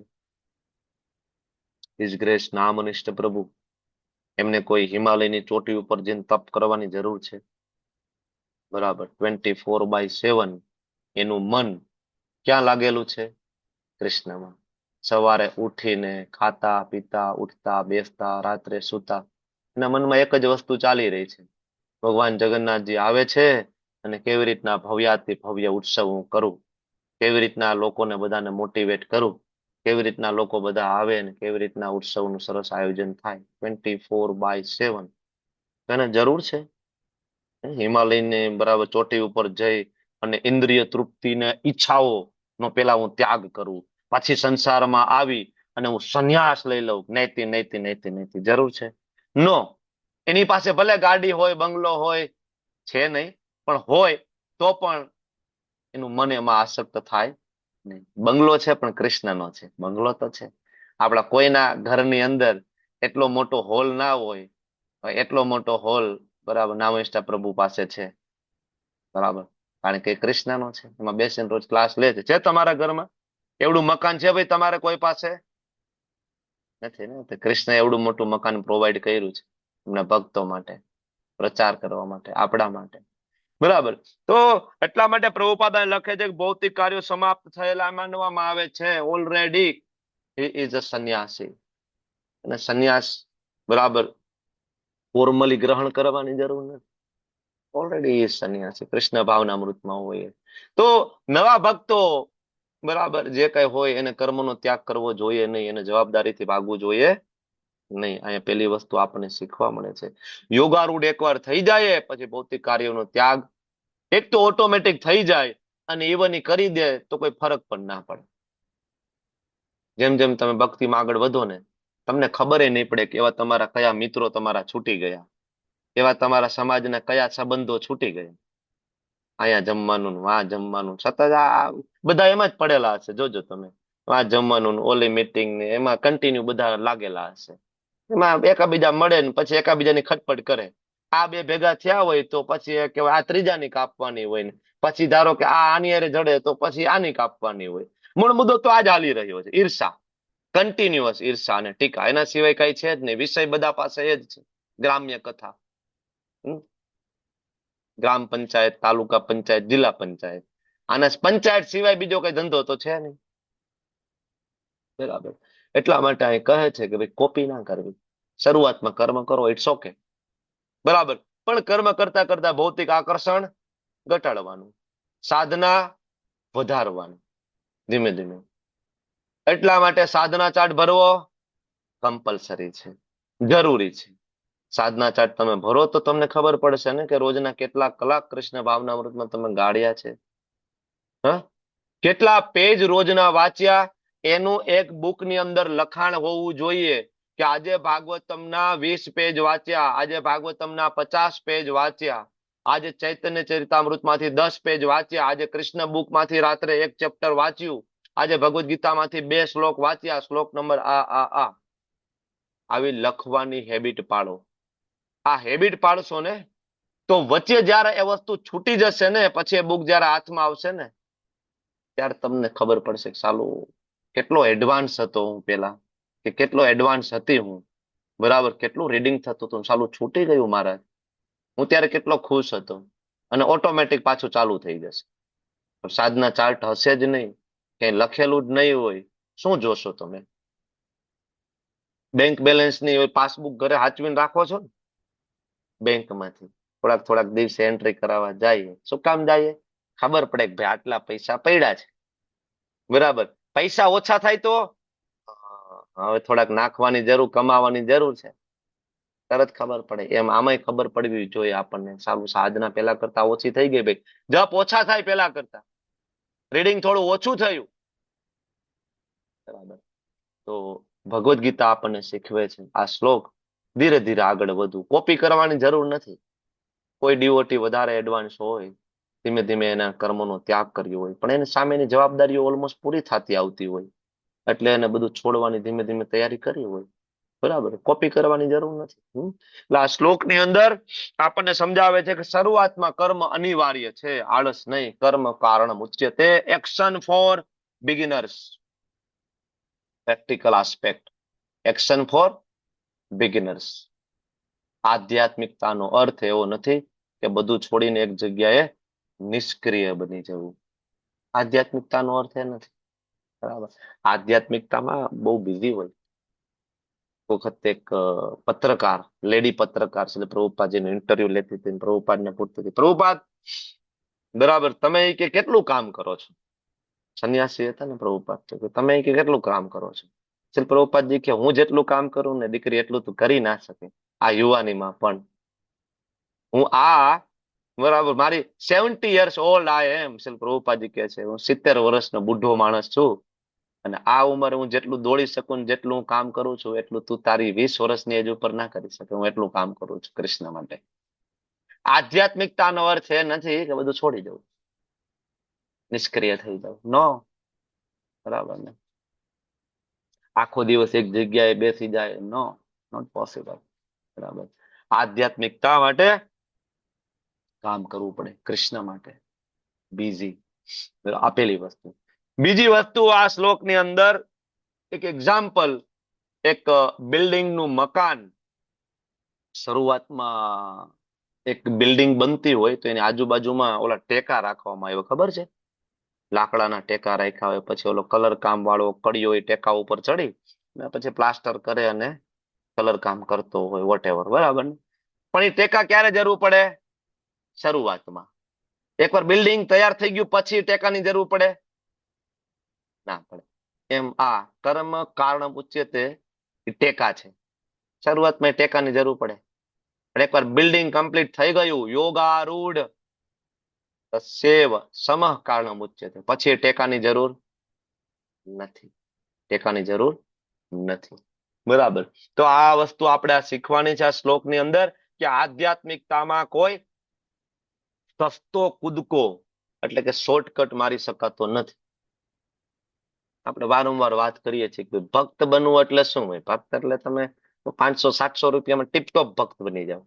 Speaker 1: હિઝ ગ્રેસ નામનિષ્ઠ પ્રભુ, એમને કોઈ હિમાલયની ચોટી ઉપર જઈને તપ કરવાની જરૂર છે? બરાબર. 24/7 એનું મન ક્યાં લાગેલું છે? કૃષ્ણમાં. સવારે ઉઠીને ખાતા પીતા, ઉઠતા બેસતા, રાત્રે સૂતા, એના મનમાં એક જ વસ્તુ ચાલી રહી છે, ભગવાન જગન્નાથજી આવે છે અને કેવી રીતના ભવ્યાતિ ભવ્ય ઉત્સવ હું કરું, કેવી રીતના લોકોને બધાને મોટિવેટ કરું, કેવી રીતના લોકો બધા આવે ને કેવી રીતના ઉત્સવનું સરસ આયોજન થાય. 24/7 એને જરૂર છે હિમાલયને બરાબર ચોટી ઉપર જઈ અને ઇન્દ્રિય તૃપ્તિને ઈચ્છાઓ નો પેલા હું ત્યાગ કરું, પાછી સંસારમાં આવી અને હું સંન્યાસ લઈ લઉં? નૈતિ નૈતિ નૈતિ નૈતિ. જરૂર છે? નો. એની પાસે ભલે ગાડી હોય, બંગલો હોય, છે નહીં, પણ હોય તો પણ એનું મન એમાં આસક્ત થાય નહીં. બંગલો છે પણ કૃષ્ણનો છે. બંગલો તો છે, આપણા કોઈના ઘરની અંદર એટલો મોટો હોલ ના હોય, એટલો મોટો હોલ બરાબર નામનિષ્ઠ પ્રભુ પાસે છે. બરાબર. કારણ કે કૃષ્ણનો છે, એમાં બેસીને રોજ ક્લાસ લે છે. છે તમારા ઘરમાં એવડું મકાન? છે ભાઈ તમારે કોઈ પાસે? નથી ને. કૃષ્ણ એવડું મોટું મકાન પ્રોવાઈડ કર્યું છે એમના ભક્તો માટે, પ્રચાર કરવા માટે, આપણા માટે. બરાબર. તો એટલા માટે પ્રભુપાદ લખે છે કે ભૌતિક કાર્યો સમાપ્ત થયેલા માનવામાં આવે છે. ઓલરેડી હી ઇઝ અ સંન્યાસી. અને સંન્યાસ બરાબર ફોર્મલી ગ્રહણ કરવાની જરૂર નથી, ઓલરેડી એ સંન્યાસી કૃષ્ણ ભાવનામૃતમાં હોય. તો નવા ભક્તો બરાબર જે કઈ હોય એને કર્મનો ત્યાગ કરવો જોઈએ નહીં, એને જવાબદારીથી ભાગવું જોઈએ નહીં. અહીંયા પેલી વસ્તુ આપણને શીખવા મળે છે, યોગારૂઢ એકવાર થઈ જાય પછી ભૌતિક કાર્યોનો ત્યાગ એક તો ઓટોમેટિક થઈ જાય, અને ઇવન ઈ કરી દે તો કોઈ ફરક પણ ના પડે. જેમ જેમ તમે ભક્તિમાં આગળ વધો ને, તમને ખબર નહીં પડે કે એવા તમારા કયા મિત્રો તમારા છૂટી ગયા, એવા તમારા સમાજના કયા સંબંધો છૂટી ગયા. અહીંયા જમવાનું, આ જમવાનું, સતત આ બધા એમાં જ પડેલા હશે. જોજો તમે, આ જમવાનું, ઓલી મીટિંગ ને એમાં કન્ટિન્યુ બધા લાગેલા હશે. એમાં એકાબીજા મળે ને પછી એકાબીજાની ખટપટ કરે. આ બે ભેગા થયા હોય તો પછી કે આ ત્રીજાની કાપવાની હોય ને પછી ધારો કે આ આની હારે જડે તો પછી આની કાપવાની હોય. મૂળ મુદ્દો તો આ જ હાલી રહ્યો છે, ઈર્ષા, કન્ટિન્યુઅસ ઈર્ષા અને ટીકા. એના સિવાય કઈ છે જ નહીં. વિષય બધા પાસે એ જ છે, ગ્રામ્ય કથા, ગ્રામ પંચાયત, તાલુકા પંચાયત, જિલ્લા પંચાયત. આના પંચાયત સિવાય બીજો કઈ ધંધો તો છે નહીં. બરાબર. એટલા માટે અહીં કહે છે કે ભાઈ કોપી ના કરવી. શરૂઆતમાં કર્મ કરો, ઇટ્સ ઓકે, બરાબર, પણ કર્મ કરતા કરતા ભૌતિક આકર્ષણ ઘટાડવાનું, સાધના વધારવાનું ધીમે ધીમે. એટલા માટે સાધના ચાર્ટ ભરવો કમ્પલસરી છે. જરૂરી છે. સાધના ચાર્ટ તમે ભરો તો તમને ખબર પડશે ને કે રોજના કેટલા કલાક કૃષ્ણ ભાવનામૃતમાં તમે ગાળ્યા છે. હ કેટલા પેજ રોજના વાંચ્યા એનું એક બુક ની અંદર લખાણ હોવું જોઈએ કે આજે ભાગવતમના 20 પેજ વાંચ્યા, આજે ભાગવતમના 50 પેજ વાંચ્યા, આજે ચૈતન્ય ચરિતામૃતમાંથી 10 પેજ વાંચ્યા, આજે કૃષ્ણ બુક માંથી રાત્રે એક ચેપ્ટર વાંચ્યું, આજે ભગવદ્ ગીતામાંથી 2 શ્લોક વાંચ્યા, શ્લોક નંબર આ. આવી લખવાની હેબિટ પાડો. આ હેબિટ પાડશો ને તો વચ્ચે જયારે એ વસ્તુ છૂટી જશે ને, પછી એ બુક જયારે હાથમાં આવશે ને, ત્યારે તમને ખબર પડશે કે સાલું કેટલો એડવાન્સ હતો હું પેલા, કે કેટલો એડવાન્સ હતી હું, બરાબર, કેટલું રીડિંગ થતું હતું, સાલું છૂટી ગયું મારા, હું ત્યારે કેટલો ખુશ હતો. અને ઓટોમેટિક પાછું ચાલુ થઈ જશે. સાધના ચાર્ટ હશે જ નહીં, કઈ લખેલું જ નહીં હોય, શું જોશો તમે? બેંક બેલેન્સ ની પાસબુક ઘરે હાચવીને રાખો છો ને? બેંકમાંથી થોડાક દિવસે એન્ટ્રી કરાવવા જઈએ. શું કામ જઈએ? ખબર પડે કે ભાઈ આટલા પૈસા પડ્યા છે, બરાબર. પૈસા ઓછા થાય તો હવે થોડાક નાખવાની જરૂર, કમાવાની જરૂર છે, તરત ખબર પડે. એમ આમાંય ખબર પડવી જોઈએ આપણને, સારું સાધના પેલા કરતા ઓછી થઈ ગઈ ભાઈ, જપ ઓછા થાય પેલા કરતા, રીડિંગ થોડું ઓછું થયું, બરાબર. તો ભગવદ્ ગીતા આપણને શીખવે છે આ શ્લોક, ધીરે ધીરે આગળ વધવું, કોપી કરવાની જરૂર નથી. કોઈ ડીઓટી વધારે એડવાન્સ હોય, ધીમે ધીમે એના કર્મોનો ત્યાગ કર્યો હોય, પણ એની સામેની જવાબદારીઓ ઓલમોસ્ટ પૂરી થતી આવતી હોય, એટલે એને બધું છોડવાની ધીમે ધીમે તૈયારી કરી હોય, બરાબર. કોપી કરવાની જરૂર નથી. એટલે આ શ્લોકની અંદર આપણને સમજાવે છે કે શરૂઆતમાં કર્મ અનિવાર્ય છે, આળસ નહીં. કર્મ કારણ ઉચ્યતે, action for beginners, practical aspect, action for beginners. આધ્યાત્મિકતાનો અર્થ એવો નથી કે બધું છોડીને એક જગ્યાએ નિષ્ક્રિય બની જવું. આધ્યાત્મિકતાનો અર્થ એ નથી, બરાબર. આધ્યાત્મિકતામાં બહુ બિઝી હોય. વખત એક પત્રકાર, લેડી પત્રકાર છે, પ્રભુપાદજીનો ઇન્ટરવ્યુ લેતી હતી, પ્રભુપાદને પૂછતી હતી, પ્રભુપાદ, બરાબર, તમે કે કેટલું કામ કરો છો? સંન્યાસી હતા ને પ્રભુપાદ, તો તમે કે કેટલું કામ કરો છો? શ્રી પ્રભુપાદજી કે હું જેટલું કામ કરું ને દીકરી એટલું તું કરી ના શકે આ યુવાનીમાં પણ. હું બરાબર, મારી 70 years old I am, Shri પ્રભુપાદજી કહે છે, હું 70 વર્ષનો બુઢો માણસ છું, અને આ ઉંમરે હું જેટલું દોડી શકું ને જેટલું હું કામ કરું છું, એટલું તું તારી 20 વર્ષની એજ ઉપર ના કરી શકે. હું એટલું કામ કરું છું કૃષ્ણ માટે. આધ્યાત્મિકતાનો અર્થ એ નથી કે બધું છોડી દઉં, નિષ્ક્રિય થઈ જાવ, નો, બરાબર ને. આખો દિવસ એક જગ્યાએ બેસી જાય, નો, નોટ પોસિબલ, બરાબર. આધ્યાત્મિકતા માટે કામ કરવું પડે, કૃષ્ણ માટે બીઝી, આપેલી વસ્તુ. બીજી વસ્તુ આ શ્લોકની અંદર એક એક્ઝામ્પલ, એક બિલ્ડિંગ નું મકાન, શરૂઆતમાં એક બિલ્ડિંગ બનતી હોય તો એની આજુબાજુમાં ઓલા ટેકા રાખવામાં આવ્યો, ખબર છે? લાકડાના ટેકા રાખ્યા હોય, પછી ઓલો કલર કામ વાળો કડિયો એ ટેકા ઉપર ચડી પછી પ્લાસ્ટર કરે અને કલર કામ કરતો હોય, વોટેવર, બરાબર ને. પણ એ ટેકા ક્યારે જરૂર પડે? શરૂઆતમાં. એકવાર બિલ્ડિંગ તૈયાર થઈ ગયું પછી ટેકાની જરૂર પડે? ના પડે. એમ આ કર્મ કારણ ઉચ્યતે ટેકા છે, શરૂઆતમાં ટેકાની જરૂર પડે, પણ એકવાર બિલ્ડિંગ કમ્પ્લીટ થઈ ગયું, યોગારૂઢ સેવ સમઃ કારણ ઉચ્યતે, પછી ટેકાની જરૂર નથી, ટેકાની જરૂર નથી, બરાબર. તો આ વસ્તુ આપણે આ શીખવાની છે આ શ્લોકની અંદર, કે આધ્યાત્મિકતામાં કોઈ સસ્તો કૂદકો એટલે કે શોર્ટકટ મારી શકાતો નથી. આપણે વારંવાર વાત કરીએ છીએ કે ભક્ત બનવું એટલે શું હોય? ભક્ત એટલે તમે 500-700 રૂપિયામાં ટીપટોપ ભક્ત બની જાઓ.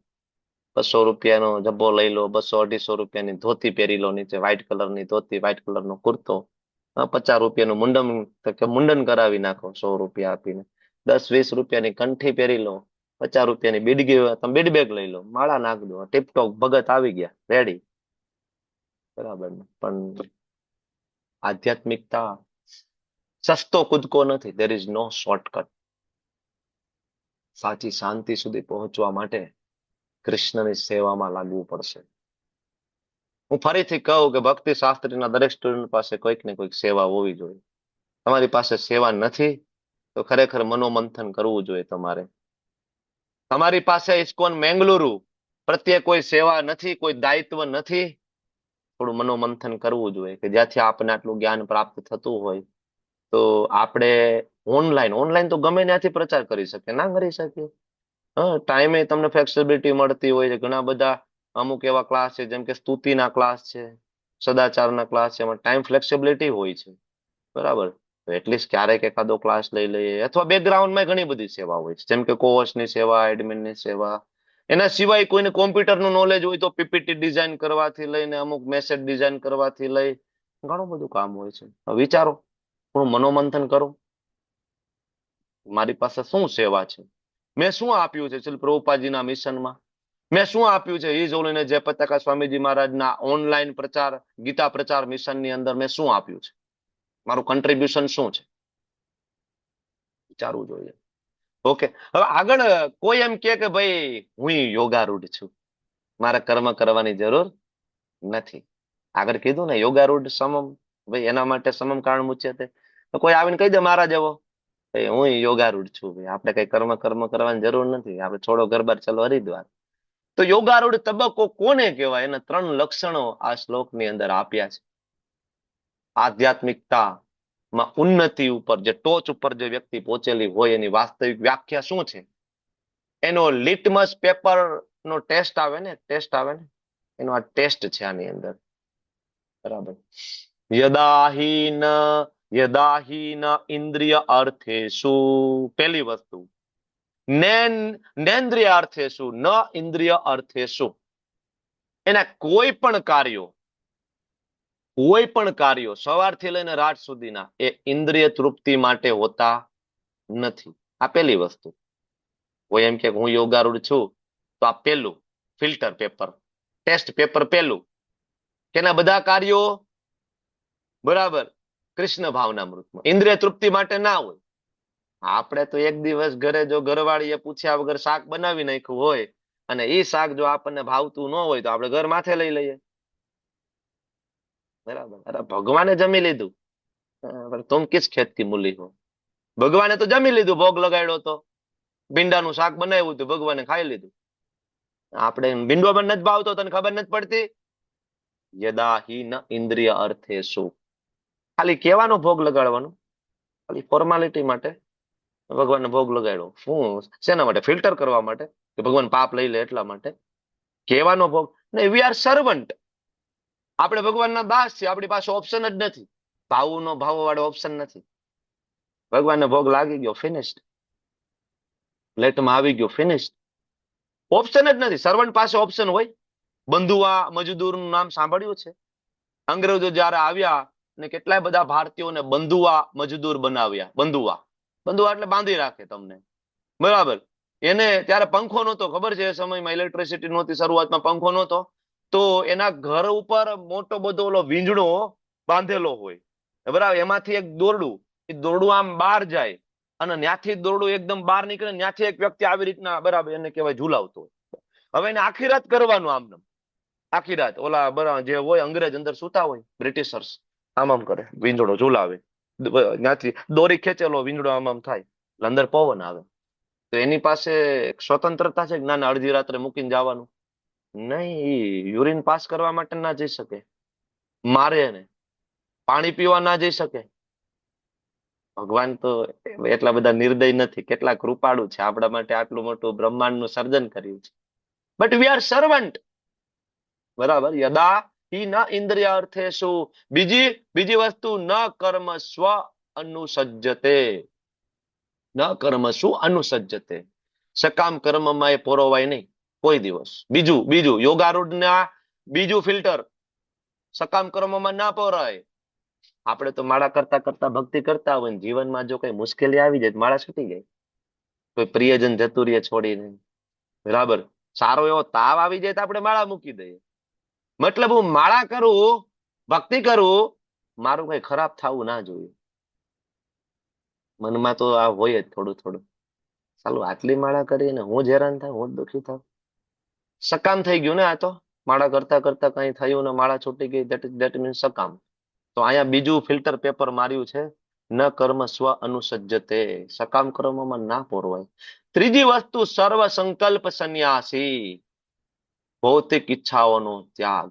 Speaker 1: 200 રૂપિયાનો જબ્બો લઈ લો, 200-250 રૂપિયાની ધોતી પહેરી લો, નીચે વ્હાઈટ કલરની ધોતી, વ્હાઈટ કલરનો કુર્તો, 50 રૂપિયાનું મુંડન કરાવી નાખો 100 રૂપિયા આપીને, 10-20 રૂપિયાની કંઠી પહેરી લો, 50 રૂપિયાની બીડગી, તમે બીડ બેગ લઈ લો, માળા નાખ દો, ટીપટોપ ભગત આવી ગયા, રેડી, બરાબર. પણ આધ્યાત્મિકતા સસ્તો કૂદકો નથી. There is no shortcut. સાચી શાંતિ સુધી પહોંચવા માટે કૃષ્ણની સેવામાં લાગવું પડશે. હું ફરીથી કહું કે ભક્તિ શાસ્ત્રીના દરેક સ્ટુડન્ટ પાસે કોઈક ને કોઈક સેવા હોવી જોઈએ. તમારી પાસે સેવા નથી તો ખરેખર મનોમંથન કરવું જોઈએ તમારે. તમારી પાસે ઇસ્કોન મેંગલુરુ પ્રત્યે કોઈ સેવા નથી, કોઈ દાયિત્વ નથી? થોડું મનોમંથન કરવું જોઈએ કે જ્યાંથી આપણને આટલું જ્ઞાન પ્રાપ્ત થતું હોય તો આપણે ઓનલાઈન તો ગમે ત્યાંથી પ્રચાર કરી શકીએ, ના કરી શકીએ? ટાઈમે તમને ફ્લેક્સિબિલિટી મળતી હોય છે. ઘણા બધા અમુક એવા ક્લાસ છે, જેમ કે સ્તુતિના ક્લાસ છે, સદાચારના ક્લાસ છે, એમાં ટાઈમ ફ્લેક્સિબિલિટી હોય છે. બરાબર, તો એટલીસ્ટ ક્યારેક એકાદો ક્લાસ લઈ લઈએ. અથવા બેકગ્રાઉન્ડમાં ઘણી બધી સેવા હોય છે, જેમ કે કોર્સની સેવા, એડમિનની સેવા. એના સિવાય કોઈને કોમ્પ્યુટરનું નોલેજ હોય તો પીપીટી ડિઝાઇન કરવાથી લઈને અમુક મેસેજ ડિઝાઇન કરવાથી લઈ ઘણું બધું કામ હોય છે. વિચારો, હું મનોમંથન કરો, મારી પાસે શું સેવા છે, મેં શું આપ્યું છે શ્રી પ્રભુપાદજીના મિશનમાં, મેં શું આપ્યું છે હિઝ હોલીનેસ જયપ્રતાકા સ્વામીજી મહારાજના ઓનલાઈન પ્રચાર, ગીતા પ્રચાર મિશનની અંદર મેં શું આપ્યું છે, મારું કન્ટ્રીબ્યુશન શું છે, વિચારવું જોઈએ. ઓકે, હવે આગળ કોઈ એમ કે ભાઈ હું યોગારૂઢ છું, મારે કર્મ કરવાની જરૂર નથી. આગળ કીધું ને યોગારૂઢ સમમ, ભાઈ એના માટે સમમ કારણ મુચ્યતે. કોઈ આવીને કહી દે મારા જેવો, હું યોગારૂઢ છું, ભાઈ આપણે કઈ કર્મ કરવાની જરૂર નથી, આપણે છોડો ઘર બાર ચલો હરિદ્વાર. તો યોગારૂઢ તબક્કો કોને કહેવાય? એના 3 લક્ષણો આ શ્લોકની અંદર આપ્યા છે. આધ્યાત્મિકતામાં ઉન્નતિ ઉપર, જે ટોચ ઉપર જે વ્યક્તિ પહોંચેલી હોય એની વાસ્તવિક વ્યાખ્યા શું છે, એનો લિટમસ પેપર નો ટેસ્ટ આવે ને, એનો આ ટેસ્ટ છે આની અંદર. બરાબર, યદાહીન ઇન્દ્રિય અર્થેષુ, પહેલી વસ્તુ. નેન્દ્રિય અર્થેષુ ન ઇન્દ્રિય અર્થેષુ, એના કોઈ પણ કાર્યો સવારથી લઈને રાત સુધીના એ ઇન્દ્રિય તૃપ્તિ માટે હોતા નથી. આ પહેલી વસ્તુ. કોઈ એમ કે હું યોગારૂઢ છું તો આ પહેલું ફિલ્ટર પેપર, ટેસ્ટ પેપર પહેલું, કે ના બધા કાર્યો બરાબર કૃષ્ણ ભાવનામૃતમાં ઇન્દ્રિય તૃપ્તિ માટે ના હોય. આપણે તો એક દિવસ ઘરે જો ઘરવાળીએ પૂછ્યા વગર શાક બનાવી નાખ્યું હોય અને એ શાક જો આપણને ભાવતું ન હોય તો આપણે ઘર માથે લઈ લઈએ. બરાબર, અરે ભગવાને જમી લીધું, તુમ કિસ ખેત કી મૂલી હો. ભગવાને તો જમી લીધું, ભોગ લગાડ્યો તો ભીંડાનું શાક બનાવ્યું હતું, ભગવાને ખાઈ લીધું. આપણે ભીંડો પણ નથી ભાવતો, તને ખબર નથી પડતી? યદાહીન ઇન્દ્રિય અર્થેષુ, ખાલી કહેવાનો ભોગ લગાડવાનો, ખાલી ફોર્માલિટી માટે ભગવાનને ભોગ લગાડ્યો. શું, શેના માટે? ફિલ્ટર કરવા માટે, કે ભગવાન પાપ લઈ લે એટલા માટે કહેવાનો ભોગ. નહીં, વી આર સર્વન્ટ. આપણે ભગવાનના દાસ છીએ, આપણી પાસે ઓપ્શન જ નથી, ભાવનો ભાવ વાળો ઓપ્શન નથી. ભગવાનને ભોગ લાગી ગયો, ફિનિશ્ડ. પ્લેટમાં આવી ગયો, ફિનિશ્ડ. ઓપ્શન જ નથી. સર્વન્ટ પાસે ઓપ્શન હોય? બંધુઆ મજદૂરનું નામ સાંભળ્યું છે? અંગ્રેજો જયારે આવ્યા ને કેટલાય બધા ભારતીયોને બંધુઆ મજદૂર બનાવ્યા. બંધુઆ એટલે બાંધી રાખે તમને, બરાબર. એને ત્યારે પંખો નહોતો, ખબર છે? એ સમયમાં ઇલેક્ટ્રિસિટી નહોતી, શરૂઆતમાં પંખો નહોતો, તો એના ઘર ઉપર મોટો બધો ઓલો વીંજણો બાંધેલો હોય, બરાબર. એમાંથી એક દોરડું, એ દોરડું આમ બહાર જાય અને ત્યાંથી દોરડું એકદમ બહાર નીકળે, ત્યાંથી એક વ્યક્તિ આવી રીતના, બરાબર, એને કહેવાય ઝુલાવતો હોય. હવે એને આખી રાત કરવાનું, આમ આખી રાત. ઓલા બરાબર જે હોય અંગ્રેજ અંદર સુતા હોય, બ્રિટિશર્સ, આમ કરે, વીંજળો ઝુલાવે, ત્યાંથી દોરી ખેંચેલો વીંજળો આમ થાય, અંદર પવન આવે. તો એની પાસે સ્વતંત્રતા છે? ના, અડધી રાત્રે મૂકીને જવાનું નહીં. યુરિન પાસ કરવા માટે ના જઈ શકે, મારે એને પાણી પીવા ના જઈ શકે. ભગવાન તો એટલા બધા નિર્દય નથી, કેટલા કૃપાળુ છે, આપણા માટે આટલું મોટું બ્રહ્માંડનું સર્જન કર્યું છે. બટ વી આર સર્વન્ટ, બરાબર. યદા હિ ન ઇન્દ્રિય અર્થેષુ. બીજી વસ્તુ, ન કર્મ સ્વ અનુસજ્જતે. ન કર્મ શું અનુસજ્જતે, સકામ કર્મમાં એ પોરોવાય નહીં કોઈ દિવસ. બીજું યોગારૂઢ ના બીજું ફિલ્ટર, સકામ કર્મમાં ના પોરાય. આપણે તો માળા કરતા કરતા ભક્તિ કરતા હોય ને જીવનમાં જો કઈ મુશ્કેલી આવી જાય, માળા છૂટી જાય. કોઈ પ્રિયજન જતું રહે છોડીને, બરાબર. સારો એવો તાવ આવી જાય તો આપણે માળા મૂકી દઈએ. મતલબ હું માળા કરું, ભક્તિ કરું, મારું કઈ ખરાબ થવું ના જોઈએ. મનમાં તો આ હોય જ થોડું, ચાલો આટલી માળા કરીને હું જ હેરાન થાય, હું જ દુઃખી થાવ. સકામ થઈ ગયું ને આ તો, માળા કરતા કરતા કઈ થયું ને માળા છૂટી ગઈ, દેટ મીન્સ સકામ. તો અહીંયા બીજું ફિલ્ટર પેપર માર્યું છે, ન કર્મ સ્વ અનુસજ્જતે, સકામ કર્મમાં ના પોરવાય. ત્રીજી વસ્તુ સર્વ સંકલ્પ સંન્યાસી, ભૌતિક ઈચ્છાઓનો ત્યાગ.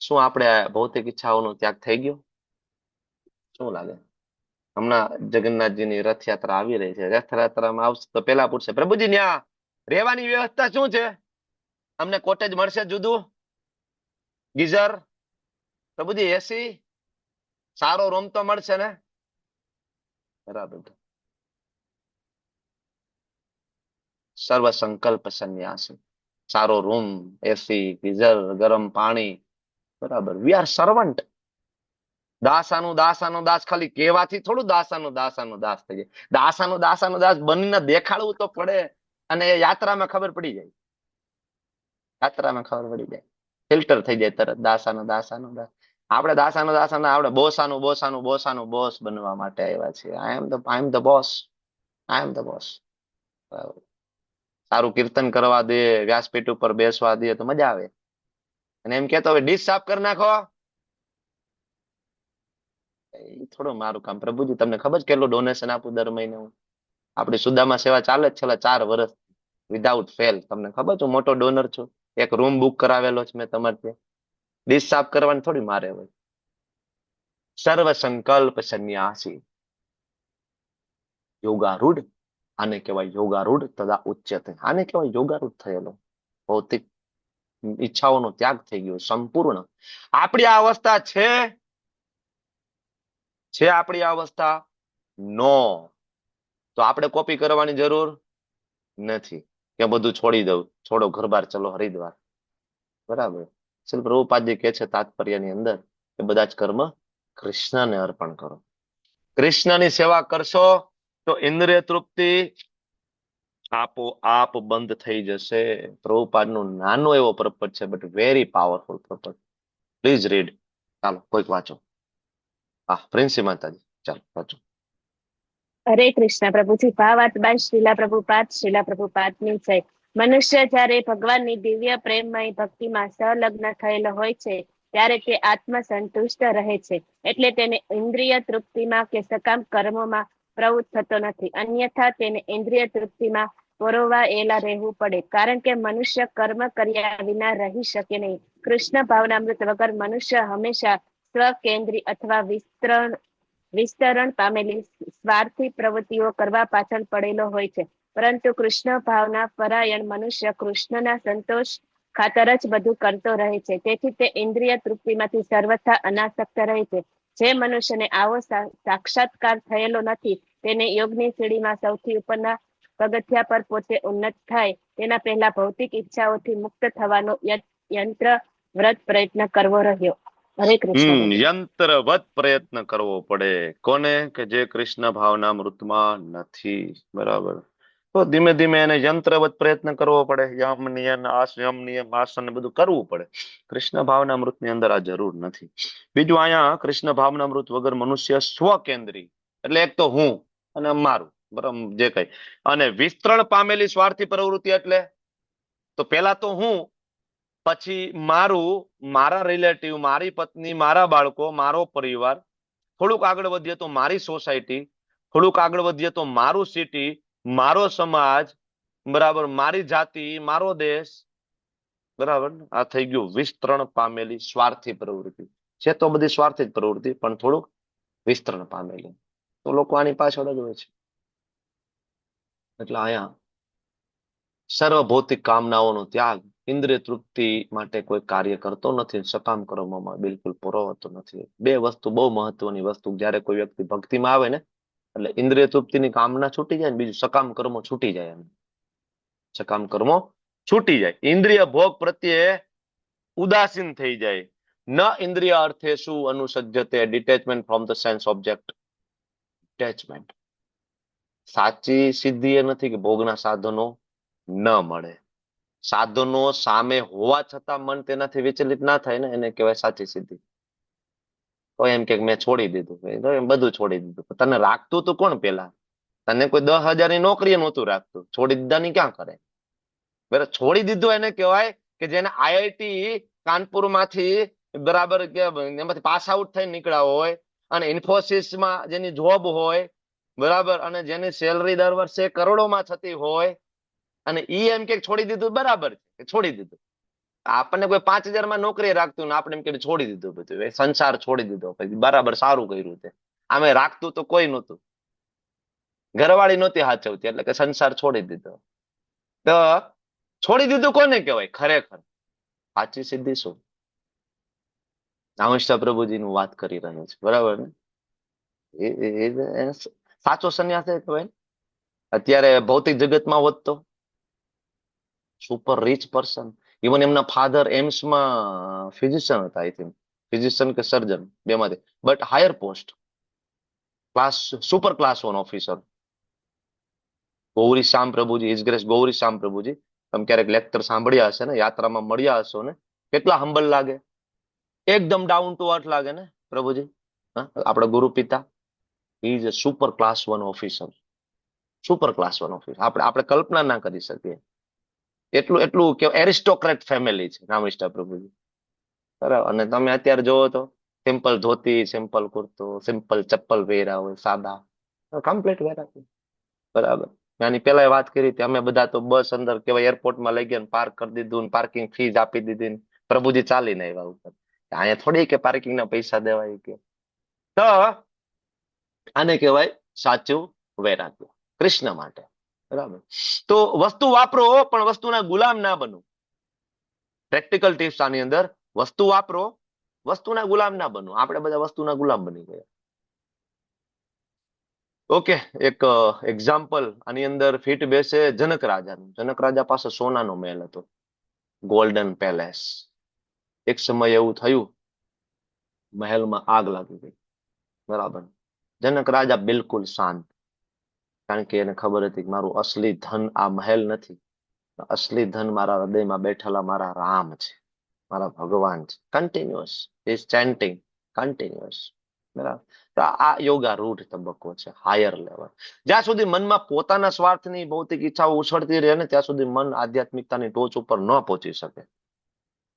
Speaker 1: શું આપણે ભૌતિક ઈચ્છાઓનો ત્યાગ થઈ ગયો? શું લાગે? હમણાં જગન્નાથજીની રથયાત્રા આવી રહી છે. રથયાત્રામાં આવશે તો પેલા પૂછશે, પ્રભુજી ન્યા રહેવાની વ્યવસ્થા શું છે? અમને કોટેજ મળશે જુદું, ગીઝર, પ્રભુજી એસી, સારો રૂમ તો મળશે ને? બરાબર. સર્વ સંકલ્પ સંન્યાસી, સારો રૂમ, એસી, ગીઝર, ગરમ પાણી, બરાબર. We are servant. દાસાનું દાસાનું દાસ ખાલી કહેવાથી થોડું દાસાનું દાસાનું દાસ થઈ જાય. દાસાનું દાસ બનીને દેખાડવું તો પડે. અને એ યાત્રામાં ખબર પડી જાય. યાત્રામાં ખબર પડી જાય, ફિલ્ટર થઈ જાય તરત. દાસાનું દાસ. આપણે દાસાનું આપણે બોસાનું બોસ બનવા માટે આવ્યા છીએ. આઈ એમ ધ બોસ. સારું કીર્તન કરવા દે, વ્યાસપીઠ ઉપર બેસવા દે તો મજા આવે. અને એમ કેતો હવે ડીશ સાફ કરી નાખો, એ થોડું મારું કામ. પ્રભુજી તમને ખબર છે કેટલું ડોનેશન આપું દર મહિને હું? આપણી સુદામા સેવા ચાલે જ છેલ્લા 4 વર્ષ વિધાઉટ ફેલ. તમને ખબર છે મોટો ડોનર છું. એક રૂમ બુક કરાવેલો છે મેં તમારે ત્યાં. ડીશ સાફ કરવાની થોડી મારે હોય. સર્વ સંકલ્પ સંન્યાસી, યોગારૂઢ. આને કહેવાય યોગારૂઢ તથા ઉચ્યતે. આને કહેવાય યોગારૂઢ થયેલો. ભૌતિક ઈચ્છાઓનો ત્યાગ થઈ ગયો સંપૂર્ણ. આપણી આ અવસ્થા છે આપણી આ અવસ્થા? નો. તો આપણે કોપી કરવાની જરૂર નથી કે બધું છોડી દઉં, છોડો ઘર બાર, ચલો હરિદ્વાર. બરાબર. શ્રીલ પ્રભુપાદજી કહે છે તાત્પર્યની અંદર કે બધા જ કર્મ કૃષ્ણને અર્પણ કરો. કૃષ્ણની સેવા કરશો તો ઇન્દ્રિય તૃપ્તિ આપોઆપ બંધ થઈ જશે. પ્રભુપાદનો નાનો એવો પર્પટ છે, but very powerful purport. Please read. ચાલો કોઈક વાંચો. હા, પ્રિન્સી માતાજી, ચાલો વાંચો.
Speaker 2: હરે કૃષ્ણ પ્રભુજી. ભાવાર્થ બાય શ્રીલા પ્રભુપાદની જય. મનુષ્ય જ્યારે ભગવાનની દિવ્ય પ્રેમમય ભક્તિમાં સંલગ્ન થયેલો હોય છે ત્યારે તે આત્મ સંતુષ્ટ રહે છે. એટલે તેને ઇન્દ્રિય તૃપ્તિમાં કે સકામ કર્મોમાં પ્રવૃત્ત થતો નથી. અન્યથા તેને ઇન્દ્રિય તૃપ્તિમાં પોરવાયેલા રહેવું પડે, કારણ કે મનુષ્ય કર્મ કર્યા વિના રહી શકે નહીં. કૃષ્ણ ભાવનામૃત વગર મનુષ્ય હંમેશા સ્વકેન્દ્રી અથવા વિસ્તરણ પામેલી સ્વાર્થી પ્રવૃત્તિઓ કરવા પાછળ પડેલો હોય છે. પરંતુ કૃષ્ણ ભાવના પરાયણ મનુષ્ય કૃષ્ણના સંતોષ ખાતર જ બધું કરતો રહે છે. તેથી તે ઇન્દ્રિય તૃપ્તિમાંથી સર્વથા અનાસક્ત રહે છે. જે મનુષ્યને આવો સાક્ષાત્કાર થયેલો નથી તેને યોગની સીડીમાં સૌથી ઉપરના પગથિયા પર પોતે ઉન્નત થાય તેના પહેલા ભૌતિક ઈચ્છાઓથી મુક્ત થવાનો યંત્ર વ્રત પ્રયત્ન કરવો રહ્યો. હરે કૃષ્ણ.
Speaker 1: યંત્રવત પ્રયત્ન કરવો પડે. કોને? કે જે કૃષ્ણ ભાવના મૃતમાં નથી. બરાબર. તો ધીમે ધીમે એને યંત્રવત પ્રયત્ન કરવો પડે. યમ નિયમ આસન બધું કરવું પડે. કૃષ્ણ ભાવના મૃતની અંદર આ જરૂર નથી. બીજું, અહીંયા કૃષ્ણ ભાવના મૃત વગર મનુષ્ય સ્વકેન્દ્રી, એટલે એક તો હું અને મારું, બરાબર, જે કઈ, અને વિસ્તરણ પામેલી સ્વાર્થી પ્રવૃત્તિ, એટલે તો પેલા તો હું, પછી મારું, મારા રિલેટિવ, મારી પત્ની, મારા બાળકો, મારો પરિવાર, થોડુંક આગળ વધીએ તો મારી સોસાયટી, થોડુંક આગળ વધીએ તો મારું સિટી, મારો સમાજ, બરાબર, મારી જાતિ, મારો દેશ. બરાબર. આ થઈ ગયું વિસ્તરણ પામેલી સ્વાર્થી પ્રવૃત્તિ. છે તો બધી સ્વાર્થી જ પ્રવૃત્તિ, પણ થોડુંક વિસ્તરણ પામેલી. તો લોકો આની પાછળ જ હોય છે. એટલે અહીંયા સર્વ ભૌતિક કામનાઓનો ત્યાગ, ઇન્દ્રિય તૃપ્તિ માટે કોઈ કાર્ય કરતો નથી, સકામ કર્મોમાં બિલકુલ પુરવતો નથી. 2 વસ્તુ બહુ મહત્વની વસ્તુ. જ્યારે કોઈ વ્યક્તિ ભક્તિમાં આવે ને, એટલે ઇન્દ્રિય તૃપ્તિની કામના છૂટી જાય ને, બીજું સકામ કર્મો છૂટી જાય. એમ સકામ કર્મો છૂટી જાય. ઇન્દ્રિય ભોગ પ્રત્યે ઉદાસીન થઈ જાય. ન ઇન્દ્રિય અર્થે શું અનુસજ્જતે, detachment from the sense object. Detachment. સાચી સિદ્ધિ એ નથી કે ભોગના સાધનો ન મળે. સાધનો સામે હોવા છતાં મન તેનાથી વિચલિત ના થાય ને, એને કહેવાય સાચી સિદ્ધિ. તો એમ કે મેં છોડી દીધું, એમ બધું છોડી દીધું. તને રાખતું તો કોણ? પેલા તને કોઈ 10,000 ની નોકરી નહોતું રાખતું, છોડી દીધાની ક્યાં કરે? બરાબર. છોડી દીધું એને કહેવાય કે જેને આઈઆઈટી કાનપુર માંથી, બરાબર, કે એમાંથી પાસ આઉટ થઈને નીકળ્યા હોય અને ઇન્ફોસિસમાં જેની જોબ હોય, બરાબર, અને જેની સેલરી દર વર્ષે કરોડોમાં થતી હોય, અને ઈ એમ કે છોડી દીધું, બરાબર છે, છોડી દીધું. આપણને કોઈ 5,000 માં નોકરી રાખતું ને આપણે એમ કે છોડી દીધું બધું, એ સંસાર છોડી દીધો, પછી બરાબર, સારું કર્યું તે. આમે રાખતું તો કોઈ નહોતું, ઘરવાળી નહોતી હાચવતી, એટલે કે સંસાર છોડી દીધો. તો છોડી દીધું કોને કહેવાય ખરેખર? સાચી સિદ્ધિ શું? રામકૃષ્ણ પ્રભુજીનું વાત કરી રહ્યો છે, બરાબર ને? એ સાચો સંન્યાસ કહેવાય. અત્યારે ભૌતિક જગતમાં હોત તો સુપર રીચ પર્સન. ઇવન એમના ફાધર એમ્સમાં ફિઝિશિયન હતા, આઈ થિંક ફિઝિશિયન કે સર્જન, બેમાંથી, but higher post, class, super class 1 officer. Gauri Shyam પ્રભુજી, હિઝ ગ્રેસ ગૌરી શ્યામ પ્રભુજી, તમે ક્યારેક લેક્ચર સાંભળ્યા હશે ને, યાત્રામાં મળ્યા હશો ને, કેટલા હંબલ લાગે, એકદમ ડાઉન ટુ અર્થ લાગે ને પ્રભુજી. આપણા ગુરુ પિતા, he is a super class 1 officer. Super class 1 officer. આપણે કલ્પના ના કરી શકીએ એટલું એટલું કે એરિસ્ટોક્રેટ ફેમિલી છે રામકૃષ્ણ પ્રભુજી, બરાબર. અને તમે અત્યારે જોવો તો સિમ્પલ ધોતી, સિમ્પલ કુર્તો, સિમ્પલ ચપ્પલ પહેર્યા હોય, સાદા, કમ્પ્લીટ વેરાયટી, બરાબર. આની પેલા વાત કરી હતી, અમે બધા તો બસ અંદર કેવાય એરપોર્ટમાં લઈ ગયા, પાર્ક કરી દીધું, પાર્કિંગ ફીસ આપી દીધી, પ્રભુજી ચાલીને આવ્યા ઉપર. અહીંયા થોડી કે પાર્કિંગ ના પૈસા દેવાય કે. તો આને કહેવાય સાચું વૈરાગ્ય કૃષ્ણ માટે, બરાબર. તો વસ્તુ વાપરો પણ વસ્તુના ગુલામ ના બનો. પ્રેક્ટિકલ ટિપ્સ આની અંદર, વસ્તુ વાપરો, વસ્તુના ગુલામ ના બનો. આપણે બધા વસ્તુના ગુલામ બની ગયા. ઓકે, એક એક્ઝામ્પલ આની અંદર ફિટ બેસે જનક રાજાનું. જનક રાજા પાસે સોનાનો મહેલ હતો, ગોલ્ડન પેલેસ. એક સમય એવું થયું, મહેલમાં આગ લાગી ગઈ, બરાબર. જનક રાજા બિલકુલ શાંત, કારણ કે એને ખબર હતી કે મારું અસલી ધન આ મહેલ નથી, અસલી ધન મારા હૃદયમાં બેઠેલા મારા રામ છે, મારા ભગવાન છે. કન્ટિન્યુઅસ ઇઝ ચેન્ટિંગ, કન્ટિન્યુઅસ, બરાબર. તો આ યોગા રૂઢ તબક્કો છે, હાયર લેવલ. જ્યાં સુધી મનમાં પોતાના સ્વાર્થની ભૌતિક ઈચ્છાઓ ઉછળતી રહે ને, ત્યાં સુધી મન આધ્યાત્મિકતાની ટોચ ઉપર ન પહોંચી શકે,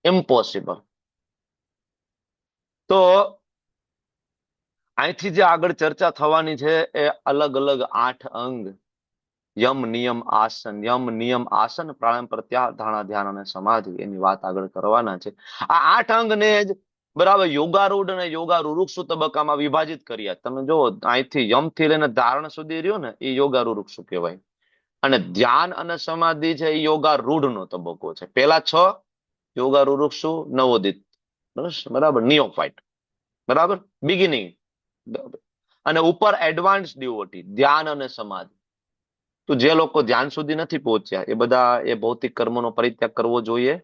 Speaker 1: ઇમ્પોસિબલ. તો અહીંથી જે આગળ ચર્ચા થવાની છે એ અલગ અલગ 8 અંગ, યમ નિયમ આસન, યમ નિયમ આસન, પ્રાણાયામ પ્રત્યાહાર ધારણા ધ્યાન અને સમાધિ, એની વાત આગળ કરવાના છે. આ 8 અંગને જ, બરાબર, યોગારૂઢ અને યોગારુરુક્ષુ તબક્કામાં વિભાજિત કર્યા. તમે જો અહીંથી યમથી લઈને ધારણ સુધી રહ્યો ને, એ યોગારુરુક્ષુ કહેવાય. અને ધ્યાન અને સમાધિ છે એ યોગારૂઢ નો તબક્કો છે. પેલા 6 યોગારુરુક્ષુ, નવોદિત, બરાબર, નિયોફાઇટ, બરાબર, બિગિનિંગ, અને ઉપર એડવાન્સ ડિવોટી, ધ્યાન અને સમાધિ. તો જે લોકો ધ્યાન સુધી નથી પહોંચ્યા એ બધા એ ભૌતિક કર્મોનો પરિત્યાગ કરવો જોઈએ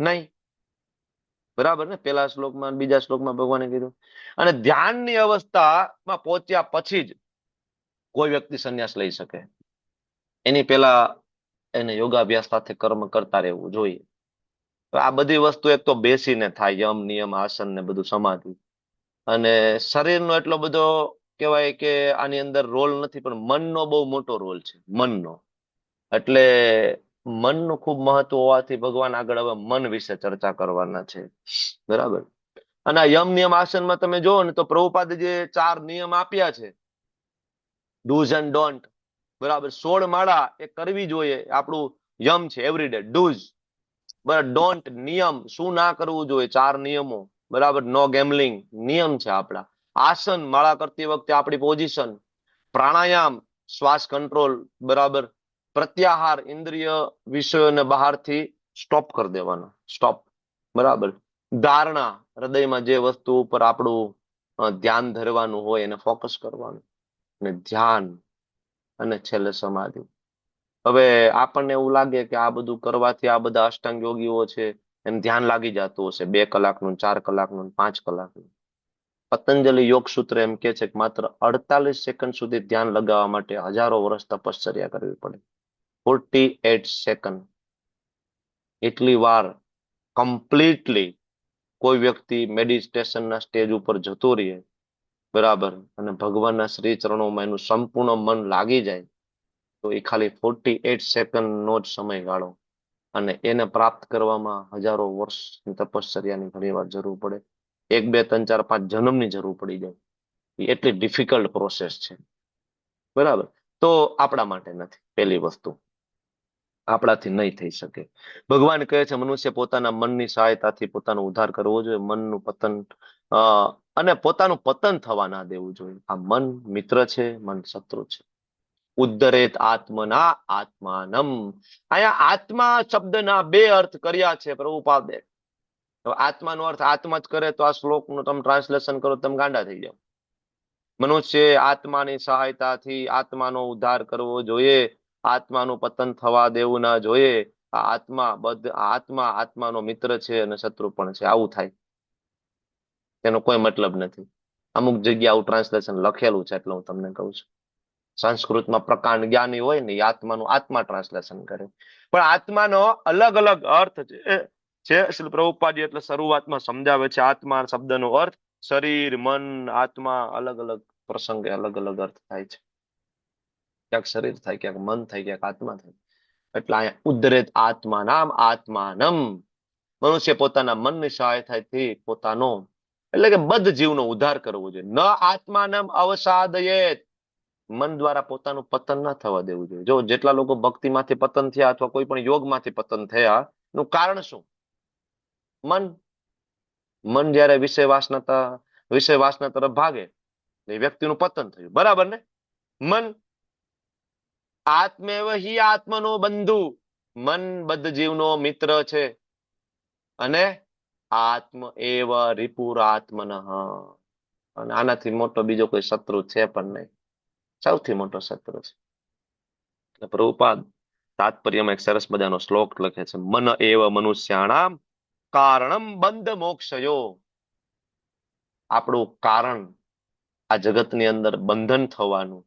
Speaker 1: નહીં, બરાબર ને? પેલા શ્લોકમાં, બીજા શ્લોકમાં ભગવાને કીધું. અને ધ્યાનની અવસ્થામાં પહોંચ્યા પછી જ કોઈ વ્યક્તિ સંન્યાસ લઈ શકે. એની પેલા એને યોગાભ્યાસ સાથે કર્મ કરતા રહેવું જોઈએ. આ બધી વસ્તુ એક તો બેસીને થાય, યમ નિયમ આસન ને બધું, સમાધિ. અને શરીરનો એટલો બધો કહેવાય કે આની અંદર રોલ નથી, પણ મનનો બહુ મોટો રોલ છે, મનનો. એટલે મનનું ખૂબ મહત્વ હોવાથી ભગવાન આગળ હવે મન વિશે ચર્ચા કરવાના છે, બરાબર. અને આ યમ નિયમ આસનમાં તમે જોવો ને તો પ્રભુપાદે જે 4 નિયમ આપ્યા છે, ડૂઝ એન્ડ ડોન્ટ, બરાબર, 16 માળા એ કરવી જોઈએ, આપણું યમ છે, એવરીડે ડૂઝ, બરાબર. ડોન્ટ, નિયમ, શું ના કરવું જોઈએ, 4 નિયમો, બરાબર. નો ગેમ્બલિંગ, નિયમ છે આપણા. આસન, માળા કરતી વખતે આપણી પોઝિશન. પ્રાણાયામ, શ્વાસ કંટ્રોલ, બરાબર. પ્રત્યાહાર, ઇન્દ્રિય વિષયોને બહારથી સ્ટોપ કરી દેવાના, સ્ટોપ, બરાબર. ધારણા, હૃદયમાં જે વસ્તુ ઉપર આપણું ધ્યાન ધરવાનું હોય એને ફોકસ કરવાનું. અને ધ્યાન, અને છેલ્લે સમાધિ. હવે આપણને એવું લાગે કે આ બધું કરવાથી આ બધા અષ્ટાંગ યોગીઓ છે એમ ધ્યાન લાગી જતું હશે, 2 કલાકનું, 4 કલાકનું, 5 કલાકનું. પતંજલિ યોગ સૂત્ર એમ કે છે કે માત્ર 48 સેકન્ડ સુધી ધ્યાન લગાવવા માટે હજારો વર્ષ તપશ્ચર્યા કરવી પડે. 48 સેકન્ડ, એટલી વાર કમ્પ્લીટલી કોઈ વ્યક્તિ મેડિટેશનના સ્ટેજ ઉપર જતો રહે, બરાબર, અને ભગવાનના શ્રી ચરણોમાં એનું સંપૂર્ણ મન લાગી જાય, તો એ ખાલી 48 સેકન્ડનો જ સમયગાળો, અને એને પ્રાપ્ત કરવામાં હજારો વર્ષની તપશ્ચર્યાની ઘણી વાર જરૂર પડે. 1, 2, 3, 4, 5 જન્મની જરૂર પડી જાય. એ એટલી ડિફિકલ્ટ પ્રોસેસ છે. બરાબર. તો આપણા માટે નથી. પહેલી વસ્તુ આપણાથી નહીં થઈ શકે. ભગવાન કહે છે મનુષ્ય પોતાના મનની સહાયતાથી પોતાનો ઉદ્ધાર કરવો જોઈએ. મનનું પતન અ, અને પોતાનું પતન થવા ના દેવું જોઈએ. આ મન મિત્ર છે, મન શત્રુ છે. ઉદ્ધરેત આત્મના આત્માનમ. અહીંયા આત્મા શબ્દના બે અર્થ કર્યા છે પ્રભુપાદે. હવે આત્માનો અર્થ આત્મા જ કરે તો આ શ્લોકનું તમે ટ્રાન્સલેશન કરો તમે ગાંડા થઈ જાવ. મનુષ્ય આત્માની સહાયતાથી આત્માનો ઉદ્ધાર કરવો જોઈએ. આત્માનું પતન થવા દેવું ના જોઈએ. આ આત્માનો મિત્ર છે અને શત્રુ પણ છે. આવું થાય તેનો કોઈ મતલબ નથી. અમુક જગ્યા આવું ટ્રાન્સલેશન લખેલું છે એટલે હું તમને કહું છું. સંસ્કૃતમાં પ્રકાંડ જ્ઞાની હોય ને એ આત્માનું આત્મા ટ્રાન્સલેશન કરે. પણ આત્માનો અલગ અલગ અર્થ છે શ્રી પ્રભુપાદજી એટલે શરૂઆતમાં સમજાવે છે. આત્મા શબ્દનો અર્થ શરીર, મન, આત્મા અલગ અલગ પ્રસંગે અલગ અલગ અર્થ થાય છે. ક્યાંક શરીર થાય, ક્યાંક મન થાય, ક્યાંક આત્મા થાય. એટલે અહીંયા ઉદ્ધરેત આત્મા નામ આત્માનમ. મનુષ્ય પોતાના મનની સહાયતાથી પોતાનો એટલે કે બદ્ધ જીવનો ઉદ્ધાર કરવો જોઈએ. ન આત્માનમ અવસાદયેત. મન દ્વારા પોતાનું પતન ના થવા દેવું જોઈએ. જો જેટલા લોકો ભક્તિમાંથી પતન થયા અથવા કોઈ પણ યોગમાંથી પતન થયા નું કારણ શું? મન જયારે વિષય વાસના તરફ ભાગે એ વ્યક્તિનું પતન થયું. બરાબર ને? મન આત્મેવ હિ આત્મનો બંધુ. મન બદ્ધ જીવનો મિત્ર છે અને આત્મ એવ રિપુરાત્મનઃ. અને આનાથી મોટો બીજો કોઈ શત્રુ છે પણ નહીં. સૌથી મોટો શત્રુ છે. એટલે પ્રભુપાદ તાત્પર્યમાં એક સરસ મજાનો શ્લોક લખે છે. મન એવ મનુષ્યાણામ કારણમ બંધ મોક્ષયો. આપણું કારણ આ જગતની અંદર બંધન થવાનું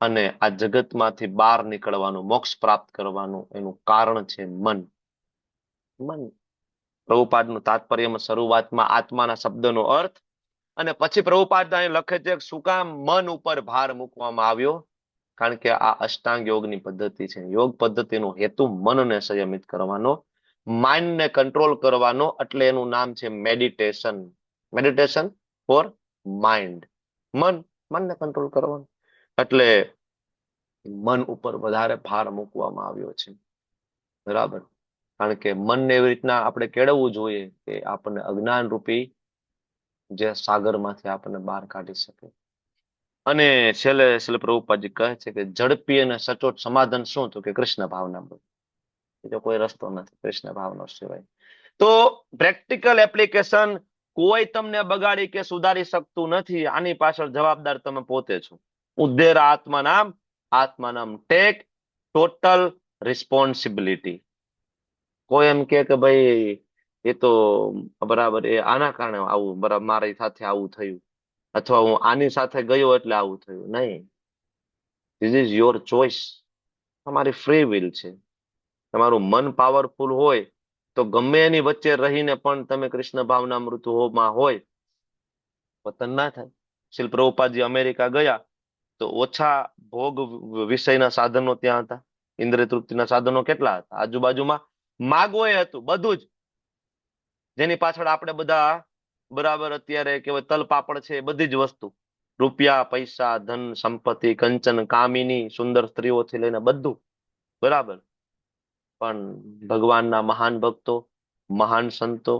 Speaker 1: અને આ જગતમાંથી બહાર નીકળવાનું, મોક્ષ પ્રાપ્ત કરવાનું એનું કારણ છે મન. મન. પ્રભુપાદનું તાત્પર્યમાં શરૂઆતમાં આત્માના શબ્દનો અર્થ અને પછી પ્રભુપાદ અહીં લખે છે શું કામ મન ઉપર ભાર મૂકવામાં આવ્યો? કારણ કે આ અષ્ટાંગ યોગની પદ્ધતિ છે. યોગ પદ્ધતિનો હેતુ મનને સંયમિત કરવાનો, માઇન્ડને કંટ્રોલ કરવાનો. એટલે એનું નામ છે મેડિટેશન. Meditation for mind. મનને કંટ્રોલ કરવાનું. એટલે મન ઉપર વધારે ભાર મૂકવામાં આવ્યો છે. બરાબર. કારણ કે મનને એવી રીતના આપણે કેળવવું જોઈએ કે આપણને અજ્ઞાન રૂપી જે સાગરમાંથી આપણને બહાર કાઢી શકે. અને છેલ્લે પ્રભુપાદજી કહે છે કે ઝડપી અને સચોટ સમાધાન શું? તો કે કૃષ્ણ ભાવના. બીજો કોઈ રસ્તો નથી કૃષ્ણ ભાવનો સિવાય. તો પ્રેક્ટિકલ એપ્લિકેશન કોઈ તમને બગાડી કે સુધારી શકતું નથી. આની પાછળ જવાબદાર તમે પોતે છો. ઉદ્ધેર આત્માનામ ટેક ટોટલ રિસ્પોન્સિબિલિટી. કોઈ એમ કે ભાઈ એ તો બરાબર એ આના કારણે આવું બરાબર મારી સાથે આવું થયું અથવા હું આની સાથે ગયો એટલે આવું થયું. નહીં. This is your choice. તમારી ફ્રી વિલ છે. તમારું મન પાવરફુલ હોય તો ગમે એની વચ્ચે રહીને પણ તમે કૃષ્ણ ભાવના મૃત્યુમાં હોય પતન ના થાય. શ્રીલ પ્રભુપાદજી અમેરિકા ગયા તો ઓછા ભોગ વિષયના સાધનો ત્યાં હતા. ઇન્દ્રિય તૃપ્તિના સાધનો કેટલા હતા? આજુબાજુમાં માગવો એ હતું બધું જ. જેની પાછળ આપણે બધા બરાબર અત્યારે કેવાય તલ પાપડ છે. બધી જ વસ્તુ, રૂપિયા, પૈસા, ધન, સંપત્તિ, કંચન, કામિની, સુંદર સ્ત્રીઓથી લઈને બધું. બરાબર. પણ ભગવાનના મહાન ભક્તો, મહાન સંતો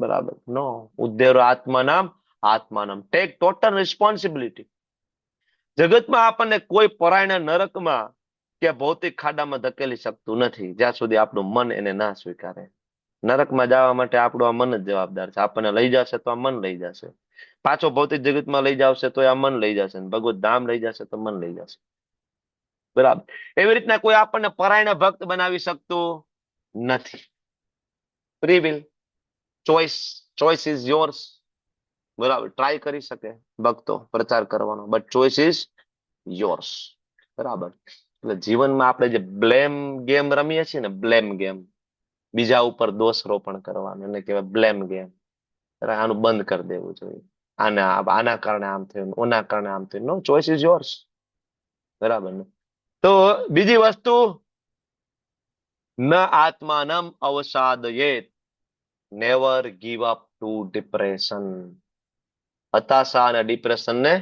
Speaker 1: બરાબર નો ઉદ્ધેરો આત્માનામ ટેક ટોટલ રિસ્પોન્સિબિલિટી. જગતમાં આપણને કોઈ પરાયણા નરકમાં કે ભૌતિક ખાડામાં ધકેલી શકતું નથી જ્યાં સુધી આપણું મન એને ના સ્વીકારે. નરકમાં જવા માટે આપણું આ મન જ જવાબદાર છે. આપણને લઈ જશે તો આ મન લઈ જશે. પાછો ભૌતિક જગતમાં લઈ જશે તો આ મન લઈ જશે. ભગવત ધામ લઈ જશે તો મન લઈ જશે. બરાબર. એવી રીતના કોઈ આપણને પરાયણ ભક્ત બનાવી શકતું નથી. Free will, choice is yours. બરાબર. ટ્રાય કરી શકે ભક્તો પ્રચાર કરવાનો, બટ ચોઇસ ઇઝ યોર્સ. બરાબર. એટલે જીવનમાં આપણે જે બ્લેમ ગેમ રમીએ છીએ ને, બ્લેમ ગેમ, બીજા ઉપર દોષ રોપણ કરવાનું, એને કહેવાય બ્લેમ ગેમ. આનું બંધ કરી દેવું જોઈએ. આના કારણે આમ થયું, ઓના કારણે આમ થયું. No, choice is yours. બરાબર ને? તો બીજી વસ્તુ, ન આત્માનમ અવસાદયેત. Never give up to depression. હતાશા અને ડિપ્રેશનને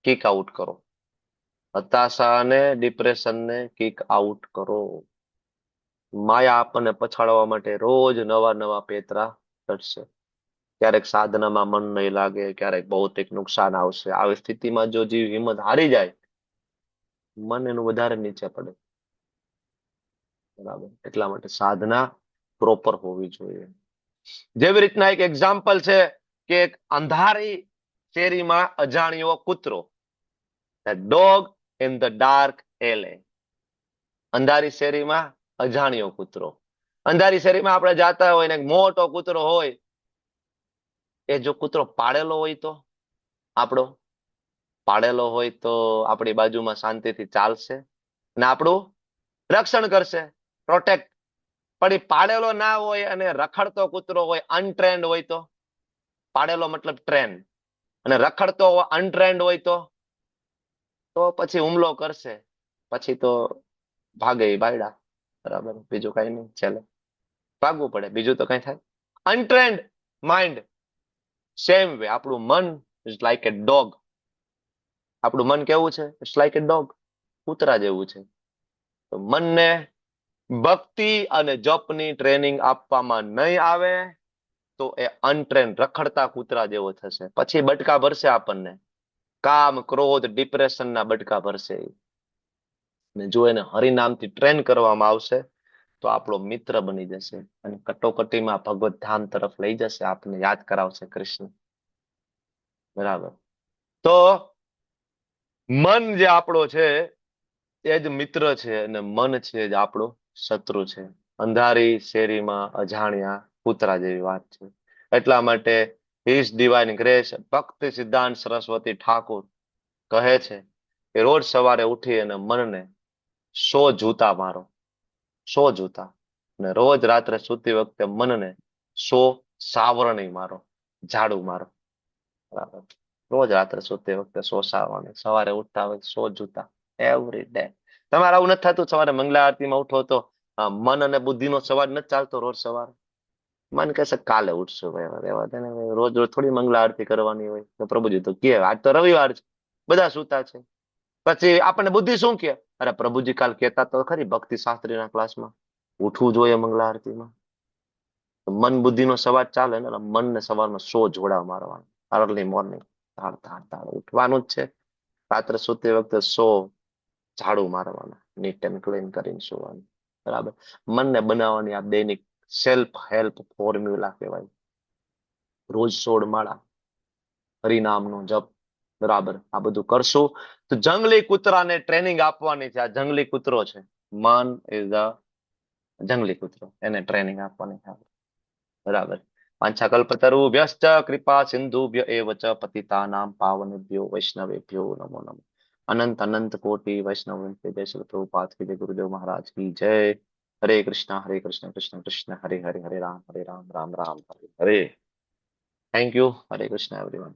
Speaker 1: કિક આઉટ કરો. હતાશા અને ડિપ્રેશનને કિક આઉટ કરો. માયા આપણને પછાડવા માટે રોજ નવા નવા પેતરા કરશે. ક્યારેક સાધનામાં મન નહીં લાગે, ક્યારેક ભૌતિક નુકસાન આવશે. આવી સ્થિતિમાં જો જીવ હિંમત હારી જાય, મન એનું વધારે નીચે પડે. બરાબર, એટલા માટે સાધના પ્રોપર હોવી જોઈએ. જેવી રીતના એક એક્ઝામ્પલ છે કે એક અંધારી શેરીમાં અજાણ્યો કૂતરો, ડોગ ઇન ધ ડાર્ક એલે. અંધારી શેરીમાં અજાણ્યો કૂતરો. અંધારી શેરીમાં આપણે જાતા હોય ને એક મોટો કૂતરો હોય, એ જો કૂતરો પાળેલો હોય તો આપણો પાળેલો હોય તો આપણી બાજુમાં શાંતિથી ચાલશે ને આપણું રક્ષણ કરશે, પ્રોટેક્ટ. પણ એ પાળેલો ના હોય અને રખડતો કૂતરો હોય, અનટ્રેન્ડ હોય તો, પાળેલો મતલબ ટ્રેન, અને રખડતો અનટ્રેન્ડ હોય તો પછી હુમલો કરશે. પછી તો ભાગે બાયડા. બરાબર, બીજું કઈ નહીં, ચાલે ભાગવું પડે, બીજું તો કઈ થાય. અનટ્રેન્ડ માઇન્ડ, સેમ વે આપણું મન ઇઝ લાઈક એ ડોગ. આપણું મન કેવું છે? ઇટ્સ લાઈક એ ડોગ, કૂતરા જેવું છે. તો મનને ભક્તિ અને જપની ટ્રેનિંગ આપવામાં નહીં આવે તો એ અનટ્રેન રખડતા કૂતરા જેવો થશે. પછી બટકા ભરશે આપણને, કામ, ક્રોધ, ડિપ્રેશનના બટકા ભરશે. ને જો એને હરિનામથી ટ્રેન કરવામાં આવશે તો આપણો મિત્ર બની જશે અને કટોકટીમાં ભગવત ધામ તરફ લઈ જશે, આપણને યાદ કરાવશે કૃષ્ણ. બરાબર. તો મન જે આપણો છે એ જ મિત્ર છે અને મન છે જ આપણો શત્રુ છે. અંધારી શેરીમાં અજાણ્યા કૂતરા જેવી વાત છે. એટલા માટે હિઝ ડિવાઇન ગ્રેસ ભક્તિ સિદ્ધાંત સરસ્વતી ઠાકોર કહે છે કે રોજ સવારે ઉઠી અને મનને 100 જૂતા મારો, 100 જૂતા. અને રોજ રાત્રે સૂતી વખતે મનને 100 સાવરણી મારો, ઝાડુ મારો. બરાબર, રોજ રાત્રે સૂતી વખતે 100 સાવરણી, સવારે ઉઠતા હોય 100 જૂતા, એવરી ડે. તમારે આવું નથી થતું? સવારે મંગલા આરતીમાં ઉઠો તો મન અને બુદ્ધિનો સંવાદ નથી ચાલતો રોજ સવારે? મન કહેશે કાલે ઉઠશું, રહેવા દે ને, રોજ રોજ થોડી મંગલા આરતી કરવાની હોય. તો પ્રભુજી તો કે આજ તો રવિવાર છે, બધા સૂતા છે. પછી આપણને બુદ્ધિ શું કે? અરે પ્રભુજી કાલ કહેતા તો ખરી ભક્તિ શાસ્ત્રીના ક્લાસમાં ઉઠવું જોઈએ મંગલા આરતીમાં. મન બુદ્ધિનો સંવાદ ચાલે ને, મનને સવારમાં 100 જોડા મારવાના, અર્લી મોર્નિંગ, તાળ તાળ તાળ ઉઠવાનું જ છે. રાત્રે સૂતી વખતે 100 ઝાડુ મારવાના, નીટ એન્ડ ક્લીન કરીને સુવાનું. બરાબર, મનને બનાવવાની આ દૈનિક સેલ્ફ હેલ્પ ફોર્મ્યુલા કહેવાય. રોજ 16 માળા હરિનામનો જપ. બરાબર, આ બધું કરશું તો જંગલી કૂતરાને ટ્રેનિંગ આપવાની છે. આ જંગલી કૂતરો છે, મન ઇઝ અ જંગલી કૂતરો, એને ટ્રેનિંગ આપવાની છે. બરાબર. વાંછાકલ્પતરુભ્યશ્ચ કૃપા સિંધુભ્ય એવ ચ પતિતાનામ પાવનેભ્યો વૈષ્ણવેભ્યો નમો નમઃ. અનંત અનંત કોટી વૈષ્ણવ જય શ્રી પ્રભુપાદ કી જય, ગુરુદેવ મહારાજ કી જય. હરે કૃષ્ણ કૃષ્ણ કૃષ્ણ હરે હરે, હરે રામ રામ રામ હરે હરે. Thank you. Hare Krishna everyone.